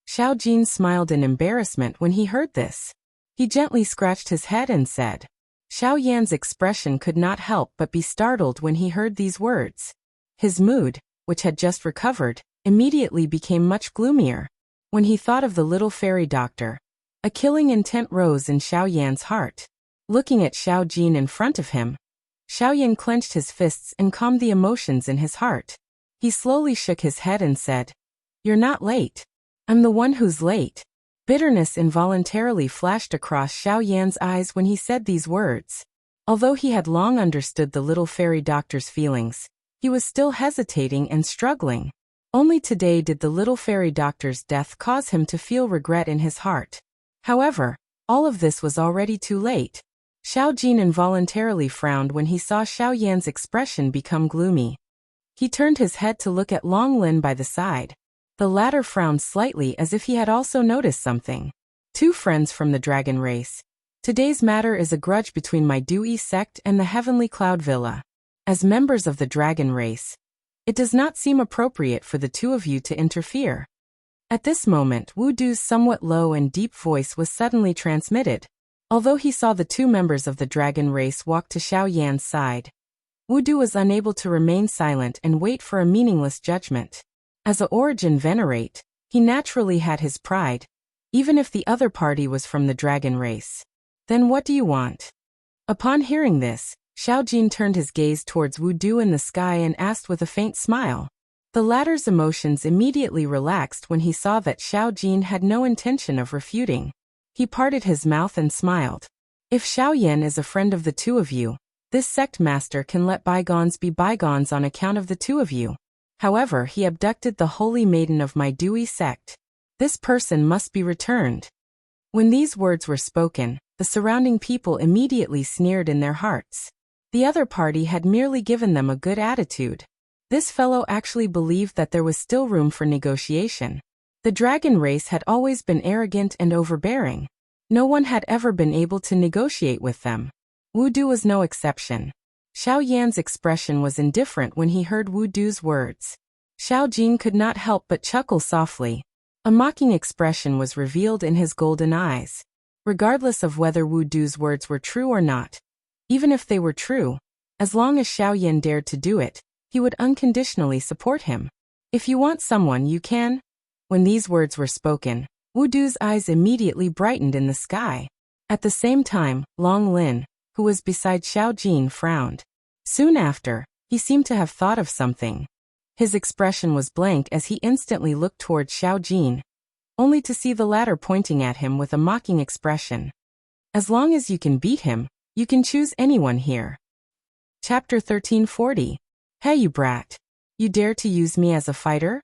Xiaojin smiled in embarrassment when he heard this. He gently scratched his head and said. Xiaoyan's expression could not help but be startled when he heard these words. His mood, which had just recovered, immediately became much gloomier. When he thought of the little fairy doctor, a killing intent rose in Xiaoyan's heart. Looking at Xiaojin in front of him, Xiaoyan clenched his fists and calmed the emotions in his heart. He slowly shook his head and said, You're not late. I'm the one who's late. Bitterness involuntarily flashed across Xiaoyan's eyes when he said these words. Although he had long understood the little fairy doctor's feelings, he was still hesitating and struggling. Only today did the little fairy doctor's death cause him to feel regret in his heart. However, all of this was already too late. Xiaojin involuntarily frowned when he saw Xiaoyan's expression become gloomy. He turned his head to look at Long Lin by the side. The latter frowned slightly as if he had also noticed something. Two friends from the dragon race. Today's matter is a grudge between my Dui sect and the Heavenly Cloud Villa. As members of the dragon race, it does not seem appropriate for the two of you to interfere. At this moment, Wu Du's somewhat low and deep voice was suddenly transmitted. Although he saw the two members of the dragon race walk to Xiaoyan's side, Wu Du was unable to remain silent and wait for a meaningless judgment. As a origin venerate, he naturally had his pride, even if the other party was from the dragon race. Then what do you want? Upon hearing this, Xiaojin turned his gaze towards Wu Du in the sky and asked with a faint smile. The latter's emotions immediately relaxed when he saw that Xiaojin had no intention of refuting. He parted his mouth and smiled. If Xiaoyan is a friend of the two of you, this sect master can let bygones be bygones on account of the two of you. However, he abducted the holy maiden of my Dui sect. This person must be returned. When these words were spoken, the surrounding people immediately sneered in their hearts. The other party had merely given them a good attitude. This fellow actually believed that there was still room for negotiation. The dragon race had always been arrogant and overbearing. No one had ever been able to negotiate with them. Wu Du was no exception. Xiaoyan's expression was indifferent when he heard Wu Du's words. Xiaojin could not help but chuckle softly. A mocking expression was revealed in his golden eyes. Regardless of whether Wu Du's words were true or not, even if they were true, as long as Xiaoyan dared to do it, he would unconditionally support him. If you want someone, you can. When these words were spoken, Wu Du's eyes immediately brightened in the sky. At the same time, Long Lin, who was beside Xiaojin, frowned. Soon after, he seemed to have thought of something. His expression was blank as he instantly looked towards Xiaojin, only to see the latter pointing at him with a mocking expression. As long as you can beat him, you can choose anyone here. Chapter 1340. Hey you brat. You dare to use me as a fighter?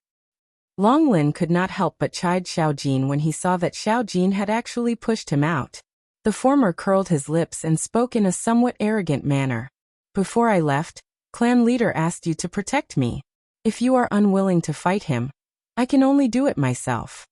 Long Lin could not help but chide Xiaojin when he saw that Xiaojin had actually pushed him out. The former curled his lips and spoke in a somewhat arrogant manner. Before I left, clan leader asked you to protect me. If you are unwilling to fight him, I can only do it myself.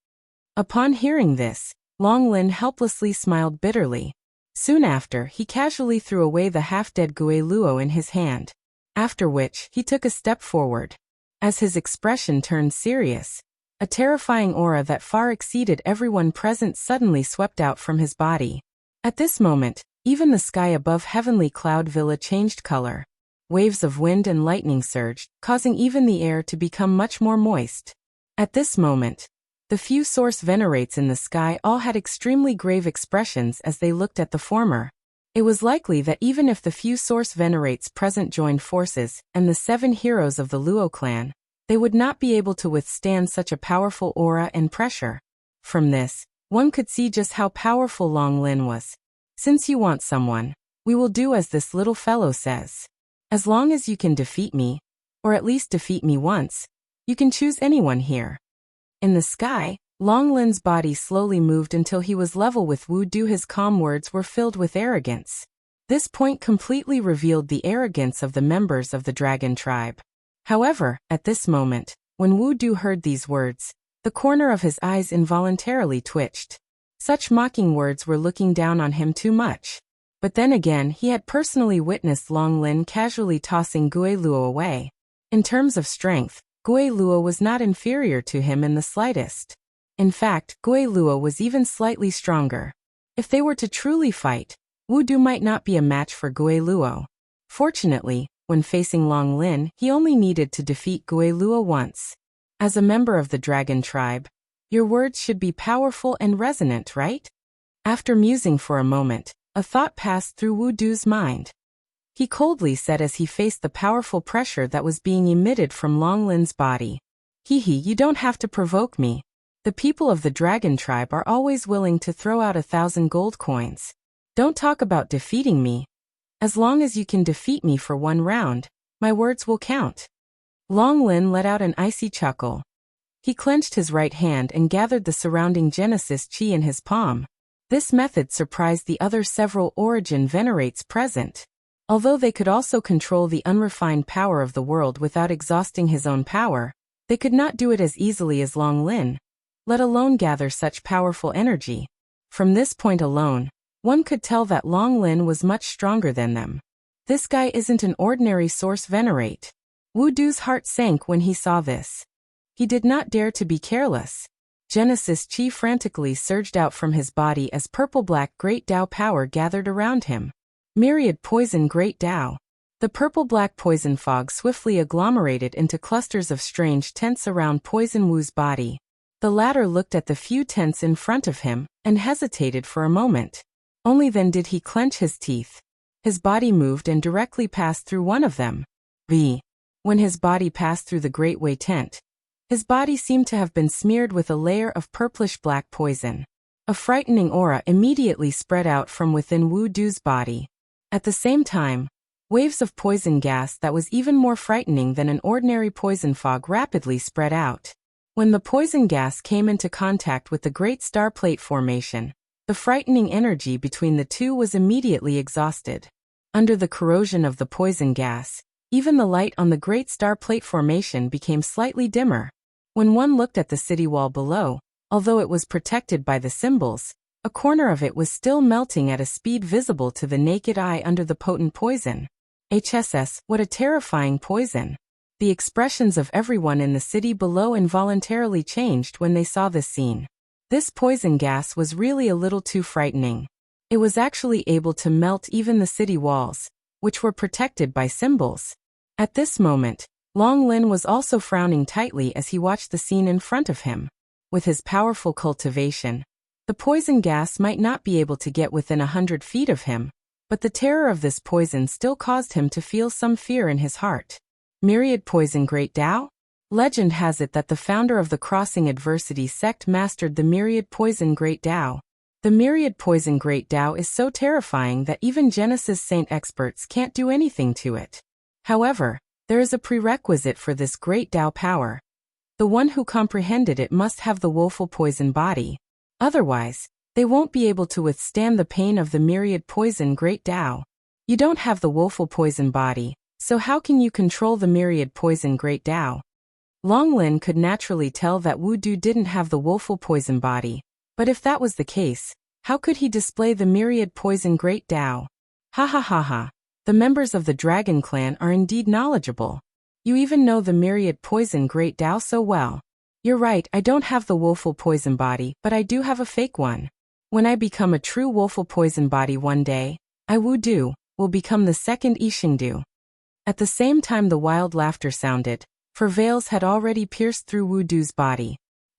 Upon hearing this, Long Lin helplessly smiled bitterly. Soon after, he casually threw away the half-dead Gui Luo in his hand, after which he took a step forward. As his expression turned serious, a terrifying aura that far exceeded everyone present suddenly swept out from his body. At this moment, even the sky above Heavenly Cloud Villa changed color. Waves of wind and lightning surged, causing even the air to become much more moist. At this moment, the few source venerates in the sky all had extremely grave expressions as they looked at the former. It was likely that even if the few source venerates present joined forces and the 7 heroes of the Luo clan, They would not be able to withstand such a powerful aura and pressure. From this, one could see just how powerful Long Lin was. Since you want someone, we will do as this little fellow says. As long as you can defeat me, or at least defeat me once, you can choose anyone here. In the sky, Long Lin's body slowly moved until he was level with Wu Du. His calm words were filled with arrogance. This point completely revealed the arrogance of the members of the dragon tribe. However, at this moment, when Wu Du heard these words, the corner of his eyes involuntarily twitched. Such mocking words were looking down on him too much. But then again, he had personally witnessed Long Lin casually tossing Gui Luo away. In terms of strength, Gui Luo was not inferior to him in the slightest. In fact, Gui Luo was even slightly stronger. If they were to truly fight, Wu Du might not be a match for Gui Luo. Fortunately, when facing Long Lin, he only needed to defeat Gui Luo once. As a member of the dragon tribe, your words should be powerful and resonant, right? After musing for a moment, a thought passed through Wu Du's mind. He coldly said as he faced the powerful pressure that was being emitted from Long Lin's body. You don't have to provoke me. The people of the dragon tribe are always willing to throw out 1,000 gold coins. Don't talk about defeating me. As long as you can defeat me for one round, my words will count. Long Lin let out an icy chuckle. He clenched his right hand and gathered the surrounding Genesis Chi in his palm. This method surprised the other several origin venerates present. Although they could also control the unrefined power of the world without exhausting his own power, they could not do it as easily as Long Lin, let alone gather such powerful energy. From this point alone, one could tell that Long Lin was much stronger than them. This guy isn't an ordinary source venerate. Wu Du's heart sank when he saw this. He did not dare to be careless. Genesis Chi frantically surged out from his body as purple-black Great Tao power gathered around him. Myriad Poison Great Tao. The purple-black poison fog swiftly agglomerated into clusters of strange tents around Poison Wu's body. The latter looked at the few tents in front of him and hesitated for a moment. Only then did he clench his teeth. His body moved and directly passed through one of them. When his body passed through the Great Way tent, his body seemed to have been smeared with a layer of purplish-black poison. A frightening aura immediately spread out from within Wu Du's body. At the same time, waves of poison gas that was even more frightening than an ordinary poison fog rapidly spread out. When the poison gas came into contact with the Great Star Plate formation, the frightening energy between the two was immediately exhausted. Under the corrosion of the poison gas, even the light on the Great Star Plate formation became slightly dimmer. When one looked at the city wall below, although it was protected by the symbols, a corner of it was still melting at a speed visible to the naked eye under the potent poison. HSS, what a terrifying poison! The expressions of everyone in the city below involuntarily changed when they saw this scene. This poison gas was really a little too frightening. It was actually able to melt even the city walls, which were protected by symbols. At this moment, Long Lin was also frowning tightly as he watched the scene in front of him. With his powerful cultivation, the poison gas might not be able to get within 100 feet of him, but the terror of this poison still caused him to feel some fear in his heart. Myriad Poison Great Tao? Legend has it that the founder of the Crossing Adversity sect mastered the Myriad Poison Great Tao. The Myriad Poison Great Tao is so terrifying that even Genesis Saint experts can't do anything to it. However, there is a prerequisite for this Great Tao power. The one who comprehended it must have the woeful poison body. Otherwise, they won't be able to withstand the pain of the Myriad Poison Great Tao. You don't have the woeful poison body, so how can you control the Myriad Poison Great Tao? Long Lin could naturally tell that Wu Du didn't have the woeful poison body, but if that was the case, how could he display the Myriad Poison Great Tao? Ha. The members of the Dragon Clan are indeed knowledgeable. You even know the Myriad Poison Great Tao so well. You're right, I don't have the woeful poison body, but I do have a fake one. When I become a true woeful poison body one day, I Wu Du will become the second Yixingdu. At the same time the wild laughter sounded, for veils had already pierced through Wu Du's body.